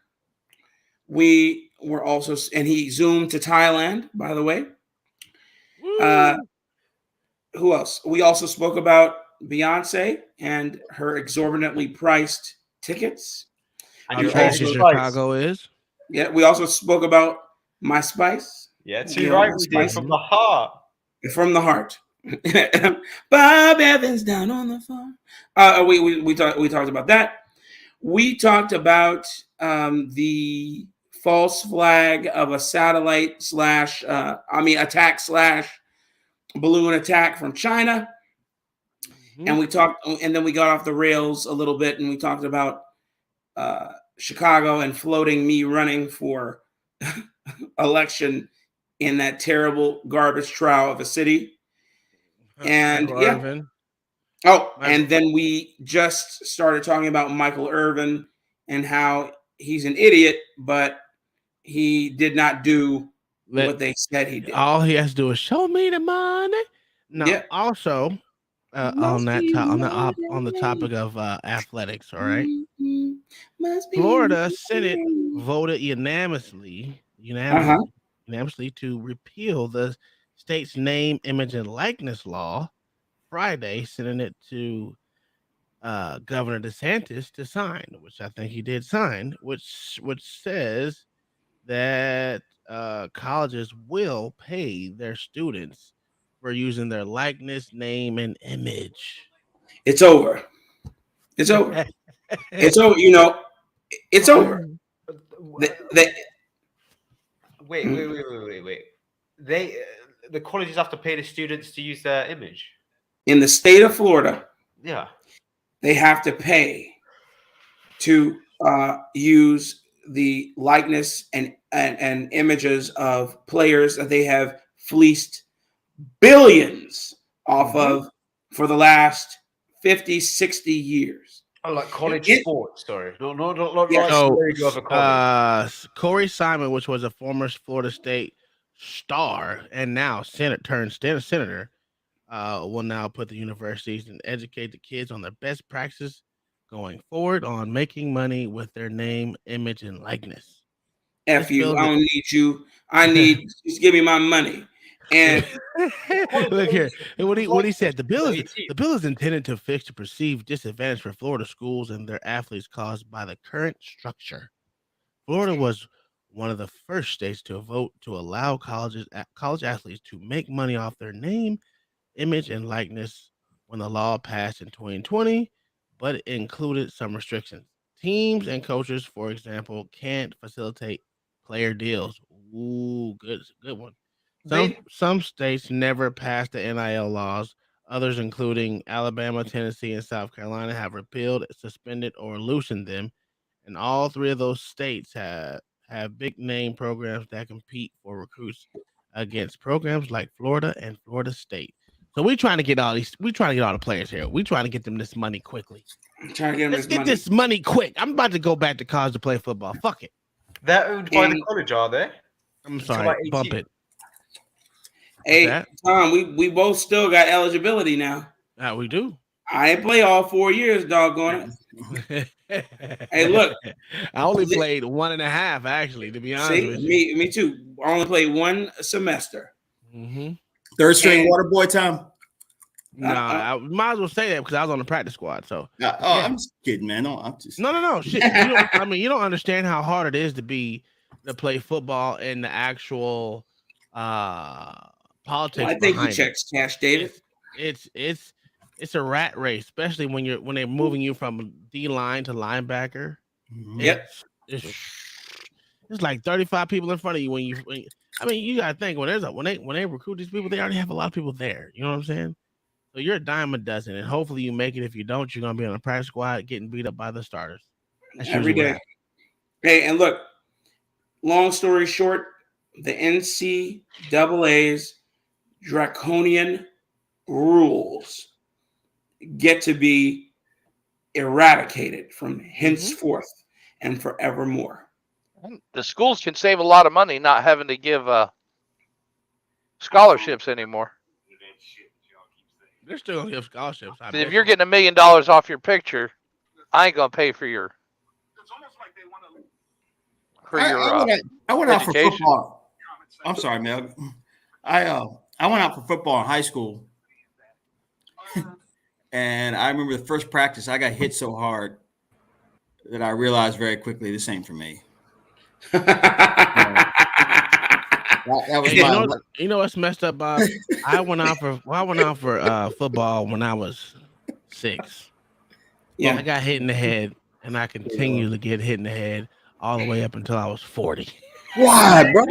We were also, and he zoomed to Thailand, by the way. Who else? We also spoke about Beyonce and her exorbitantly priced tickets. How crazy Chicago is. Yeah, we also spoke about My Spice. Yeah, too right. We did from the heart. From the heart. Bob Evans down on the farm. We talked about that. We talked about the false flag of a satellite attack / balloon attack from China. Mm-hmm. And then we got off the rails a little bit, and we talked about Chicago and floating me running for election in that terrible garbage trough of a city. And and then we just started talking about Michael Irvin and how he's an idiot, but he did not do what they said he did. All he has to do is show me the money. Now, also on the topic of athletics, all right. Florida Senate voted unanimously to repeal the state's name, image, and likeness law Friday, sending it to Governor DeSantis to sign, which I think he did sign, which says that colleges will pay their students for using their likeness, name, and image. It's over. It's over. It's over. You know, it's over. Wait. The colleges have to pay the students to use their image. In the state of Florida, yeah, they have to pay to use the likeness and images of players that they have fleeced billions off of for the last 50, 60 years. Oh, like college sports, sorry. Not Corey Simon, which was a former Florida State star and now senator, will now put the universities and educate the kids on their best practices going forward on making money with their name, image, and likeness. F you. I don't need you. I need just give me my money. And look here, what he said. The bill is intended to fix the perceived disadvantage for Florida schools and their athletes caused by the current structure. Florida was one of the first states to vote to allow college athletes to make money off their name, image, and likeness when the law passed in 2020, but it included some restrictions. Teams and coaches, for example, can't facilitate player deals. Ooh, good one. Some states never passed the NIL laws. Others, including Alabama, Tennessee, and South Carolina, have repealed, suspended, or loosened them. And all three of those states have big name programs that compete for recruits against programs like Florida and Florida State. So we're trying to get all the players here. We're trying to get them this money quickly. Let's get this money quick. I'm about to go back to college to play football. Fuck it. They're owned by the college, are they? I'm sorry. Bump it. Hey, Tom, we both still got eligibility now. We do. I didn't play all 4 years, doggone it. Hey, look. I only played 1.5, actually, to be honest with you. Me too. I only played one semester. Mm-hmm. Third string water boy, Tom? No, I might as well say that because I was on the practice squad. So I'm just kidding, man. No, I'm just no. Shit. You don't understand how hard it is to play football in the actual politics. I think he checks cash, David. It's a rat race, especially when they're moving you from D line to linebacker. Yep. It's like 35 people in front of you you gotta think when they recruit these people, they already have a lot of people there. You know what I'm saying? So you're a dime a dozen, and hopefully you make it. If you don't, you're gonna be on a practice squad getting beat up by the starters. That's every day. Hey, and look, long story short, the NCAA's draconian rules get to be eradicated from henceforth and forevermore. The schools can save a lot of money not having to give scholarships anymore. They're still gonna give scholarships. If you're getting $1 million off your picture, I ain't gonna pay for your. I went out for football. I'm sorry, Mel. I went out for football in high school, and I remember the first practice. I got hit so hard that I realized very quickly this ain't for me. That was you know what's messed up, Bob? I went out for football when I was 6. Yeah, I got hit in the head, and I continued to get hit in the head all the way up until I was 40. Why, bro?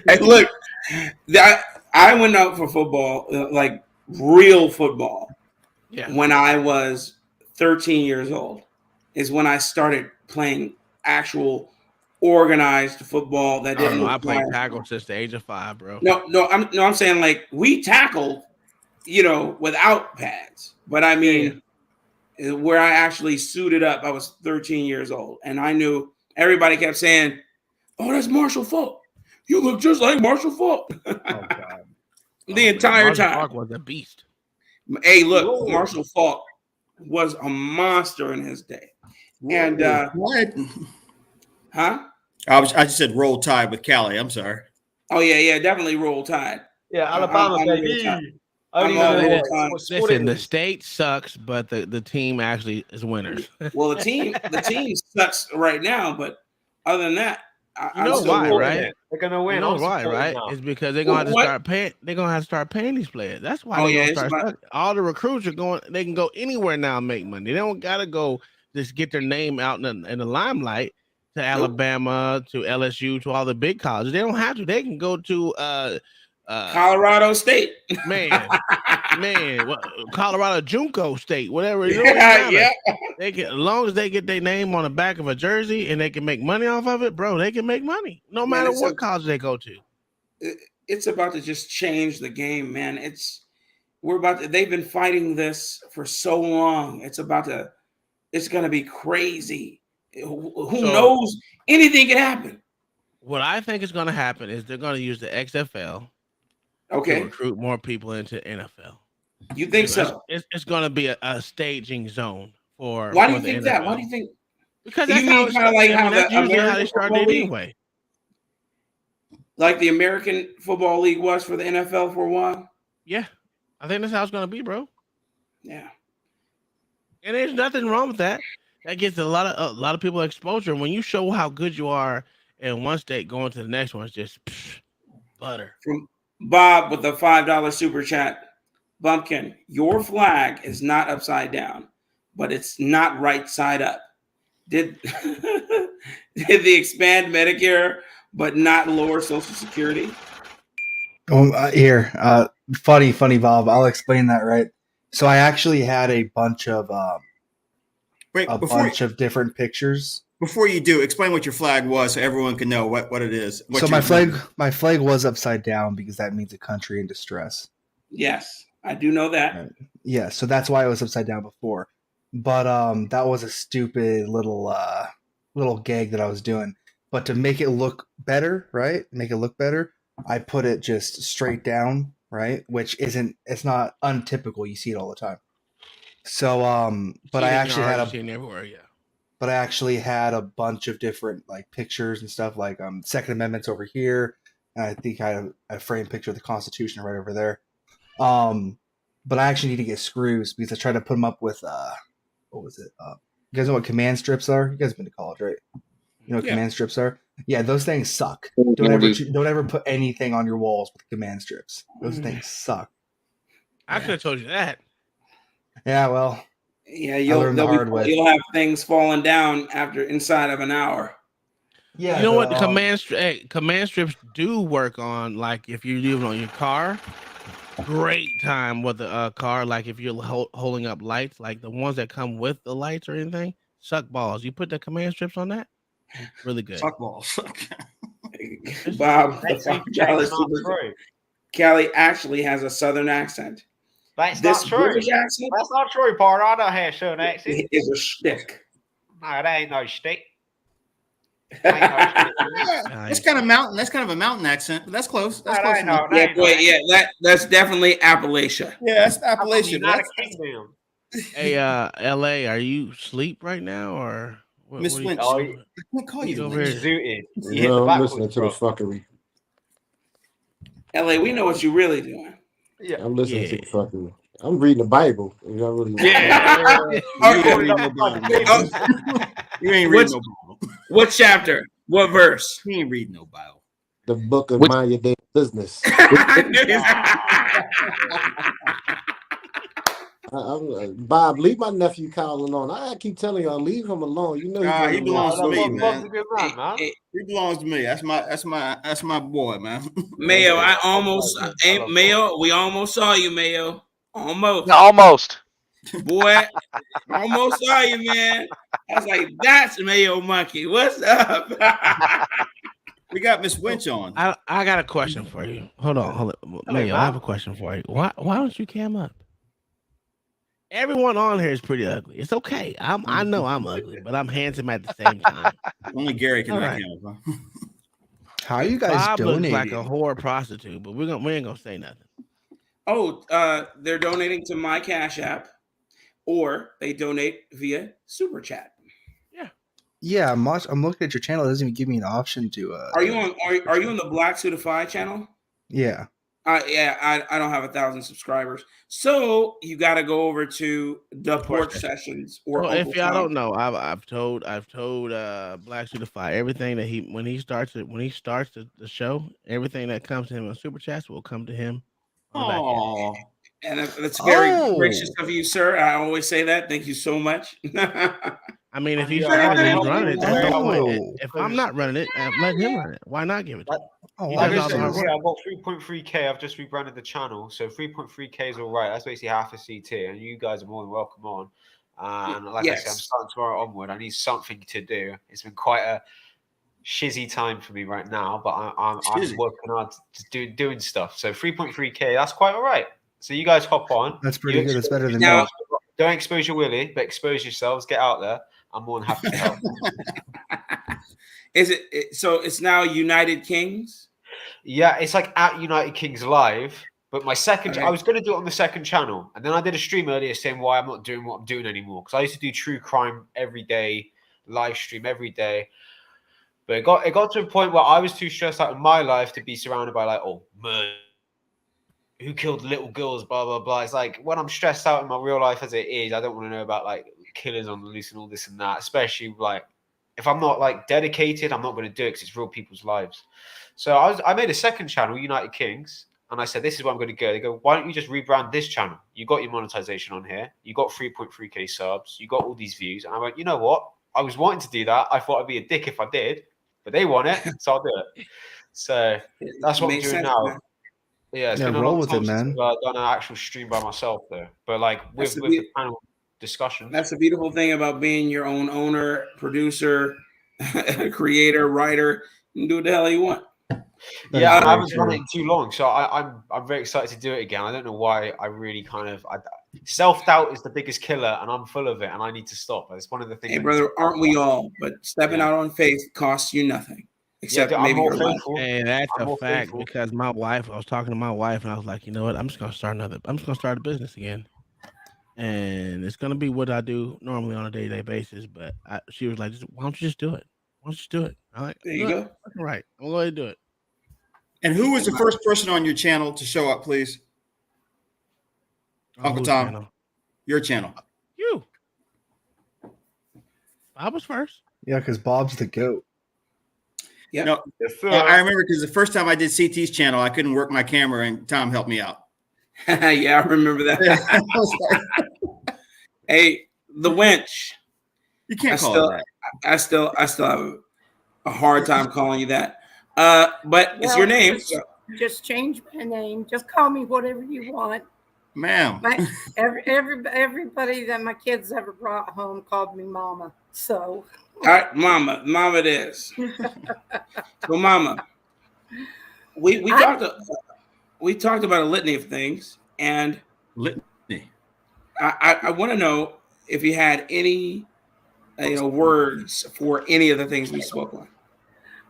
Hey, look, I went out for football, like real football, when I was 13 years old. Is when I started playing actual organized football that didn't. I played tackle since the age of 5, bro. No, I'm saying like we tackled, without pads. But I mean, where I actually suited up. I was 13 years old, and I knew everybody kept saying, "Oh, that's Marshall Faulk. You look just like Marshall Faulk." Oh God! The entire Marshall time. Faulk was a beast. Hey, look, Marshall Faulk was a monster in his day. And what? Huh? I just said roll tide with Cali. I'm sorry. Oh yeah, definitely roll tide. Yeah, Alabama, baby. Listen, the state sucks, but the team actually is winners. Well, the team sucks right now, but other than that, you know why, right? They're gonna win. You know why, right? It's because they're gonna have to start paying. They're gonna have to start paying these players. That's why they're gonna start. All the recruits are going. They can go anywhere now and make money. They don't gotta go just get their name out in the limelight to Alabama, to LSU, to all the big colleges. They don't have to. They can go to Colorado State, man, Colorado Junco State, whatever. Yeah. They can, as long as they get their name on the back of a jersey and they can make money off of it, bro. They can make money no matter what college they go to. It's about to just change the game, man. They've been fighting this for so long. It's gonna be crazy. Who knows? Anything can happen. What I think is going to happen is they're going to use the XFL to recruit more people into NFL. You think so? It's going to be a staging zone for. Why do you think that? Why do you think? Because that's usually how they started anyway. Like the American Football League was for the NFL for a while. Yeah, I think that's how it's going to be, bro. Yeah, and there's nothing wrong with that. That gets a lot of people exposure. When you show how good you are in one state, going to the next one is just butter. From Bob with the $5 super chat. Bumpkin, your flag is not upside down, but it's not right side up. Did they expand Medicare but not lower Social Security? Here, funny, Bob. I'll explain that, right? So I actually had a bunch of bunch of different pictures. Before you do, explain what your flag was so everyone can know what it is. So my flag was upside down because that means a country in distress. Yes, I do know that. Right. Yeah, so that's why it was upside down before. But that was a stupid little gag that I was doing. But to make it look better, right? I put it just straight down, right? Which it's not untypical. You see it all the time. So, but I actually had a bunch of different like pictures and stuff, like Second Amendment's over here, and I think I have a framed picture of the Constitution right over there. But I actually need to get screws because I tried to put them up with what was it? You guys know what command strips are? You guys have been to college, right? You know what command strips are? Yeah, those things suck. Don't ever put anything on your walls with command strips. Those things suck. I could have told you that. Yeah, well. Yeah, you'll have things falling down inside of an hour. Yeah, you know what? The command strips do work on, like if you leave it on your car. Great time with the car, like if you're holding up lights, like the ones that come with the lights or anything. Suck balls. You put the command strips on that. Really good. Suck balls. Bob, Callie actually has a Southern accent. That's not true. That's not true, partner. I don't have Southern accent. It is a shtick. No, that ain't no shtick. That's kind of mountain. That's kind of a mountain accent, but that's close. That's close. That's definitely Appalachia. Yeah, that's Appalachia. Hey, LA, are you asleep right now or? Miss Lynch, I can't call you zooted. No, I'm listening to the fuckery. LA, we know what you're really doing. Yeah, I'm listening to the fuckery. I'm reading the Bible. You know, really. You ain't reading no Bible. What chapter? What verse? You ain't reading no Bible. The book of Mind Your Damn Business. Bob, leave my nephew Colin on. I keep telling y'all, leave him alone. You know he belongs to me, man. He belongs to me. That's my boy, man. Mayo, Mayo, we almost saw you, Mayo. Almost. Boy, almost saw you, man. I was like, that's Mayo Monkey. What's up? We got Miss Winch on. I got a question for you. Hold on. Mayo, I have a question for you. Why don't you cam up? Everyone on here is pretty ugly. It's okay. I know I'm ugly, but I'm handsome at the same time. Only Gary can All make right. him. Huh? How are you guys Bob looks like a donating? whore prostitute, but we ain't gonna say nothing. Oh, they're donating to my Cash App, or they donate via Super Chat. Yeah, I'm looking at your channel. It doesn't even give me an option to. Are you on? Are you on the Black Suitify channel? Yeah. Yeah, I don't have 1,000 subscribers, so you got to go over to the Porch Sessions or. Well, Uncle if y'all Tom. don't know, I've told Black Suitify everything that when he starts the show, everything that comes to him on Super Chats will come to him. Oh, and that's very gracious of you, sir. I always say that. Thank you so much. I mean, if he's running it, that's no point. If I'm not running it, let him run it. Why not give it to him? I've got 3.3K. I've just rebranded the channel, so 3.3K is all right. That's basically half a CT, and you guys are more than welcome on. And like I said, I'm starting tomorrow onward. I need something to do. It's been quite a shizzy time for me right now, but I'm working hard to doing stuff. So 3.3K, that's quite all right. So you guys hop on. That's pretty good. That's better than now. me. Don't expose your willy, but expose yourselves. Get out there. I'm more than happy to help. Is it so? It's now United Kings. Yeah, it's like at United Kings Live. But my second, I was going to do it on the second channel, and then I did a stream earlier saying why I'm not doing what I'm doing anymore, because I used to do true crime every day, live stream every day. But it got to a point where I was too stressed out in my life to be surrounded by murder. Who killed little girls, blah, blah, blah. It's like when I'm stressed out in my real life as it is, I don't want to know about killers on the loose and all this and that, especially if I'm not dedicated, I'm not going to do it because it's real people's lives. So I made a second channel, United Kings, and I said, this is where I'm going to go. They go, why don't you just rebrand this channel? You got your monetization on here. You got 3.3K subs. You got all these views. And I went, you know what? I was wanting to do that. I thought I'd be a dick if I did, but they want it, so I'll do it. So that's what I'm doing now. Man. Yeah, it's been a long time since I've done an actual stream by myself, though. But with the panel discussion. That's the beautiful thing about being your own owner, producer, creator, writer. You can do what the hell you want. Yeah, I haven't done it too long, so I'm very excited to do it again. I don't know why. I really self-doubt is the biggest killer, and I'm full of it, and I need to stop. It's one of the things. Hey, brother, aren't we all? But stepping out on faith costs you nothing. Except maybe your life. And that's a fact because I was talking to my wife and I was like, you know what? I'm just gonna start a business again. And it's gonna be what I do normally on a day-to-day basis. But she was like, why don't you just do it? Why don't you just do it? I'm like, there you go. Right. I'm going to do it. And who was the first person on your channel to show up, please? Uncle Tom. Channel? Your channel. You. Bob was first. Yeah, because Bob's the GOAT. Yeah, no, I remember because the first time I did CT's channel, I couldn't work my camera, and Tom helped me out. Yeah, I remember that. Hey, the winch. You can't call it that. I still have a hard time calling you that. But it's your name. Just change my name. Just call me whatever you want, ma'am. Everybody that my kids ever brought home called me Mama. So. All right, Mama it is. So, Mama, we talked about a litany of things, and litany. I want to know if you had any, words for any of the things we spoke on.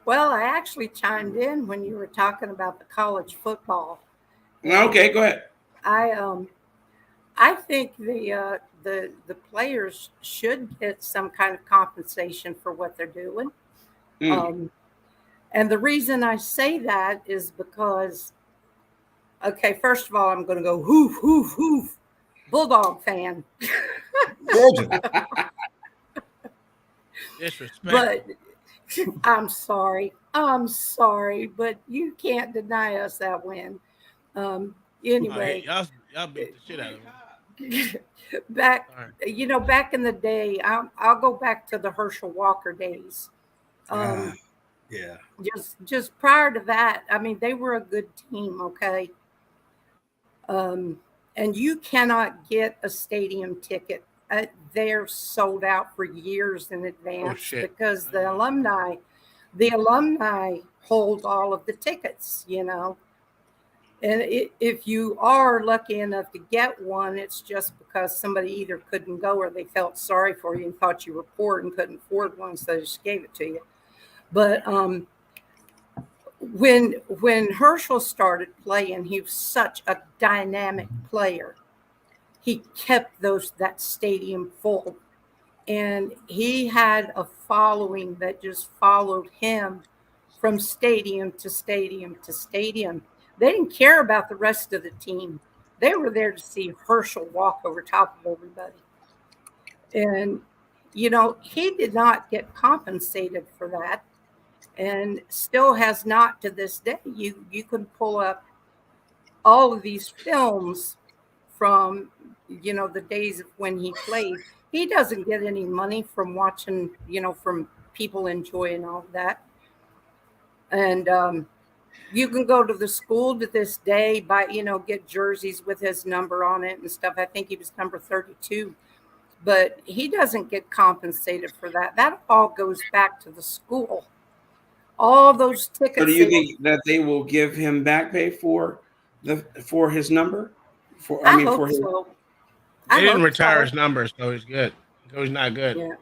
Well, I actually chimed in when you were talking about the college football. Okay, go ahead. I think the players should get some kind of compensation for what they're doing. And the reason I say that is because, okay, first of all, I'm going to go hoof, hoof, hoof, Bulldog fan. Georgia. Disrespect. But I'm sorry, but you can't deny us that win. Anyway. Y'all beat the shit out of them. Back in the day, I'll go back to the Herschel Walker days. Yeah. Just prior to that, I mean, they were a good team, okay? And you cannot get a stadium ticket. They're sold out for years in advance because the alumni hold all of the tickets, And if you are lucky enough to get one, it's just because somebody either couldn't go or they felt sorry for you and thought you were poor and couldn't afford one, so they just gave it to you. But when Herschel started playing, he was such a dynamic player. He kept that stadium full, and he had a following that just followed him from stadium to stadium to stadium. They didn't care about the rest of the team. They were there to see Herschel walk over top of everybody. And, you know, he did not get compensated for that, and still has not to this day. You can pull up all of these films from, you know, the days of when he played. He doesn't get any money from watching, you know, from people enjoying all of that. And you can go to the school to this day, buy, you know, get jerseys with his number on it and stuff. I think he was number 32, but he doesn't get compensated for that. That all goes back to the school. All those tickets. So do you think that they will give him back pay for his number? I mean, for his. So. They didn't retire his number, so he's good. So he's not good. Yeah.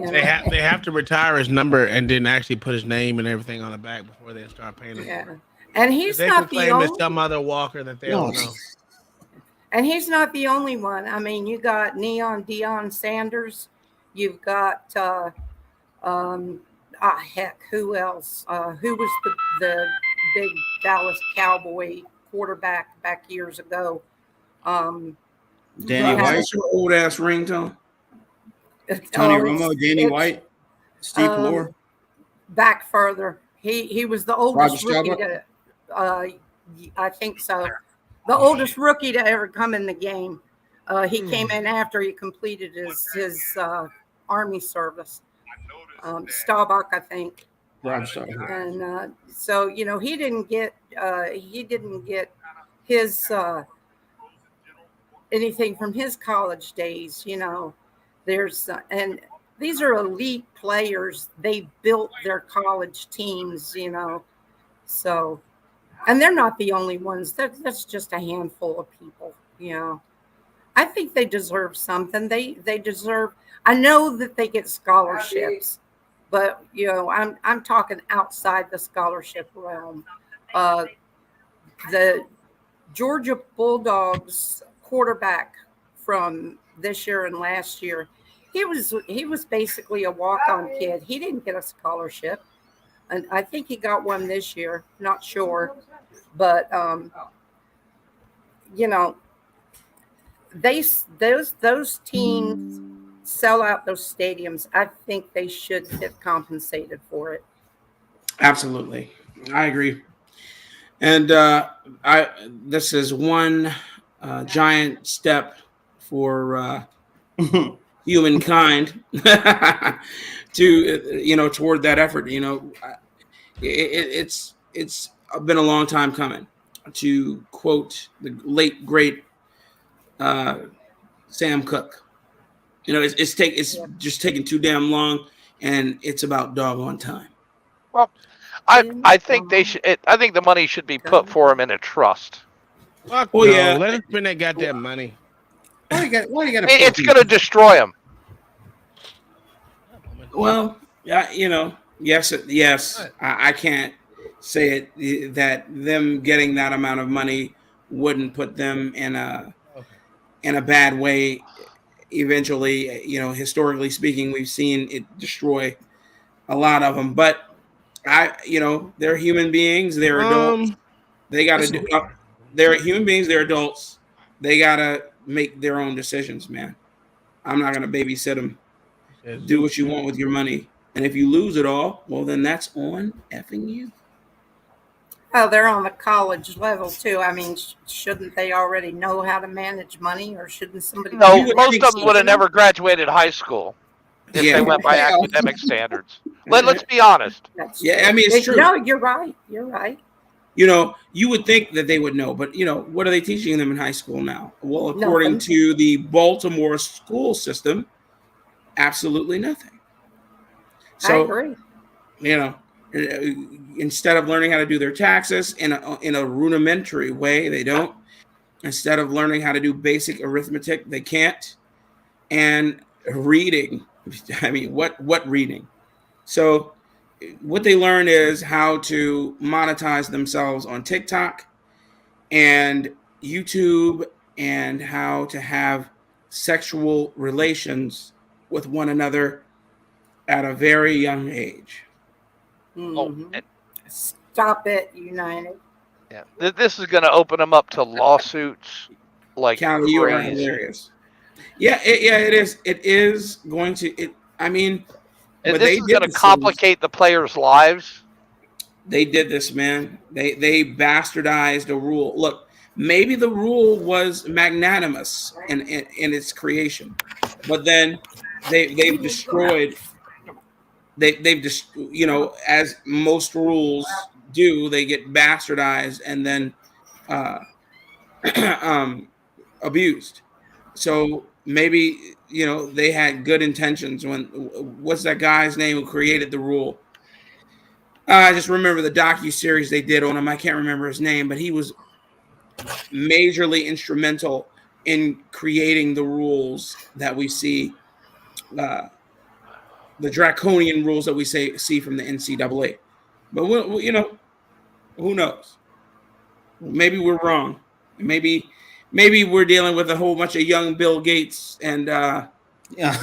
They have to retire his number and then actually put his name and everything on the back before they start paying him. Yeah, and he's they not can claim the only. It's some other Walker that they don't know. And he's not the only one. I mean, you got Neon Deion Sanders. You've got heck, who else? Who was the big Dallas Cowboy quarterback back years ago? Danny White. What's your old ass ringtone? Tony Romo, Danny White, Steve Lohr. Back further, he was the oldest rookie to, I think so. The oldest rookie to ever come in the game. He came in after he completed his Army service. Staubach, I think. Rob Staubach. And so, you know, he didn't get his anything from his college days. You know, there's and these are elite players. They built their college teams. You know, so. And they're not the only ones. That's just a handful of people, you know. I think they deserve something. They deserve. I know that they get scholarships, but you know, I'm talking outside the scholarship realm. The Georgia Bulldogs quarterback from this year and last year, he was basically a walk-on kid. He didn't get a scholarship. And I think he got one this year, not sure. But, you know, those teams sell out those stadiums. I think they should get compensated for it. Absolutely. I agree. And this is one giant step for humankind to, you know, toward that effort. You know, it's been a long time coming. To quote the late great Sam Cooke, you know, it's just taking too damn long, and it's about doggone time. Well, I think they should. I think the money should be put for him in a trust. Fuck no, yeah, let him spend that goddamn money. Why you got? It's going to destroy him. Well, yeah, you know, yes. I can't say it that them getting that amount of money wouldn't put them in a bad way. Eventually, you know, historically speaking, we've seen it destroy a lot of them. But you know, they're human beings. They're adults. They got to do. They're human beings. They're adults. They got to make their own decisions, man. I'm not gonna babysit them. Do what you want with your money, and if you lose it all, well, then that's on effing you. Oh, they're on the college level too. I mean, shouldn't they already know how to manage money, or shouldn't somebody? No, most of them would have never graduated high school if they went by academic standards. Let's be honest. Yeah, I mean, it's true. No, you're right. You're right. You know, you would think that they would know, but you know, what are they teaching them in high school now? Well, according to the Baltimore school system, absolutely nothing. So, I agree. You know, Instead of learning how to do their taxes in a rudimentary way, they don't. Instead of learning how to do basic arithmetic, they can't. And reading, I mean, what reading? So what they learn is how to monetize themselves on TikTok and YouTube, and how to have sexual relations with one another at a very young age. Mm-hmm. Stop it, United. Yeah, this is going to open them up to lawsuits like Callie, you are crazy. hilarious. Yeah, it is. It is going to. I mean, and but this they is going to complicate the players' lives. They did this, man. They bastardized a rule. Look, maybe the rule was magnanimous in its creation, but then they've destroyed. They've just, you know, as most rules do, they get bastardized and then abused. So maybe, you know, they had good intentions when, what's that guy's name who created the rule? I just remember the docu-series they did on him. I can't remember his name, but he was majorly instrumental in creating the rules that we see, the draconian rules that we see from the NCAA. But, you know, who knows? Maybe we're wrong. Maybe we're dealing with a whole bunch of young Bill Gates and I don't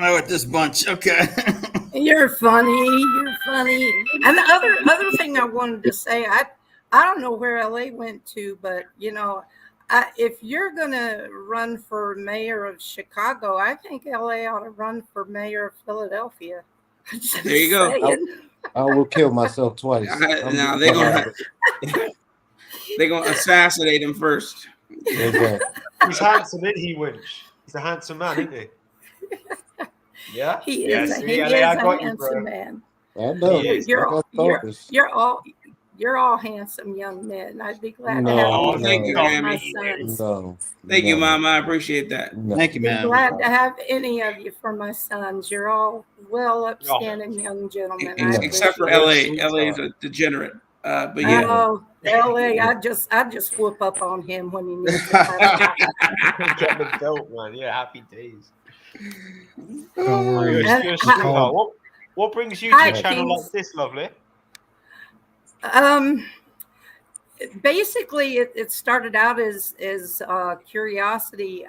know what this bunch. Okay. You're funny. And the other thing I wanted to say, I don't know where LA went to, but you know, if you're gonna run for mayor of Chicago, I think LA ought to run for mayor of Philadelphia. There you go. I will kill myself twice. Now they're gonna assassinate him first. Exactly. He's handsome, isn't he, Winch? He's a handsome man, isn't he? Yeah? He is a handsome man. I know. You're all handsome young men. I'd be glad to have thank you, my Grammy. sons. Thank you, Mama. I appreciate that. Thank you, man. Glad to have any of you for my sons. You're all well upstanding young gentlemen. Except for LA. LA is a degenerate. But yeah. Oh, LA, I just whoop up on him when he needs Get the belt, man. Yeah, happy days. What brings you to a channel like this, lovely? Basically, it started out as curiosity.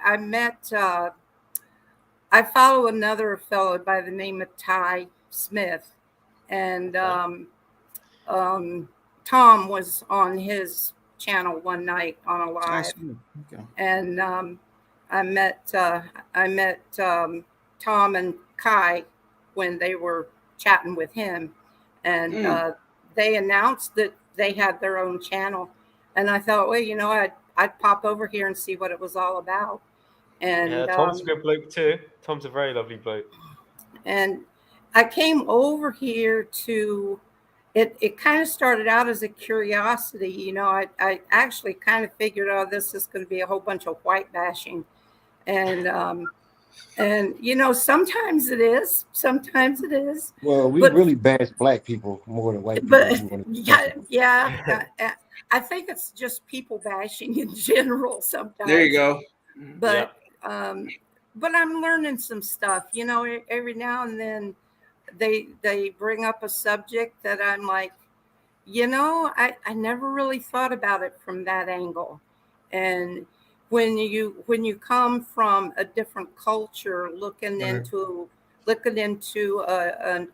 I follow another fellow by the name of Ty Smith, and Tom was on his channel one night on a live, and I met Tom and Kai when they were chatting with him, and they announced that they had their own channel, and I thought, well, you know, I'd pop over here and see what it was all about. And yeah, Tom's a good bloke too. Tom's a very lovely bloke. And I came over here to. It kind of started out as a curiosity, you know. I actually kind of figured, oh, this is going to be a whole bunch of white bashing, and you know, sometimes it is. Well, we really bash black people more than white people. But yeah. I think it's just people bashing in general sometimes. There you go. But but I'm learning some stuff, you know. Every now and then they bring up a subject that I'm like, you know, I never really thought about it from that angle. And when you come from a different culture, looking into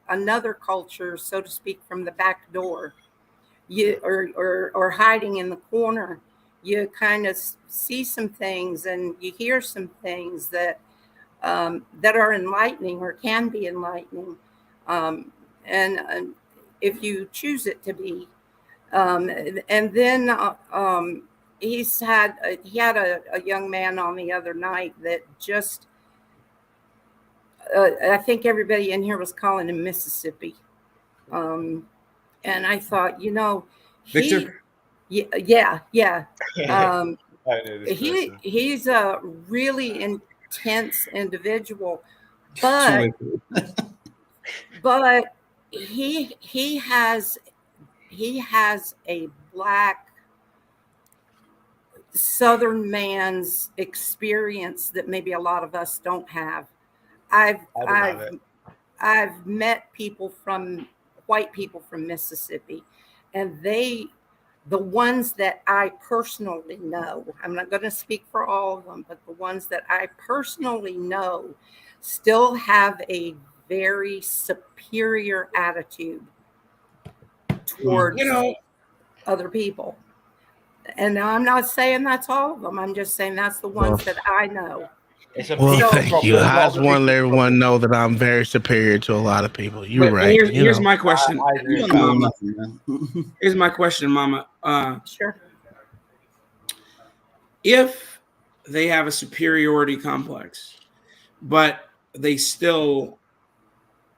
another culture, so to speak, from the back door, or hiding in the corner, you kind of see some things and you hear some things that are enlightening or can be enlightening. And if you choose it to be, and then he had a young man on the other night that just I think everybody in here was calling him Mississippi, and I thought, you know, Victor. Yeah. He's a really intense individual. but but he has a black Southern man's experience that maybe a lot of us don't have. I've met white people from Mississippi, and the ones that I personally know, I'm not going to speak for all of them, but the ones that I personally know still have a very superior attitude towards other people. And now I'm not saying that's all of them. I'm just saying that's the ones that I know. Well, thank you. I just want to let everyone know that I'm very superior to a lot of people. You're right. Here's my question. Here's my question, Mama. Sure. If they have a superiority complex, but they still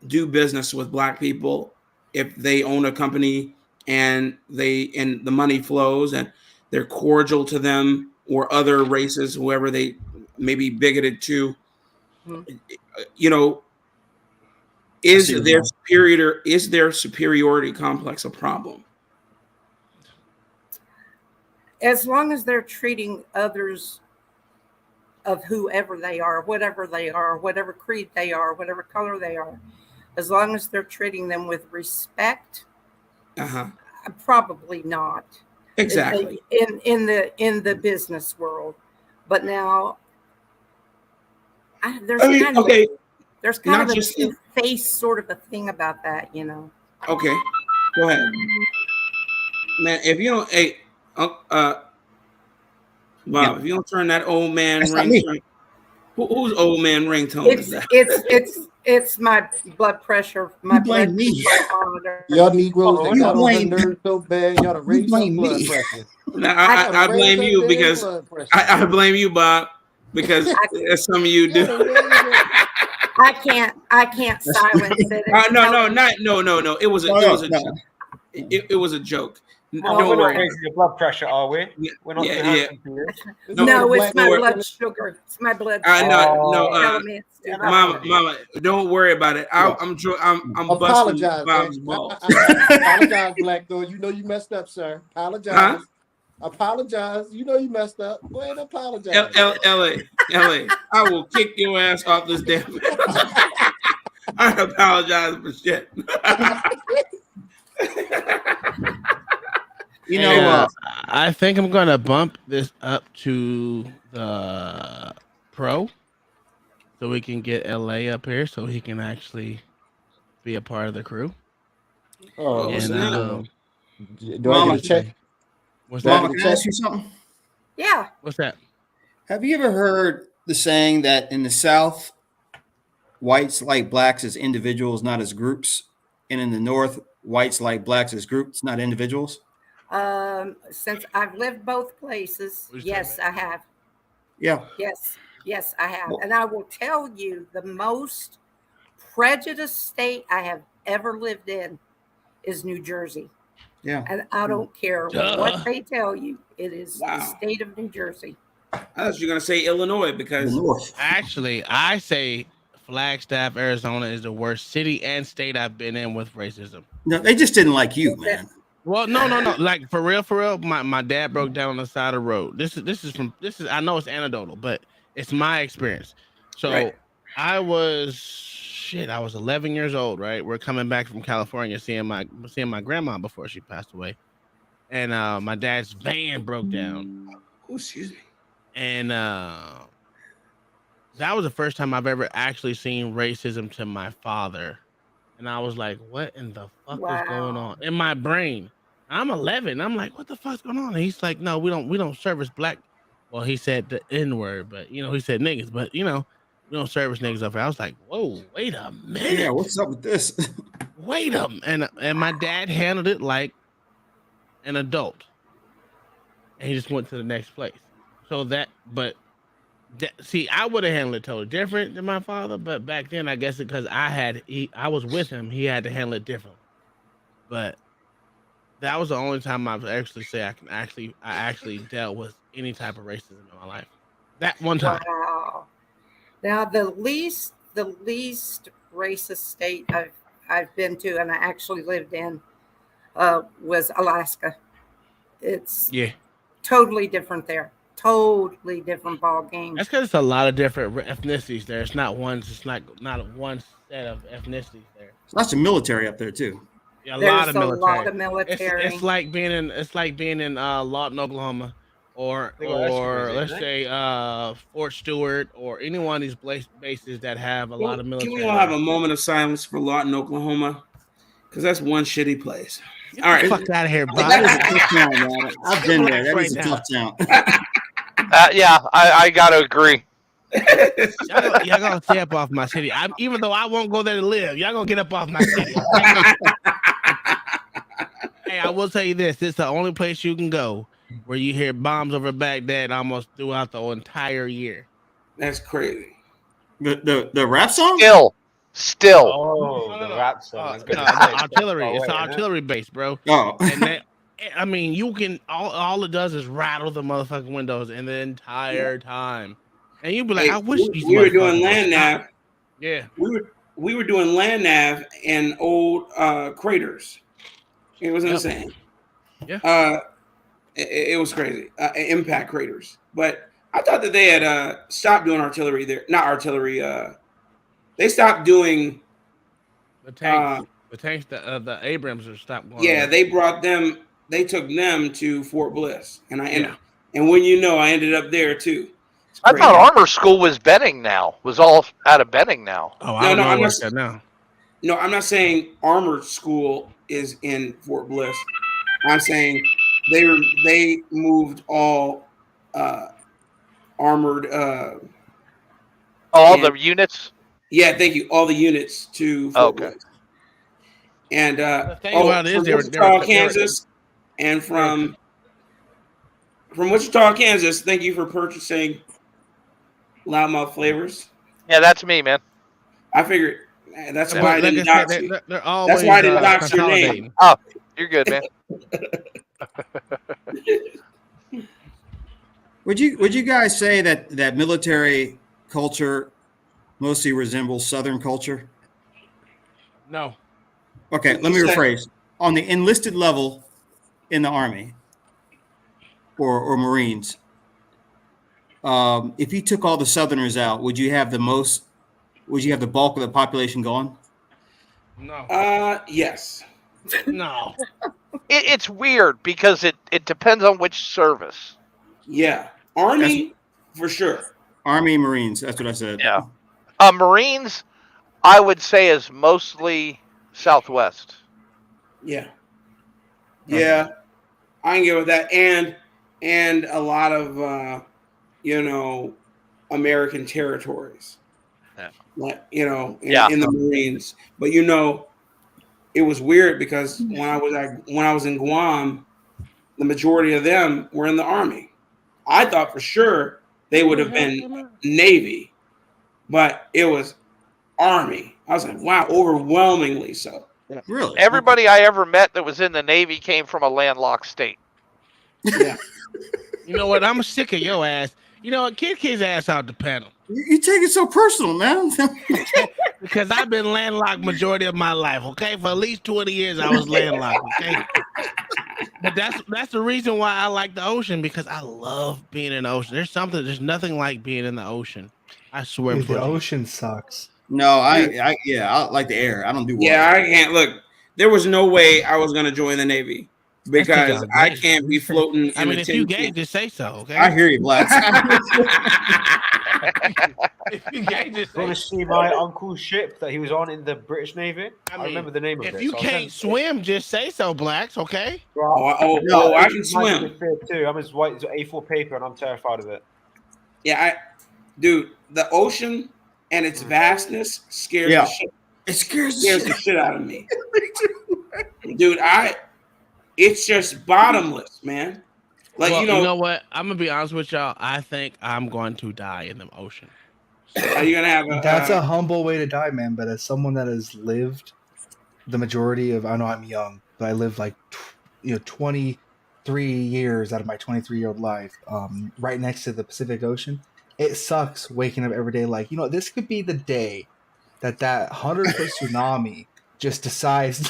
do business with black people, if they own a company and the money flows and they're cordial to them or other races, whoever they may be bigoted to, is their superiority complex a problem? As long as they're treating others of whoever they are, whatever they are, whatever creed they are, whatever color they are, as long as they're treating them with respect, probably not. Exactly. In the business world, but now there's kind of a two-faced sort of a thing about that, Okay, go ahead, man. If you don't, Bob, if you don't turn that old man ringtone, whose old man ringtone is that? It's my blood pressure. My blood monitor. Y'all Negroes that got on her nerves so bad, y'all to raise my blood pressure. No, I blame you because I blame you, Bob, because as some of you do. I can't silence it. No. It was a joke. It was a joke. Don't we're worry. not raising your blood pressure, are we? We're not No, it's my blood sugar. It's my blood sugar. Mama, don't worry about it. I'm busting Bob's balls. Apologize, Black Door. You know you messed up, sir. Apologize. Apologize. You know you messed up. Go ahead and apologize. LA, I will kick your ass off this damn. I apologize for shit. I think I'm gonna bump this up to the pro, so we can get LA up here, so he can actually be a part of the crew. Oh, and, do I get a check? What's Mama, that? can I ask you something? Yeah. What's that? Have you ever heard the saying that in the South, whites like blacks as individuals, not as groups, and in the North, whites like blacks as groups, not individuals? Since I've lived both places, yes, I have. Yeah. Yes, I have. And I will tell you, the most prejudiced state I have ever lived in is New Jersey. Yeah. And I don't care what they tell you. It is the state of New Jersey. I thought you were going to say Illinois because actually, I say Flagstaff, Arizona is the worst city and state I've been in with racism. No, they just didn't like you, man. Well, no. Like for real. My dad broke down on the side of the road. This is. I know it's anecdotal, but it's my experience. So I was 11 years old. Right, we're coming back from California, seeing my grandma before she passed away, and my dad's van broke down. Oh, excuse me. And that was the first time I've ever actually seen racism to my father. And I was like, what in the fuck is going on? In my brain. I'm 11. I'm like, what the fuck's going on? And he's like, no, we don't service black. Well, he said the N-word, but he said niggas, but we don't service niggas up here. I was like, whoa, wait a minute. Yeah, what's up with this? Wait a minute. And my dad handled it like an adult. And he just went to the next place. So see, I would have handled it totally different than my father, but back then, I guess because I was with him, he had to handle it differently. But that was the only time I've actually say I actually dealt with any type of racism in my life. That one time. Wow. Now the least the least racist state I've been to, and I actually lived in, was Alaska. It's totally different there. Totally different ball game. That's because it's a lot of different ethnicities there. It's not one. It's not one set of ethnicities there. Lots of military up there too. Yeah, There's a lot of military. It's like being in Lawton, Oklahoma, or let's say Fort Stewart, or any one of these bases that have a lot of military. Can we all have a moment of silence for Lawton, Oklahoma? Because that's one shitty place. All right, fuck out of here, Bob. That is a tough town, man. I've been there. That is a tough town. Yeah, I gotta agree. y'all gonna stay up off my city. Even though I won't go there to live, y'all gonna get up off my city. Hey, I will tell you this: it's the only place you can go where you hear bombs over Baghdad almost throughout the entire year. That's crazy. The rap song? Still. Oh, the rap song. Artillery. It's an artillery base, bro. Oh. And that, I mean, you can all it does is rattle the motherfucking windows and the entire time. And you'd be like, I wish these we were doing motherfuckers land would stop. nav. Yeah. We were doing land nav in old craters. It was insane. Yeah. It was crazy. Impact craters. But I thought that they had stopped doing artillery there. Not artillery. They stopped doing the tanks. The Abrams are stopped going. Yeah, they brought them. They took them to Fort Bliss, and and when you know, I ended up there too. I thought Armor School was Benning now. Was all out of Benning now. Oh, I don't know what's that now. No, I'm not saying Armor School is in Fort Bliss. I'm saying they moved all armored. All the units. Yeah, thank you. All the units to Fort Bliss. And from Wichita, Kansas, and from Wichita, Kansas. Thank you for purchasing Loudmouth Flavors. Yeah, that's me, man. I figured that's why I didn't dox you. That's why I didn't dox your name. Oh, you're good, man. Would you guys say that military culture mostly resembles Southern culture? No. Okay, let me rephrase. On the enlisted level in the Army or Marines, if you took all the Southerners out, would you have the bulk of the population gone? No. Yes. No. It's weird because it depends on which service. Yeah. Army, for sure. Army, Marines, that's what I said. Yeah. Marines, I would say, is mostly Southwest. Yeah. Yeah. I can get with that. And a lot of American territories. Yeah. Like, in the Marines. But it was weird because when I was in Guam, the majority of them were in the Army. I thought for sure they would have been Navy, but it was Army. I was like, wow, overwhelmingly so. Really? Everybody I ever met that was in the Navy came from a landlocked state. Yeah. You know what? I'm sick of your ass. You know what? Kick his ass out the panel. You take it so personal, man. Because I've been landlocked majority of my life, okay? For at least 20 years, I was landlocked, okay? But that's the reason why I like the ocean, because I love being in the ocean. There's nothing like being in the ocean. I swear. Dude, the ocean sucks. No, I like the air. I don't do water. Yeah, I can't. Look, there was no way I was going to join the Navy because I can't be floating. I mean, if you gay, just say so, okay? I hear you, Blacks. If you gay, just say Want to see my uncle's ship that he was on in the British Navy? I remember the name of it. If you can't swim, just say so, Blacks, okay? I can swim. Too. I'm as white as A4 paper, and I'm terrified of it. Yeah, dude, the ocean and its vastness scares the shit. It scares the shit out of me. Dude, it's just bottomless, man. Like, well, you know what? I'm gonna be honest with y'all. I think I'm going to die in the ocean. Are you gonna have That's a humble way to die, man. But as someone that has lived the majority of, I know I'm young, but I lived like 23 years out of my 23-year-old life, right next to the Pacific Ocean. It sucks waking up every day like, this could be the day that 100-foot tsunami just decides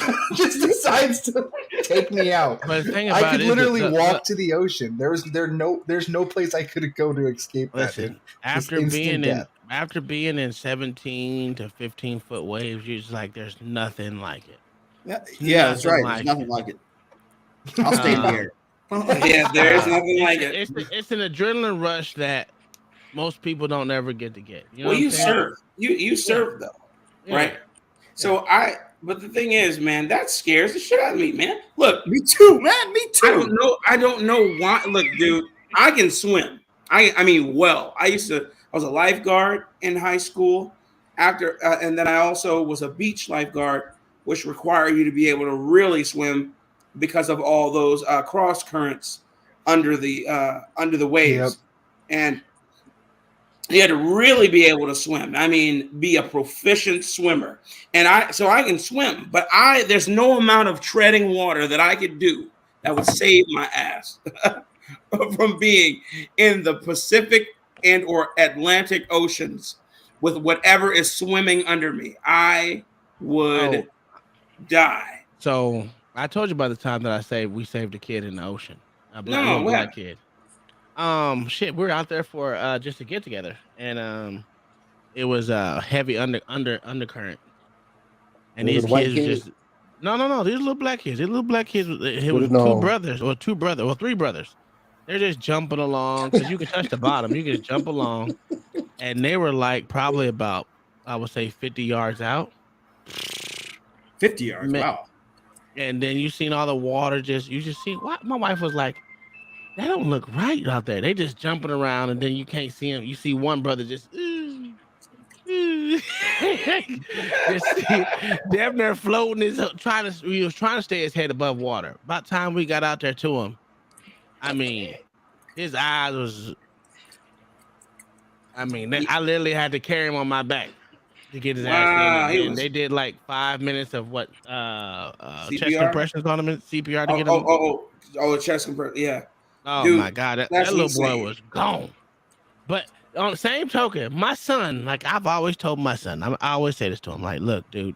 to take me out. But the thing I about could it is literally walk to the ocean. There's no place I could go to escape that. Listen, Just instant death. after being in 17 to 15 foot waves, you're just like, there's nothing like it. Yeah, that's right. There's nothing like it. I'll stay in the air. Yeah, there's nothing like it. It's an adrenaline rush that most people don't ever get to get. You know Well, what you I'm saying? serve. You serve though, Yeah. right? So but the thing is, man, that scares the shit out of me, man. Look, me too, man. Me too. I don't know why. Look, dude, I can swim. I mean, well, I was a lifeguard in high school. And then I also was a beach lifeguard, which require you to be able to really swim because of all those cross currents under the waves, Yep. and you had to really be able to swim. I mean, be a proficient swimmer. And I can swim, but there's no amount of treading water that I could do that would save my ass from being in the Pacific and or Atlantic Oceans with whatever is swimming under me. I would die. So I told you by the time that we saved a kid in the ocean, a No, black what? kid. Shit, we were out there for just a get together, and it was heavy undercurrent, and Was these it a white kids kid? just no, these little black kids. These little black kids. It What was is no- three brothers. They're just jumping along because you can touch the bottom. You can jump along, and they were like probably about, I would say, 50 yards out. 50 yards. Man. Wow. And then you seen all the water you just see what my wife was like, that don't look right out there. They just jumping around and then you can't see him. You see one brother just damn near floating he was trying to stay his head above water. About time we got out there to him, I mean, his eyes was I literally had to carry him on my back to get his ass in. And they did like 5 minutes of what chest CPR? compressions on him, CPR to get him. Oh, chest compression. Yeah. Oh Dude, my god, that that's little insane. boy was gone. But on the same token, my son, like I've always told my son, I always say this to him, like, look, dude,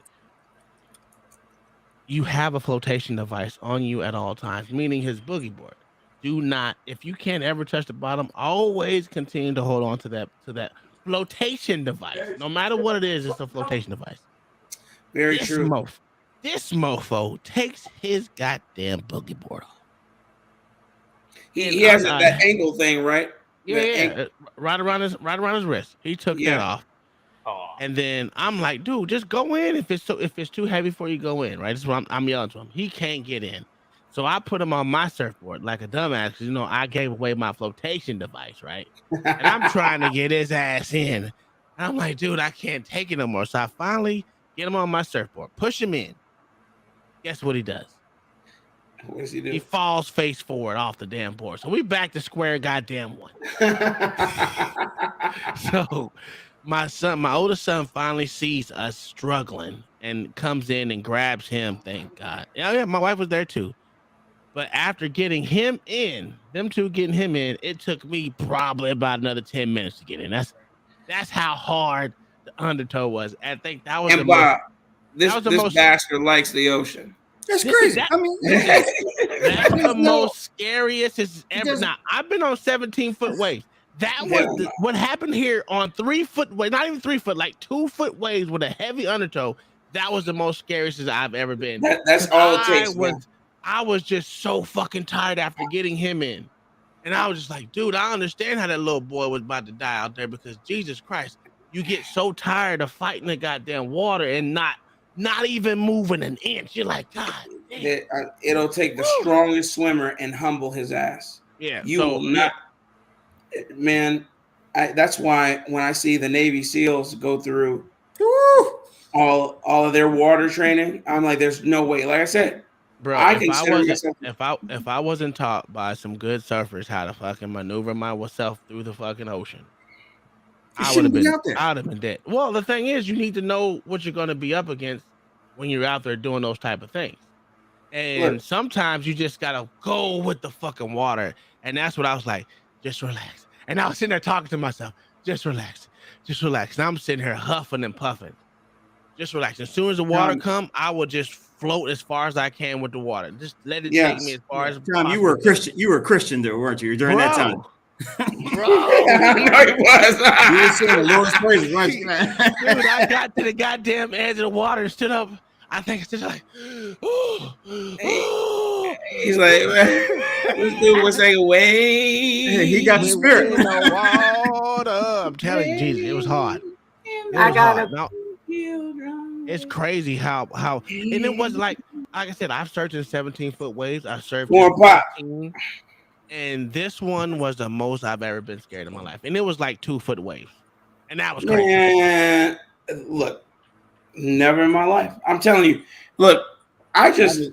you have a flotation device on you at all times, meaning his boogie board. Do not, if you can't ever touch the bottom, always continue to hold on to that flotation device. No matter what it is, it's a flotation device. Very This true. This mofo takes his goddamn boogie board off. He has that ankle thing, right? Yeah, right around his wrist. He took that Yeah. off. And then I'm like, dude, just go in. If it's too heavy for you, go in. Right. That's what I'm yelling to him. He can't get in. So I put him on my surfboard like a dumbass, because I gave away my flotation device, right? And I'm trying to get his ass in. And I'm like, dude, I can't take it no more. So I finally get him on my surfboard, push him in. Guess what he does? What does he do? He falls face forward off the damn board. So we back to square goddamn one. So my oldest son finally sees us struggling and comes in and grabs him. Thank God. Yeah, my wife was there too. But after getting him in, them two getting him in, it took me probably about another 10 minutes to get in. That's how hard the undertow was. I think that was And Bob, this bastard likes the ocean. That's crazy. That's There's the most scariest it's ever. Now, I've been on 17-foot waves. That was what happened here on 3 foot wave, not even 3 foot, like 2 foot waves with a heavy undertow. That was the most scariest I've ever been. That's all it takes. I was just so fucking tired after getting him in. And I was just like, dude, I understand how that little boy was about to die out there, because Jesus Christ, you get so tired of fighting the goddamn water and not even moving an inch. You're like, God damn. It'll take the strongest swimmer and humble his ass. Yeah. You will not. Man, that's why when I see the Navy SEALs go through all of their water training, I'm like, there's no way. Like I said, bro, if I wasn't taught by some good surfers how to fucking maneuver myself through the fucking ocean, I would have been out there. I'd have been dead. Well, the thing is, you need to know what you're going to be up against when you're out there doing those type of things. And sometimes you just gotta go with the fucking water. And that's what I was like, just relax. And I was sitting there talking to myself, just relax. And I'm sitting here huffing and puffing. Just relax. As soon as the water Tom, come, I will just float as far as I can with the water. Just let it take yes. me as far as Tom, possible. you were a Christian. You were a Christian there, weren't you? During that time. Bro, I know he was. You were saying the Lord's praises, weren't you, man? dude, I got to the goddamn edge of the water and stood up. I think it's just like, He's like, this dude was saying, wait. Hey, he got the spirit. in the water. I'm telling you, Jesus, it was hard. It I was got hard. to. Now, it's crazy how, and it was like I said, I've surfed in 17-foot waves. I surfed More in pop. 15, and this one was the most I've ever been scared in my life. And it was like 2-foot waves, and that was crazy. Man, look, never in my life. I'm telling you. Look, I just.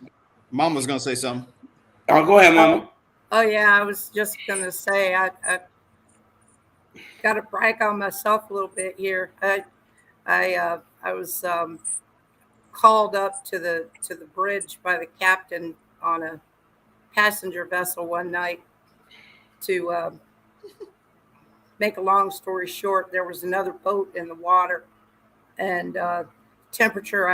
Mama's gonna say something. Oh, go ahead, Mama. Oh yeah, I was just gonna say I got to brag on myself a little bit here. I was called up to the bridge by the captain on a passenger vessel one night to make a long story short. There was another boat in the water, and air temperature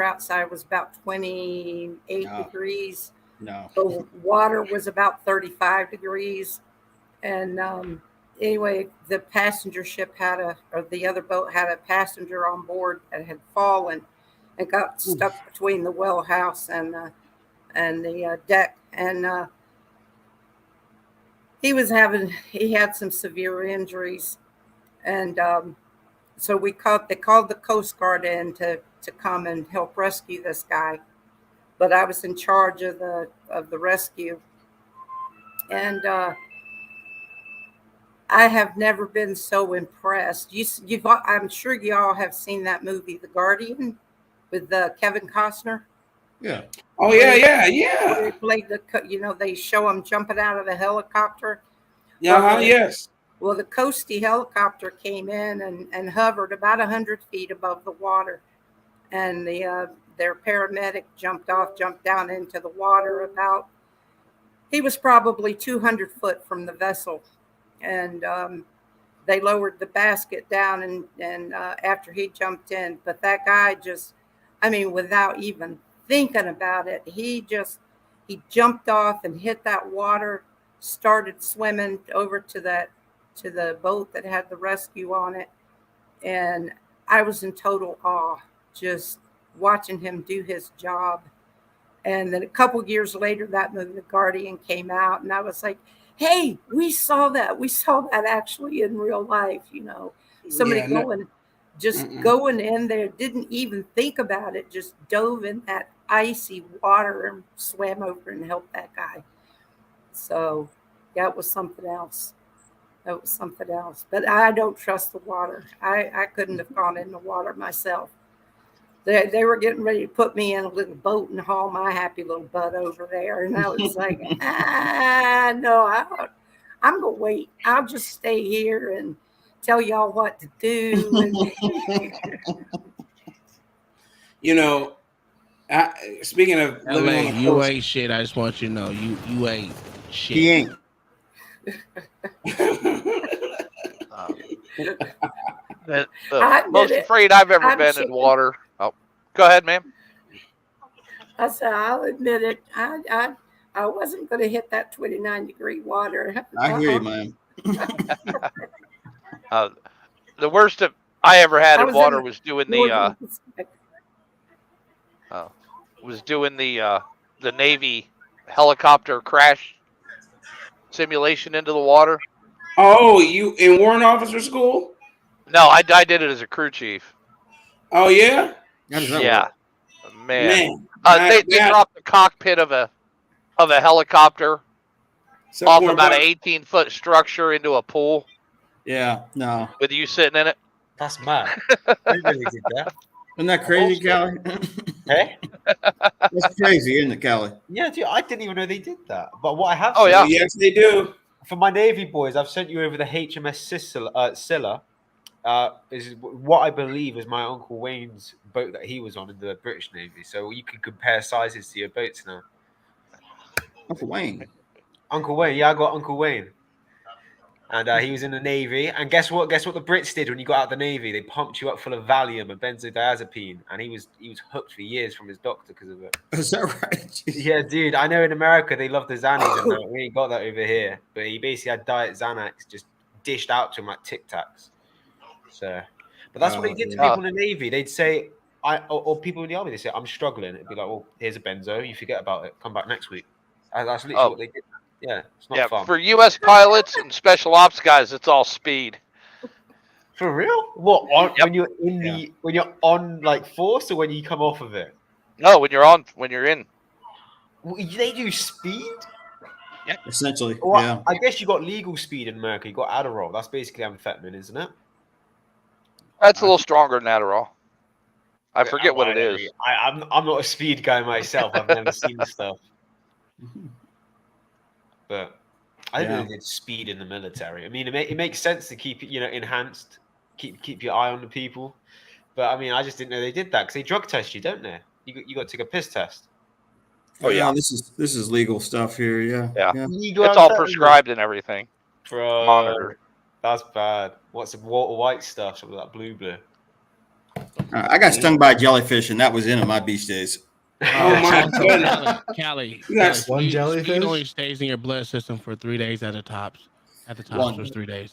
outside was about 28 degrees. No. The water was about 35 degrees. And anyway, the passenger ship the other boat had a passenger on board that had fallen and got stuck between the well house and the deck. And he had some severe injuries. And so they called the Coast Guard in to come and help rescue this guy. But I was in charge of the rescue. And I have never been so impressed. I'm sure you all have seen that movie, The Guardian, with Kevin Costner. Yeah. Oh yeah. They played they show him jumping out of the helicopter. Yeah. Yes. Well, the Coastie helicopter came in and hovered about 100 feet above the water, and their paramedic jumped down into the water. He was probably 200 foot from the vessel, and they lowered the basket down and after he jumped in. But that guy without even thinking about it, he jumped off and hit that water, started swimming over to the boat that had the rescue on it. And I was in total awe just watching him do his job. And then a couple years later, that movie, The Guardian, came out, and I was like, hey, we saw that actually in real life. Somebody going in there, didn't even think about it, just dove in that icy water and swam over and helped that guy. So that was something else. But I don't trust the water. I couldn't have gone in the water myself. They were getting ready to put me in a little boat and haul my happy little butt over there. And I was like, no, I'm going to wait. I'll just stay here and tell y'all what to do. Speaking of LA, you ain't shit. I just want you to know, you ain't shit. He ain't. The most afraid I've ever been in water. Oh, go ahead, ma'am. I said, I'll admit it. I wasn't going to hit that 29-degree water. I hear you, man. The worst I ever had in water was doing the Navy helicopter crash simulation into the water. Oh, you in warrant officer school? No, I did it as a crew chief. Oh yeah? Yeah. Man. They dropped the cockpit of a helicopter off about an 18-foot structure into a pool. Yeah, no. With you sitting in it. That's mad. They really did that. Isn't that crazy, Callie? Hey? That's crazy, isn't it, Callie? Yeah, dude, I didn't even know they did that. But what I have yeah. Yes, they do. For my Navy boys, I've sent you over the HMS Scylla. Is what I believe is my Uncle Wayne's boat that he was on in the British Navy. So you can compare sizes to your boats now. Uncle Wayne. Uncle Wayne, yeah, I got Uncle Wayne. And he was in the Navy. And guess what? Guess what the Brits did when you got out of the Navy? They pumped you up full of Valium and benzodiazepine. And he was hooked for years from his doctor because of it. Is that right? Yeah, dude. I know in America they love the Xannies and that. We ain't got that over here. But he basically had diet Xanax just dished out to him like Tic Tacs. So, but that's what they did to people in the Navy. They'd say, or people in the army, they say, I'm struggling. It'd be like, well, here's a benzo. You forget about it. Come back next week. And that's literally what they did. Yeah, it's not fun. For U.S. pilots and special ops guys, it's all speed. For real? What when you're in the when you're on like force or when you come off of it? No, when you're in. They do speed. Yeah, essentially. Well, yeah. I guess you got legal speed in America. You got Adderall. That's basically amphetamine, isn't it? That's a little stronger than Adderall. I forget what it is. I'm not a speed guy myself. I've never seen the stuff. But I didn't know they did speed in the military. I mean, it makes sense to keep it, enhanced, keep your eye on the people. But I mean, I just didn't know they did that because they drug test you, don't they? You got to take a piss test. Oh yeah, this is legal stuff here. Yeah, it's all prescribed and everything. Bro, monitored. That's bad. What's the Walter White stuff? Something like blue. I got stung by a jellyfish, and that was in my beach days. Oh my goodness, Cali. That's one jellyfish. Speed only stays in your blood system for 3 days at the tops. At the tops, was 3 days.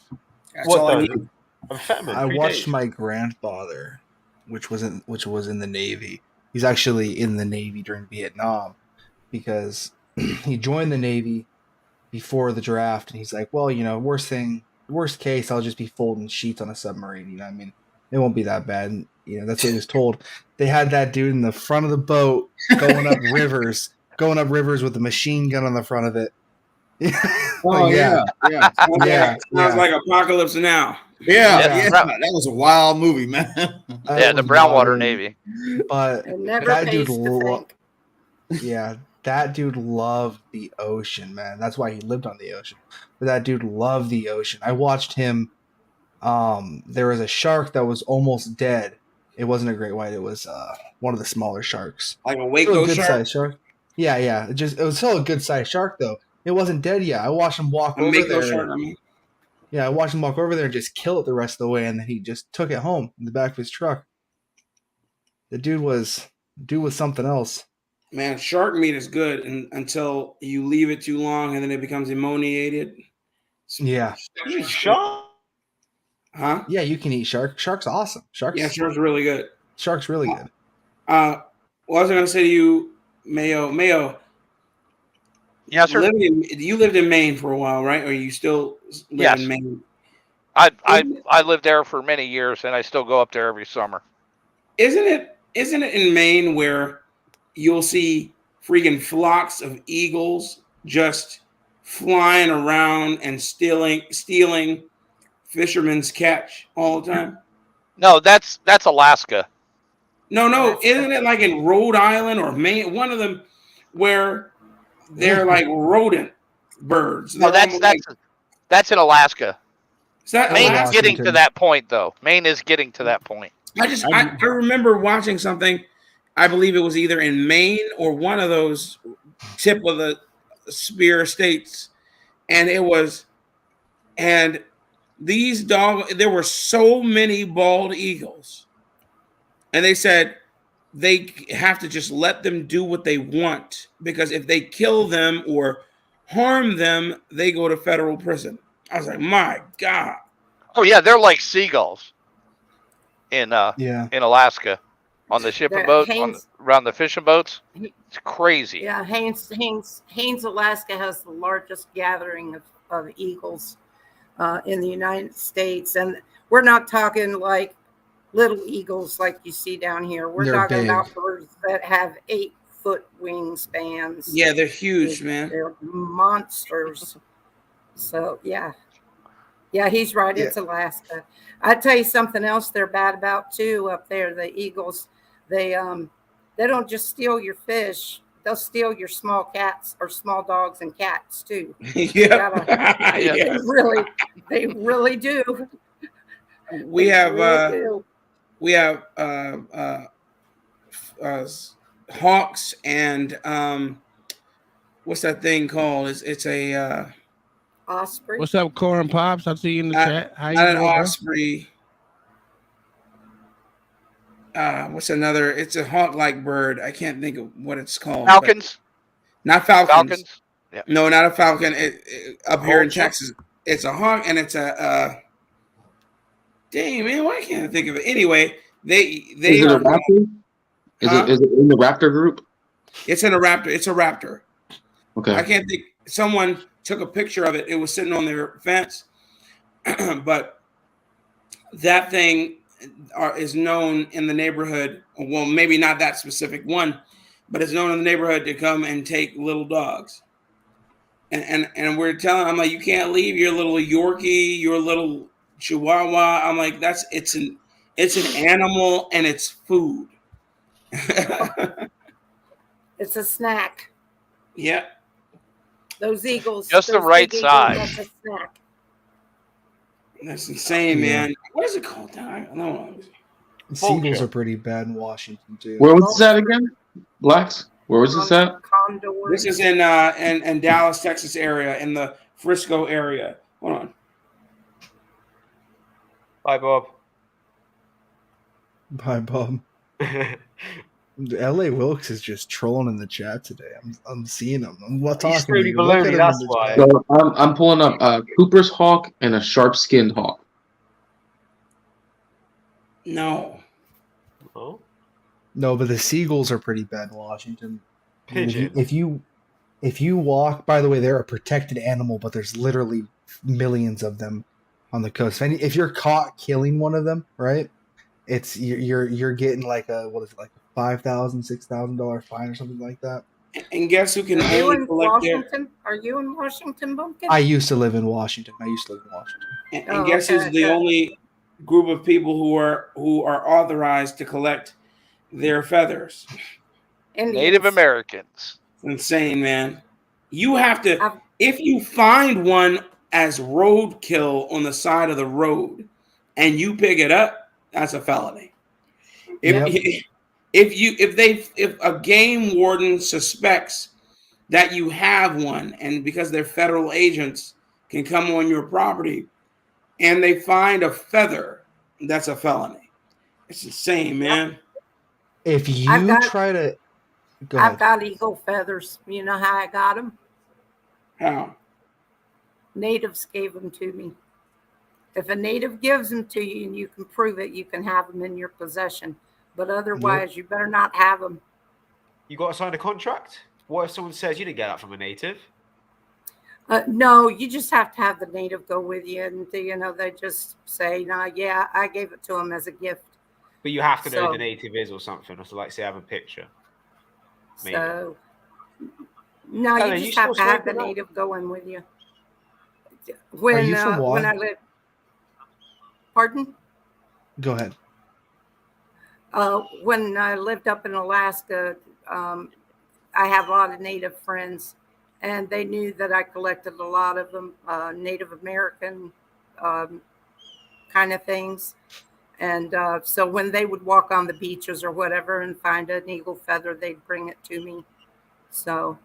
I watched my grandfather, which was in the Navy. He's actually in the Navy during Vietnam because he joined the Navy before the draft, and he's like, well, worst case, I'll just be folding sheets on a submarine. You know what I mean? It won't be that bad. And, that's what he was told. They had that dude in the front of the boat going up rivers with a machine gun on the front of it. yeah. Sounds like Apocalypse Now. Yeah. That was a wild movie, man. The Brownwater Navy. But never that dude, pays to think. that dude loved the ocean, man. That's why he lived on the ocean. But that dude loved the ocean. I watched him. There was a shark that was almost dead. It wasn't a great white. It was one of the smaller sharks. Like a Waco good shark? Sized shark. Yeah. It was still a good sized shark though. It wasn't dead yet. I watched him walk over there. Shark, I mean. Yeah, I watched him walk over there and just kill it the rest of the way, and then he just took it home in the back of his truck. The dude was something else. Man, shark meat is good until you leave it too long and then it becomes ammoniated. Yeah. Shark? Huh? Yeah, you can eat shark. Shark's awesome. Shark's really good. Shark's really good. What was I going to say to you, Mayo? Yes, sir. You lived in Maine for a while, right? Or you still live in Maine? I lived there for many years, and I still go up there every summer. Isn't it in Maine where you'll see freaking flocks of eagles just flying around and stealing fishermen's catch all the time? No, that's Alaska. No, isn't it like in Rhode Island or Maine? One of them where they're like rodent birds. No, that's in Alaska. Is that Maine's Alaska? getting to that point, though. Maine is getting to that point. I remember watching something. I believe it was either in Maine or one of those tip of the spear states, and these there were so many bald eagles, and they said they have to just let them do what they want, because if they kill them or harm them, they go to federal prison. I was like, my God. Oh yeah, they're like seagulls in Alaska on the shipping boats, around the fishing boats. It's crazy. Yeah, Haines, Alaska has the largest gathering of eagles in the United States, and we're not talking like little eagles like you see down here. We're talking about birds that have 8-foot wingspans. Yeah, they're huge, man. They're monsters. So yeah, he's right. It's Alaska. I tell you something else they're bad about too up there. The eagles, they don't just steal your fish. They'll steal your small cats or small dogs and cats too. Yeah, they really do. We have hawks and what's that thing called? It's a Osprey. What's up, Corn Pops? I see you in the chat. How you Not an doing, bro? osprey. What's another? It's a hawk-like bird. I can't think of what it's called. Falcons. Not falcons. Falcons. Yeah. No, not a falcon. Up here in Vulture? Texas, it's a hawk, and it's a. Dang man, why can't I think of it? Anyway, they Is it are. a raptor? Is it in the raptor group? It's in a raptor. It's a raptor. Okay. I can't think. Someone took a picture of it. It was sitting on their fence, but that thing is known in the neighborhood. Well, maybe not that specific one, but it's known in the neighborhood to come and take little dogs. And we're telling, I'm like, you can't leave your little Yorkie, your little Chihuahua. I'm like, it's an animal and it's food. It's a snack. Yeah. Those eagles. Just the those right big eagles, size. That's a snack. That's insane, man. What is it called? I don't know. Seagulls are pretty bad in Washington too. Where was this at again? Blacks? Where was this at? Condors. This is in Dallas, Texas area, in the Frisco area. Hold on. Bye, Bob. Bye, Bob. L.A. Wilkes is just trolling in the chat today. I'm seeing him. I'm talking to really you. Look at baloney, him that's in the why. chat. So I'm pulling up Cooper's hawk and a sharp-skinned hawk. No. Oh. No, but the seagulls are pretty bad in Washington. Pigeon. If you walk, by the way, they're a protected animal, but there's literally millions of them on the coast. If you're caught killing one of them, right? It's you're getting like a $5,000, $6,000 fine or something like that. And guess who can Are you only in collect their Washington? Are you in Washington, Bumpkin? I used to live in Washington. and guess who's the only group of people who are authorized to collect their feathers? Native Americans. It's insane, man. You have to if you find one as roadkill on the side of the road and you pick it up, that's a felony. If a game warden suspects that you have one, and because they're federal agents can come on your property and they find a feather, that's a felony. It's insane, man. If you try to go I've ahead. got eagle feathers. You know how I got them? How? Natives gave them to me. If a native gives them to you and you can prove it, you can have them in your possession. But otherwise, you better not have them. You got to sign a contract? What if someone says you didn't get that from a native? No, you just have to have the native go with you, and they just say, "No, yeah, I gave it to him as a gift." But you have to know So- who the native is or something. Or so, like, say, have a picture. Maybe. So, no, Ellen, you you just have to still have the smoking up? native going with you. Are you from When I Wa- lived, pardon? Go ahead. When I lived up in Alaska, I have a lot of Native friends, and they knew that I collected a lot of them, Native American kind of things. And so when they would walk on the beaches or whatever and find an eagle feather, they'd bring it to me. So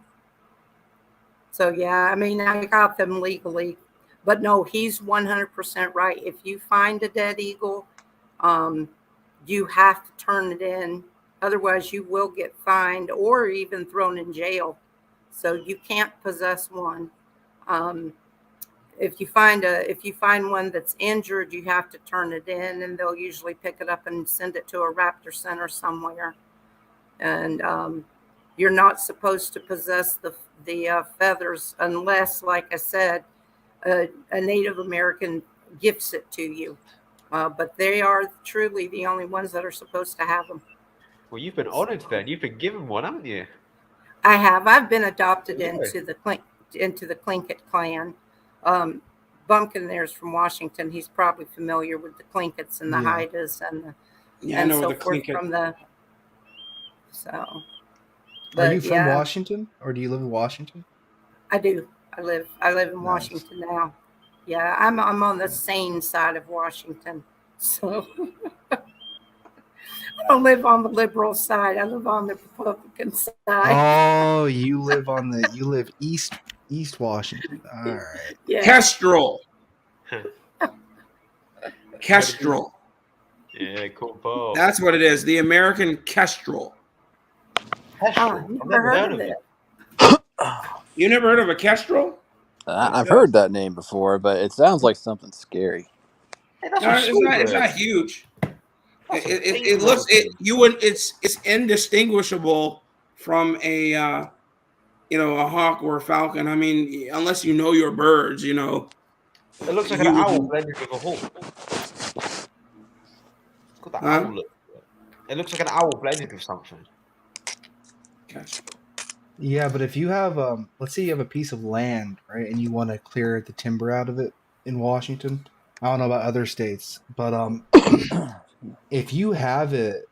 yeah, I mean, I got them legally. But no, he's 100% right. If you find a dead eagle, you have to turn it in. Otherwise, you will get fined or even thrown in jail. So you can't possess one. If you find one that's injured, you have to turn it in, and they'll usually pick it up and send it to a raptor center somewhere. And you're not supposed to possess the feathers unless, like I said, a Native American gifts it to you. But they are truly the only ones that are supposed to have them. Well, you've been honored then. You've been given one, haven't you? I have. I've been adopted Yeah. into the Tlingit clan. Bumpkin there's from Washington. He's probably familiar with the Tlinkits and the Yeah. Haidas and Yeah, I and know so the forth Tlingit. from the. So. Are But you from yeah, Washington, or do you live in Washington? I do. I live in Washington now. Yeah, I'm on the sane side of Washington. So I don't live on the liberal side. I live on the Republican side. Oh, you live east East Washington. All right. Yeah. Kestrel. Kestrel. Yeah, cool, Paul. That's what it is. The American Kestrel. I've never heard of it. You never heard of a Kestrel? I've heard that name before, but it sounds like something scary. Hey, No, it's not huge. It looks it's indistinguishable from a a hawk or a falcon. I mean, unless you know your birds, It looks like an owl blended with a hawk. It's got that owl look. It looks like an owl blended with something. Yeah, but if you have, let's say you have a piece of land, right, and you want to clear the timber out of it in Washington. I don't know about other states, but if you have an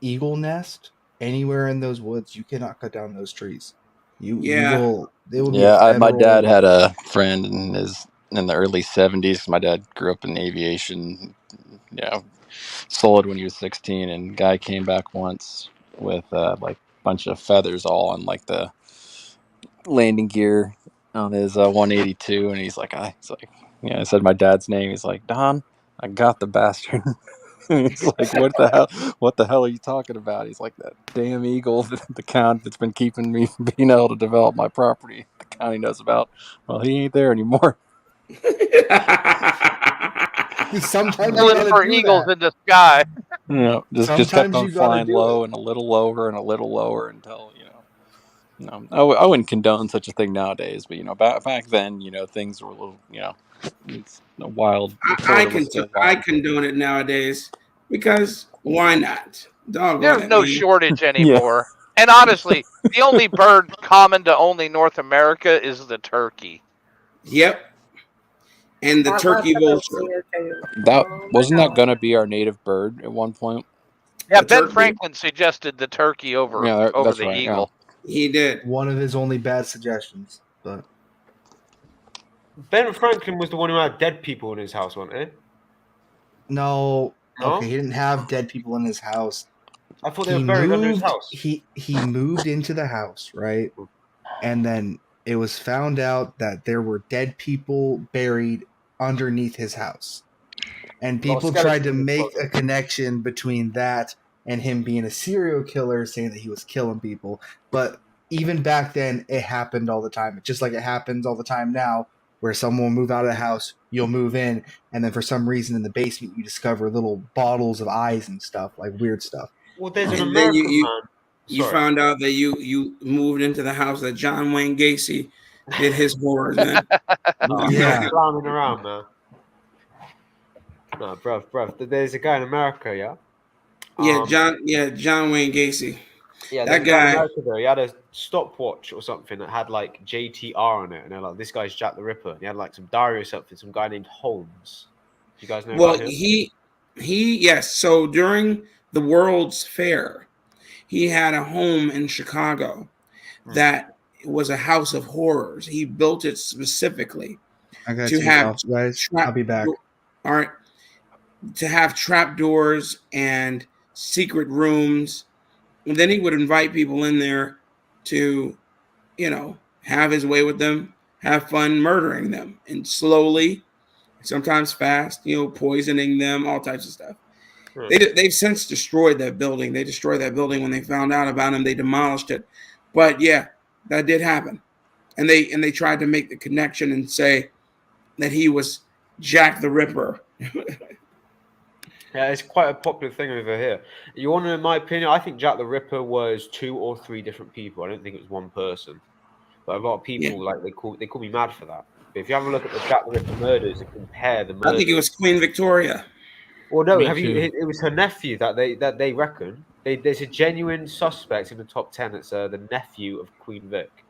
eagle nest anywhere in those woods, you cannot cut down those trees. You will. They will be my federal- dad had a friend in the early 70s. My dad grew up in aviation. Sold when he was 16, and guy came back once with like a bunch of feathers all on like the landing gear on his 182, and he's like, I said my dad's name. He's like, Don, I got the bastard. He's like, what the hell are you talking about? He's like, that damn eagle, the county that's been keeping me from being able to develop my property. The county knows about. Well, he ain't there anymore. Sometimes Looking for eagles in the sky. Just kept on flying low and a little lower until I wouldn't condone such a thing nowadays, but back then, things were a little, it's a wild. I condone it nowadays because why not? There's no shortage anymore. And honestly, the only bird common to only North America is the turkey. Yep. And the turkey vulture. Wasn't that going to be our native bird at one point? Yeah, Ben Franklin suggested the turkey over the right, eagle. He did. One of his only bad suggestions, but Ben Franklin was the one who had dead people in his house, wasn't he? No? Okay, he didn't have dead people in his house. I thought they were buried under his house. He moved into the house, right? And then it was found out that there were dead people buried underneath his house. And people tried to make a connection between that and him being a serial killer, saying that he was killing people. But even back then, it happened all the time. Just like it happens all the time now, where someone will move out of the house, you'll move in, and then for some reason in the basement, you discover little bottles of eyes and stuff, like weird stuff. Well, there's an And then American man. you found out that you moved into the house that John Wayne Gacy did his horrors in. Yeah. Climbing around, man. No, bruv. There's a guy in America, yeah? John Wayne Gacy. Yeah, that guy. In America, though, he had a stopwatch or something that had like JTR on it, and they're like, "This guy's Jack the Ripper." And he had like some diary or something. Some guy named Holmes. Do you guys know? Well, about him? yes. So during the World's Fair, he had a home in Chicago that was a house of horrors. He built it specifically I got to you, have guys. I'll be back. All right, to have trapdoors and secret rooms. And then he would invite people in there to, have his way with them, have fun murdering them, and slowly, sometimes fast, poisoning them, all types of stuff. They've since destroyed that building. They destroyed that building when they found out about him. They demolished it. But yeah, that did happen. And they tried to make the connection and say that he was Jack the Ripper. Yeah, it's quite a popular thing over here. You want to know my opinion? I think Jack the Ripper was 2 or 3 different people. I don't think it was one person. But a lot of people they call me mad for that. But if you have a look at the Jack the Ripper murders and compare the murders, I think it was Queen Victoria. Well, no, it was her nephew that they reckon. There's a genuine suspect in the top 10 that's the nephew of Queen Vic.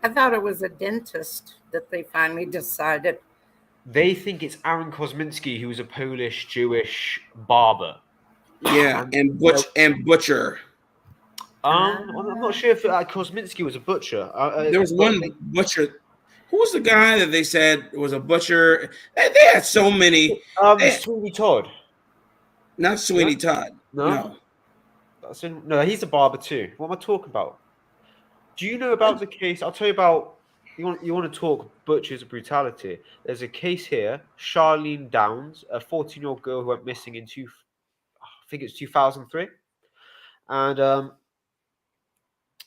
I thought it was a dentist that they finally decided. They think it's Aaron Kosminski, who was a Polish Jewish barber. Yeah, and butcher. I'm not sure if Kosminski was a butcher. There was one butcher. Who was the guy that they said was a butcher? They had so many. Sweeney Todd. Not Sweeney Todd. No. No, he's a barber too. What am I talking about? Do you know about the case? I'll tell you about you want to talk butchers of brutality? There's a case here, Charlene Downs, a 14-year-old girl who went missing in I think it's 2003, and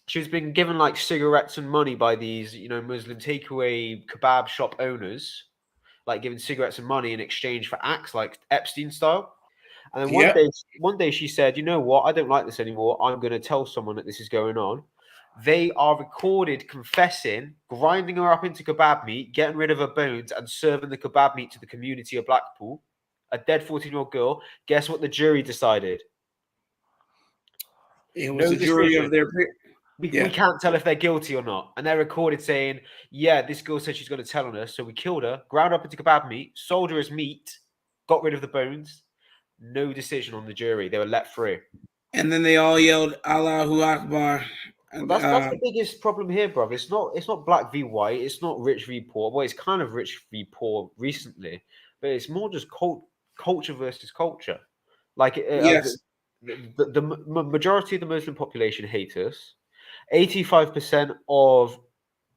she's been given like cigarettes and money by these, Muslim takeaway kebab shop owners, like giving cigarettes and money in exchange for acts like Epstein style. And then one day she said, "You know what? I don't like this anymore. I'm going to tell someone that this is going on." They are recorded confessing, grinding her up into kebab meat, getting rid of her bones, and serving the kebab meat to the community of Blackpool. A dead 14-year-old girl. Guess what the jury decided? It was a jury of their. We can't tell if they're guilty or not. And they're recorded saying, "Yeah, this girl said she's going to tell on us, so we killed her, ground up into kebab meat, sold her as meat, got rid of the bones." No decision on the jury. They were let free. And then they all yelled Allahu Akbar. Well, that's the biggest problem here, bro. It's not black v white. It's not rich v poor. Well, it's kind of rich v poor recently, but it's more just culture versus culture. Like, yes, the majority of the Muslim population hate us. 85% of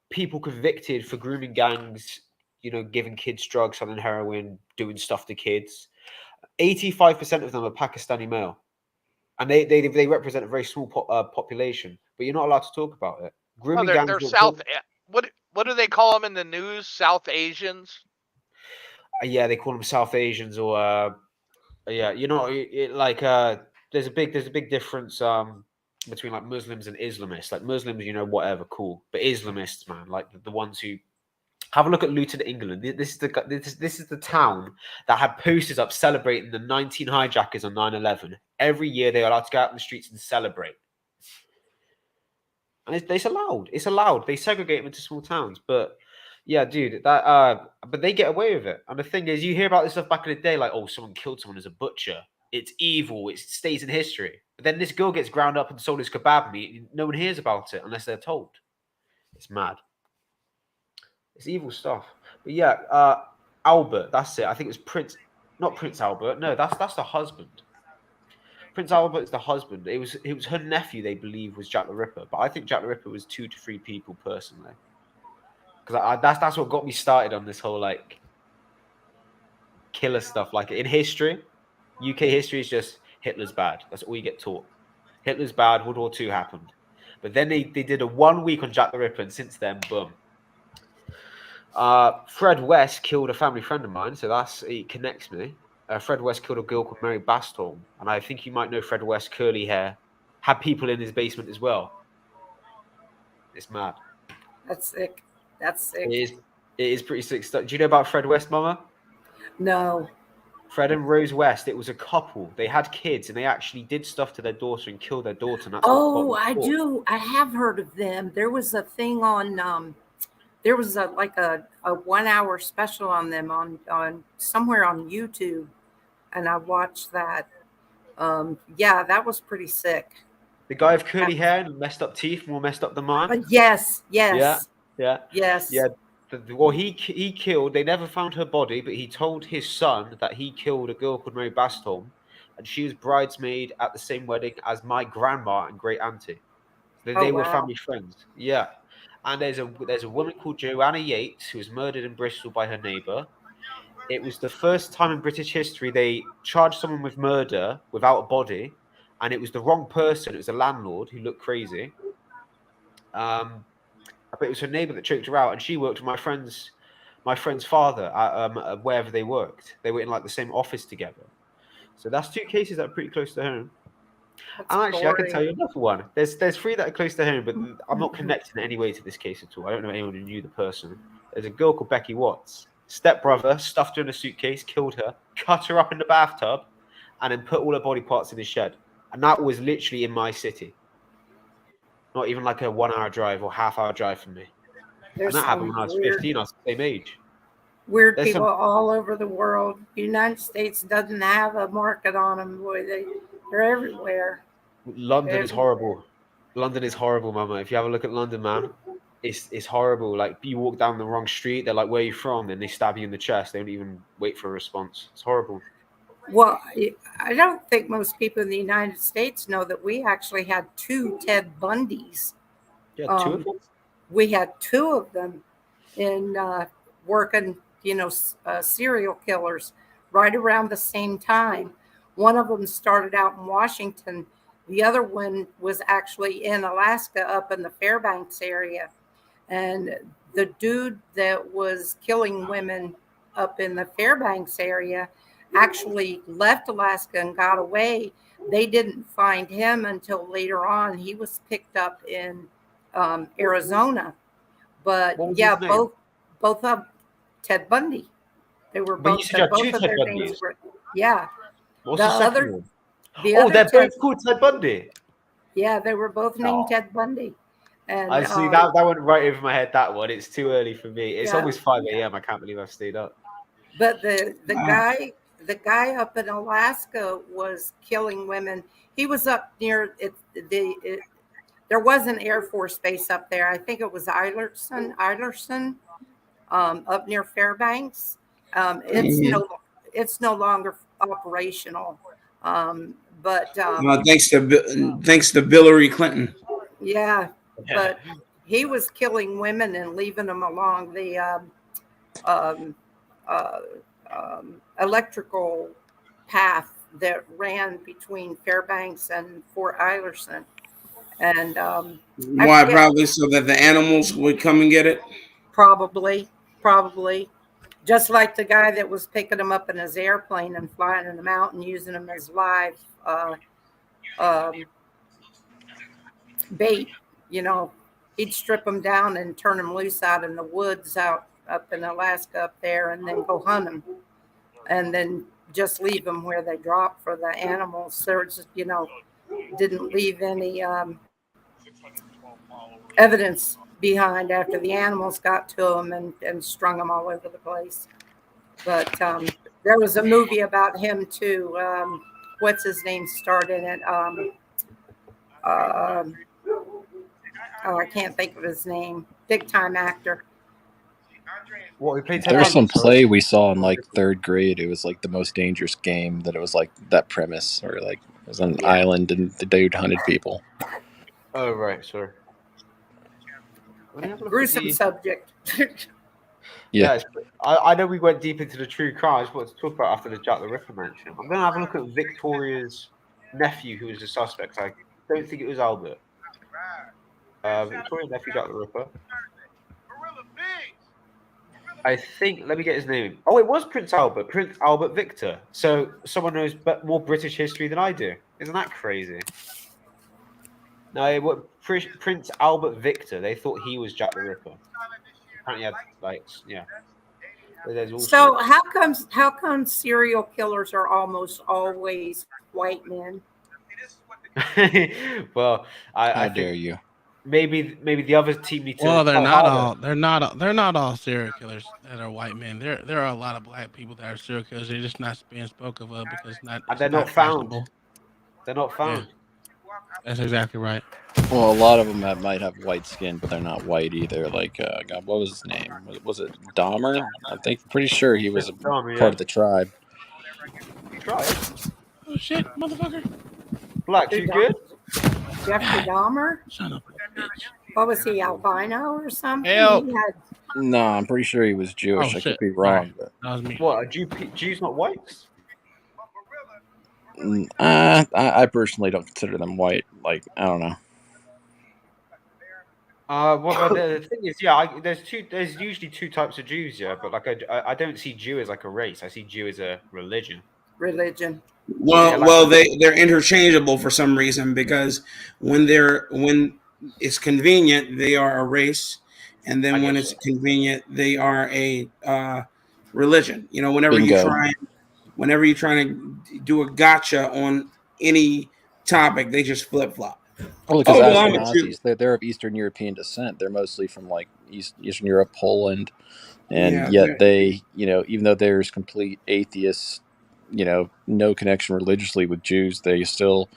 people convicted for grooming gangs, giving kids drugs, selling heroin, doing stuff to kids. 85% of them are Pakistani male, and they represent a very small population. But you're not allowed to talk about it. Grooming gangs. They're South. What do they call them in the news? South Asians. Yeah, they call them South Asians, or there's a big difference between like Muslims and Islamists. Like Muslims, whatever, cool, but Islamists, man, like the ones who. Have a look at Luton, England. This is the town that had posters up celebrating the 19 hijackers on 9/11. Every year they are allowed to go out in the streets and celebrate. And it's allowed. It's allowed. They segregate them into small towns. But yeah, dude, but they get away with it. And the thing is, you hear about this stuff back in the day, like, oh, someone killed someone as a butcher. It's evil. It stays in history. But then this girl gets ground up and sold as kebab meat. And no one hears about it unless they're told. It's mad. It's evil stuff. But yeah, Albert, that's it. I think it was not Prince Albert. No, that's the husband. Prince Albert is the husband. It was her nephew, they believe, was Jack the Ripper. But I think Jack the Ripper was 2 to 3 people personally. Because that's what got me started on this whole like killer stuff. Like in history, UK history is just Hitler's bad. That's all you get taught. Hitler's bad. World War II happened. But then they did a 1 week on Jack the Ripper, and since then, boom. Fred West killed a family friend of mine, so it connects me. Fred West killed a girl called Mary Bastholm, and I think you might know Fred West, curly hair, had people in his basement as well. It's mad. That's sick. That's sick. It is pretty sick stuff. Do you know about Fred West, Mama? No. Fred and Rose West, it was a couple. They had kids, and they actually did stuff to their daughter and killed their daughter. And that's I do. I have heard of them. There was a thing on. There was a 1 hour special on them on somewhere on YouTube, and I watched that. Yeah, that was pretty sick. The guy with curly hair and messed up teeth, more messed up than mine. Yes. Yeah. Yes. Yeah. Well, he killed. They never found her body, but he told his son that he killed a girl called Mary Bastholm, and she was bridesmaid at the same wedding as my grandma and great auntie. They were family friends. Yeah. And there's a woman called Joanna Yates who was murdered in Bristol by her neighbour. It was the first time in British history they charged someone with murder without a body, and it was the wrong person. It was a landlord who looked crazy. But it was her neighbour that choked her out, and she worked with my friend's father at wherever they worked. They were in like the same office together. So that's 2 cases that are pretty close to home. And actually, I can tell you another one. There's 3 that are close to home, but I'm not connecting in any way to this case at all. I don't know anyone who knew the person. There's a girl called Becky Watts. Stepbrother stuffed her in a suitcase, killed her, cut her up in the bathtub, and then put all her body parts in his shed. And that was literally in my city. Not even like a 1 hour drive or half-hour drive from me. And that happened when I was 15. I was the same age. Weird people all over the world. The United States doesn't have a market on them. Boy, they're everywhere. London is horrible. London is horrible, Mama. If you have a look at London, man, it's horrible. Like you walk down the wrong street, they're like, "Where are you from?" And they stab you in the chest. They don't even wait for a response. It's horrible. Well, I don't think most people in the United States know that we actually had 2 Ted Bundys. Yeah, 2 of them. We had 2 of them. in working, serial killers right around the same time. One of them started out in Washington. The other one was actually in Alaska, up in the Fairbanks area. And the dude that was killing women up in the Fairbanks area actually left Alaska and got away. They didn't find him until later on. He was picked up in Arizona. But yeah, both of Ted Bundy. They were But you both. said you had two Both of Ted their Bundys. names were. Yeah. What's The the second other. one? The Oh, other they're Ted. both called Ted Bundy. Yeah, they were both named Oh. Ted Bundy. And I see that went right over my head. That one. It's too early for me. It's Yeah. almost 5 a.m. I can't believe I've stayed up. But the guy up in Alaska was killing women. He was up near there was an Air Force base up there. I think it was Eilerson, up near Fairbanks. It's no longer operational. But thanks to Hillary Clinton. yeah, but he was killing women and leaving them along the electrical path that ran between Fairbanks and Fort Eilerson. And Why? Probably so that the animals would come and get it. Probably. Just like the guy that was picking them up in his airplane and flying them out and using them as live bait. He'd strip them down and turn them loose out in the woods out up in Alaska up there, and then go hunt them, and then just leave them where they drop for the animals. So just, didn't leave any evidence behind after the animals got to them and strung them all over the place. But there was a movie about him too. What's his name starred in it? I can't think of his name. Big time actor. What, we played There was some play we saw in like 3rd grade. It was like The Most Dangerous Game. That it was like that premise, or like it was on an island and the dude hunted people. Oh right, sorry. Gruesome subject. Yeah. I know we went deep into the true crime. I just wanted to talk about after the Jack the Ripper mention. I'm going to have a look at Victoria's nephew, who was the suspect. I don't think it was Albert. Victoria's nephew, Jack the Ripper. I think, let me get his name. Oh, it was Prince Albert Victor. So someone knows more British history than I do. Isn't that crazy? No, Prince Albert Victor. They thought he was Jack the Ripper. Apparently, yeah. So how come serial killers are almost always white men? Well, How dare you? Maybe the other team need to. Well, they're not all serial killers that are white men. There are a lot of black people that are serial killers. They're just not being spoken of because they're not found. fashionable. They're not found. Yeah. That's exactly right. Well, a lot of them might have white skin, but they're not white either. Like, God, what was his name? Was it Dahmer? I think, pretty sure he was Dahmer, part of the tribe. Try it. Oh shit, motherfucker! Black, you good? Jeffrey Dahmer? Son of a bitch. What was he, albino or something? Help. He had, No, I'm pretty sure he was Jewish. Oh, I shit. could be wrong, but That was me. What? Jews not whites? I personally don't consider them white. Like, I don't know. Well, the thing is, yeah, there's usually two types of Jews, yeah, but like I don't see Jew as like a race. I see Jew as a religion. Well, they're interchangeable for some reason, because when it's convenient, they are a race, and then when it's convenient, they are a religion. Whenever you're trying to do a gotcha on any topic, they just flip flop. Well, because Ashkenazis, they're of Eastern European descent. They're mostly from like Eastern Europe, Poland, and yet they, even though there's complete atheists, no connection religiously with Jews, they still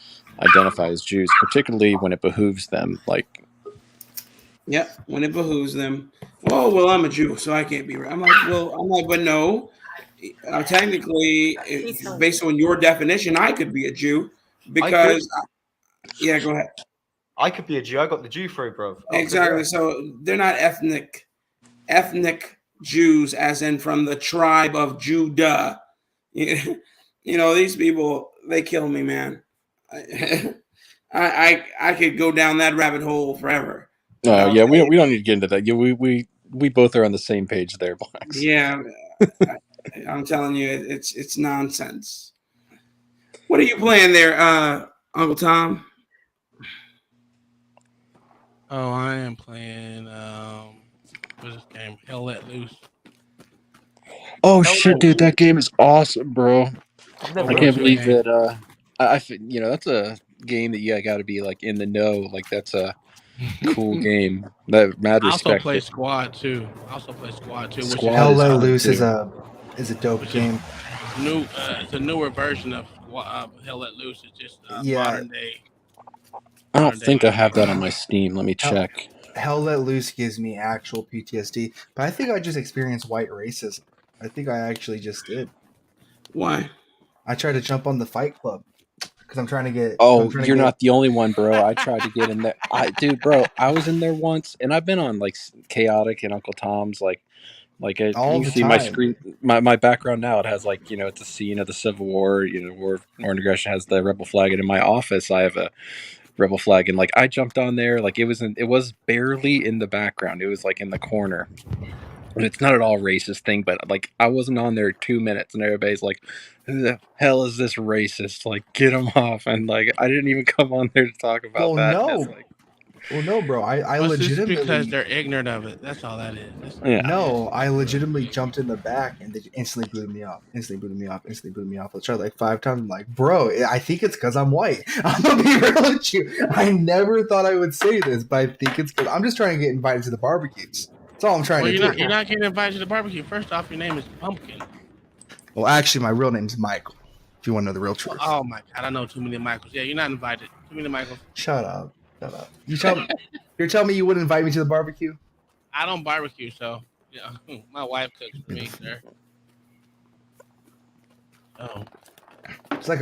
identify as Jews, particularly when it behooves them. Like, yep, when it behooves them. Oh well, I'm a Jew, so I can't be right. I'm like, but no. Technically, based on your definition, I could be a Jew because. Yeah, go ahead. I could be a Jew. I got the Jew through, bro. Exactly. So they're not ethnic ethnic Jews, as in from the tribe of Judah. You know, these people, they kill me, man. I could go down that rabbit hole forever. No, yeah, we don't need to get into that. Yeah, we both are on the same page there, Blacks. Yeah, I'm telling you, it's nonsense. What are you playing there, Uncle Tom? Oh, I am playing what's this game? Hell Let Loose. Oh shit, dude, that game is awesome, bro. I can't believe game. that. You know, that's a game that you got to be like in the know. Like that's a cool game. That mad I also respect. play Squad too. Which Squad Hell is Let fun, Loose too. is a dope game. It's a newer version of Hell Let Loose. It's just Yeah. modern day. I don't think I have that on my Steam. Let me check. Hell Let Loose gives me actual PTSD, but I think I just experienced white racism. I think I actually just did. Why? I tried to jump on the Fight Club because I'm trying to get. Oh, you're not the only one, bro. I tried to get in there. Dude, bro, I was in there once, and I've been on like Chaotic and Uncle Tom's, like all you the see my time. screen, my background now. It has like, you know, it's a scene of the Civil War. You know, War and Aggression has the rebel flag, and in my office I have a rebel flag, and like I jumped on there, like it was barely in the background. It was like in the corner. And it's not at all racist thing, but like I wasn't on there 2 minutes, and everybody's like, "Who the hell is this racist? Like, get him off!" And like I didn't even come on there to talk about Well, that. no. And it's like, Well, no, bro. I Well, it's just legitimately because they're ignorant of it. That's all that is. yeah. No, I legitimately jumped in the back and they instantly booted me off. I tried like 5 times. I'm like, bro, I think it's because I'm white. I'm gonna be real with you. I never thought I would say this, but I think it's because I'm just trying to get invited to the barbecues. That's all I'm trying to do. You're not getting invited to the barbecue. First off, your name is Pumpkin. Well, actually, my real name's Michael. If you want to know the real truth. Oh my god, I know too many Michaels. Yeah, you're not invited. Too many Michaels. Shut up. You're telling me you wouldn't invite me to the barbecue? I don't barbecue, so yeah, my wife cooks for me, sir. Oh, It's like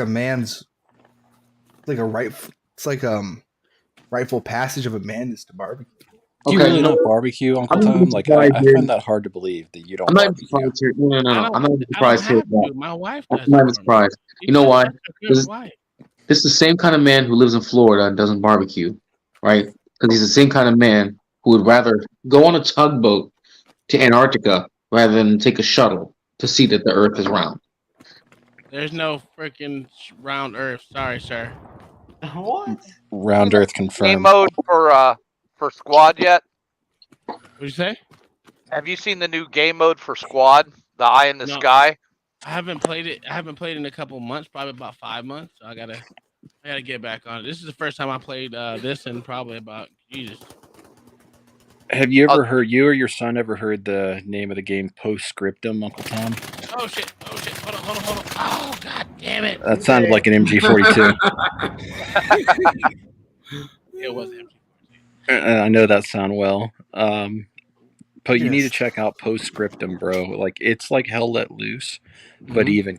rightful passage of a man is to barbecue. Do you really don't barbecue, Uncle Tom? Like I find that hard to believe that you don't. I'm not even surprised here. No. I'm not even surprised here. my wife I'm does. not even surprised. You know why? This is Why? the same kind of man who lives in Florida and doesn't barbecue, right? Because he's the same kind of man who would rather go on a tugboat to Antarctica rather than take a shuttle to see that the Earth is round. There's no freaking round Earth. Sorry, sir. What? Round Earth Game confirmed. mode for Squad yet? What'd you say? Have you seen the new game mode for Squad? The Eye in the No. Sky? I haven't played it. I haven't played in a couple months, probably about 5 months. So I gotta get back on it. This is the first time I played this in probably about Jesus. Have you ever heard? You or your son ever heard the name of the game Postscriptum, Uncle Tom? Oh shit! Hold on! Oh god damn it! That sounded like an MG42. It was empty. I know that sound well. But you need to check out Postscriptum, bro. Like it's like Hell Let Loose, but even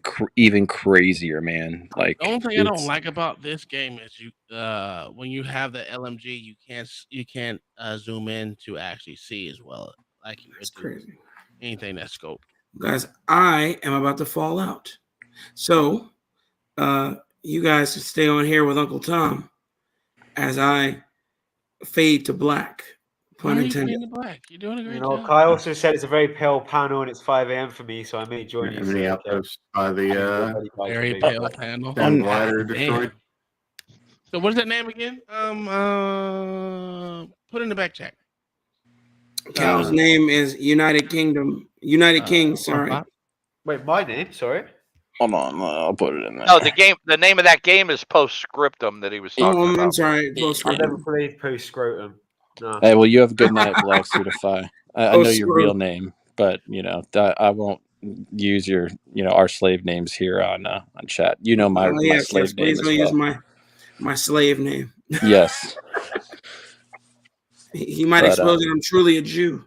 crazier, man. Like The only thing I don't like about this game is when you have the LMG, you can't zoom in to actually see as well. Like That's crazy. Anything that's scoped. Guys, I am about to fall out. So you guys should stay on here with Uncle Tom as I fade to black. Pun intended. Black? You're doing a great You know, job. Kai also said it's a very pale panel and it's 5 a.m. for me, so I may join you. Minneapolis by the Very pale panel. Sound glider Damn. destroyed. So what is that name again? Put in the back check. Cal's name is United Kingdom. United King, sorry. Wait, my name? Sorry. Hold on, I'll put it in there. No, the name of that game is Postscriptum that he was talking about. I'm sorry. I've never played Postscriptum. No. Hey, well, you have a good night, Black Certify. I know your real Postscriptum. name, but you know I won't use your our slave names here on chat. You know my Yes, slave name please as don't use well. my slave name. Yes. He might But, expose that I'm truly a Jew.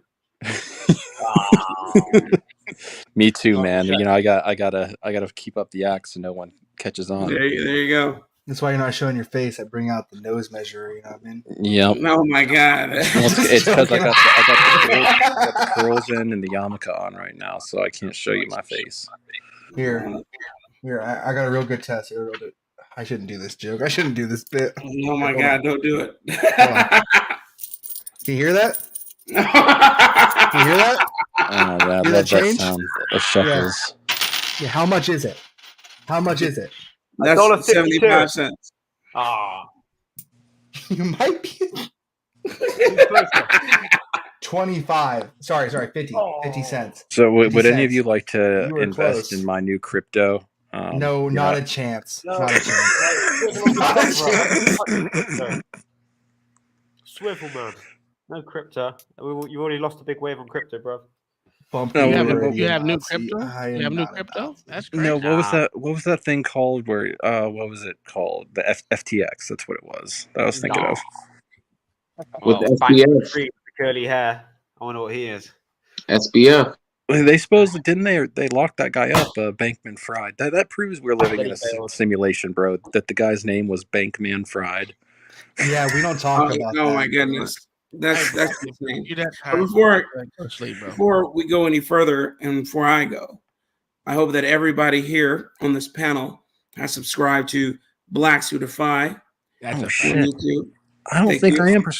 Me too, man. You know I gotta keep up the act so no one catches on. There you go. That's why you're not showing your face. I bring out the nose measure. You know what I mean? Yep. Oh my god. Well, it's because I got the curls in and the yarmulke on right now, so I can't show you my face. Here, I got a real good test. Here, I shouldn't do this joke. I shouldn't do this bit. Oh my god, don't do it. Can you hear that? Can you hear that? Oh, I love Hear that change? sound of shekels. Yeah. How much is it? How much is it? That's 75 cents. Ah. You might be 25. Sorry, 50. 50 cents. So, would 50 any of cents. you like to You were invest close. in my new crypto? No, not a chance. Not a chance. Swivel, man. No crypto. You already lost a big wave on crypto, bro. No, you have new crypto? You have new crypto? That's great. No, what was that thing called? Where what was it called? The FTX. That's what it was. That I was thinking of. With With SBF. the curly hair. I wonder what he is. SBF. They supposed didn't they locked that guy up, Bankman Fried. That proves we're living in a simulation, bro. That the guy's name was Bankman Fried. Yeah, we don't talk about that. Oh my goodness. That's insane. You that But before sleep, bro. before we go any further and before I go, I hope that everybody here on this panel has subscribed to Blacks Who Defy. That's Oh shit! YouTube. I don't Thank think you. I am. I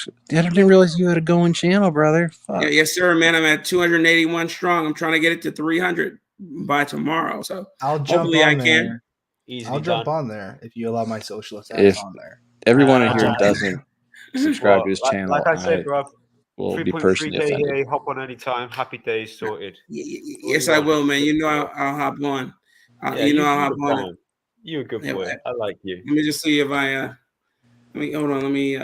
didn't realize you had a going channel, brother. Fuck. Yeah, yes, sir, man. I'm at 281 strong. I'm trying to get it to 300 by tomorrow. So I'll jump hopefully on I there. can. I'll jump on there if you allow my socialist ass If on there. everyone in I'll here jump on doesn't subscribe to his Like- channel, Like I said, bro. will be 3.3 personally day offended. here. Hop on anytime. Happy days sorted. Yes, I will, man. You know I'll hop on. Yeah, you know I'll you're hop a on. fan. You're a good Yeah, boy. but- I like you. Let me just see if I let me hold on. Let me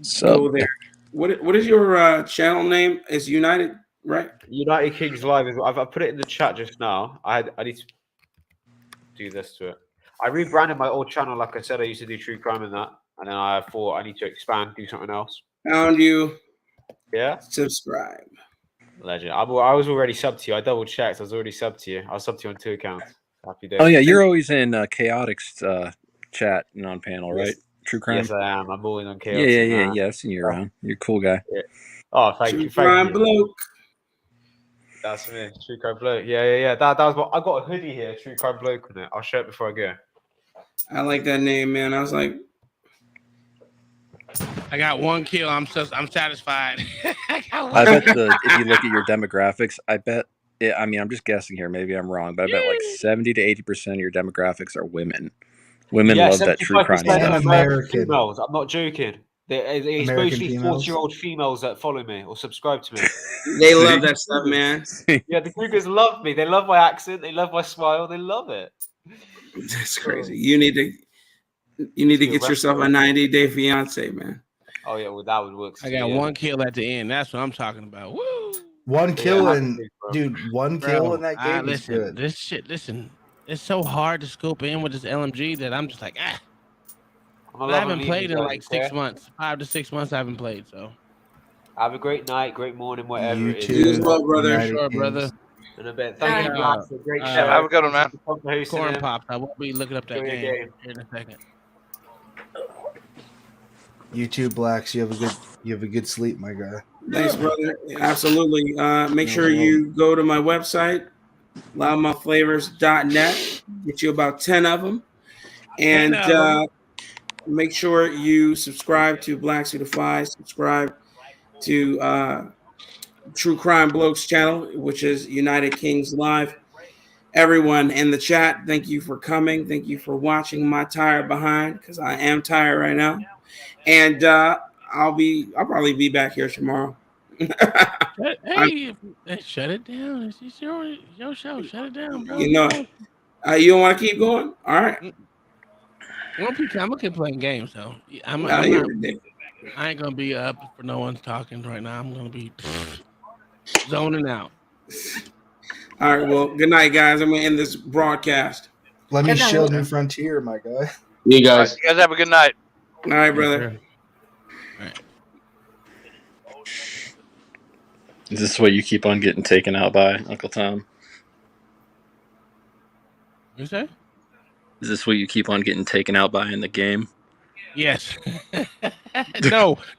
So- go there. What is your channel name? It's United, right? United Kings Live. I've put it in the chat just now. I need to do this to it. I rebranded my old channel. Like I said, I used to do true crime and that, and then I thought I need to expand, do something else. Found you. Yeah. Subscribe. Legend. I was already subbed to you. I double checked. I was already subbed to you. I was subbed to you on 2 accounts. Happy days. Oh yeah, you're always in Chaotic's chat and on panel, right? True crime. Yes, I am. I'm always on chaos. Yeah. I've seen you around. You're a cool guy. Yeah. Oh, thank True you. Thank crime you. bloke. That's me. True crime bloke. Yeah. That was what I got a hoodie here. True crime bloke on it. I'll show it before I go. I like that name, man. I was like, I got 1 kill. I'm satisfied. I bet if you look at your demographics, I bet. I mean, I'm just guessing here. Maybe I'm wrong, but I bet like 70 to 80% of your demographics are women. Women love that true crime 75% stuff. American females. I'm not joking. It's American mostly females? 40-year-old females that follow me or subscribe to me. they love that stuff, man. Yeah, the Cougars love me. They love my accent. They love my smile. They love it. That's crazy. You need to get yourself a 90-day fiance, man. Oh yeah, well that would work. I got 1 kill at the end. That's what I'm talking about. Woo! One kill Yeah, and dude, one kill in that game is listen, good. this shit. Listen, it's so hard to scope in with this LMG that I'm just like, ah. I'm I haven't played in like 6 months. 5 to 6 months I haven't played. So Have a great night, great morning, whatever You it is. too. You as well, brother. United sure, Kings. brother. In a bit. Thank you, Black, for a great show. Have a good one, man. Thank you for hosting Corn it. pops. I won't be looking up that Enjoy your game game. here in a second. You too, Blacks. You have a good sleep, my guy. Thanks, brother. Absolutely. Make sure you go to my website, loudmouthflavors.net. Get you about 10 of them. And 10 of 'em. make sure you subscribe to Blacks Who Defy. Subscribe to True Crime Blokes channel, which is United Kings Live. Everyone in the chat, thank you for coming. Thank you for watching my tired behind, because I am tired right now. And I'll probably be back here tomorrow. Hey, shut it down. It's your show. Shut it down, bro. You know, you don't want to keep going? All right. I'm gonna keep playing games, though. I ain't gonna be up for no one's talking right now. I'm gonna be zoning out. All right. Well, good night, guys. I'm gonna end this broadcast. Let me Good night. shield New Frontier, my guy. You guys. You guys have a good night. All right, brother. Is this what you keep on getting taken out by, Uncle Tom? You say? Is this what you keep on getting taken out by in the game? Yes. No,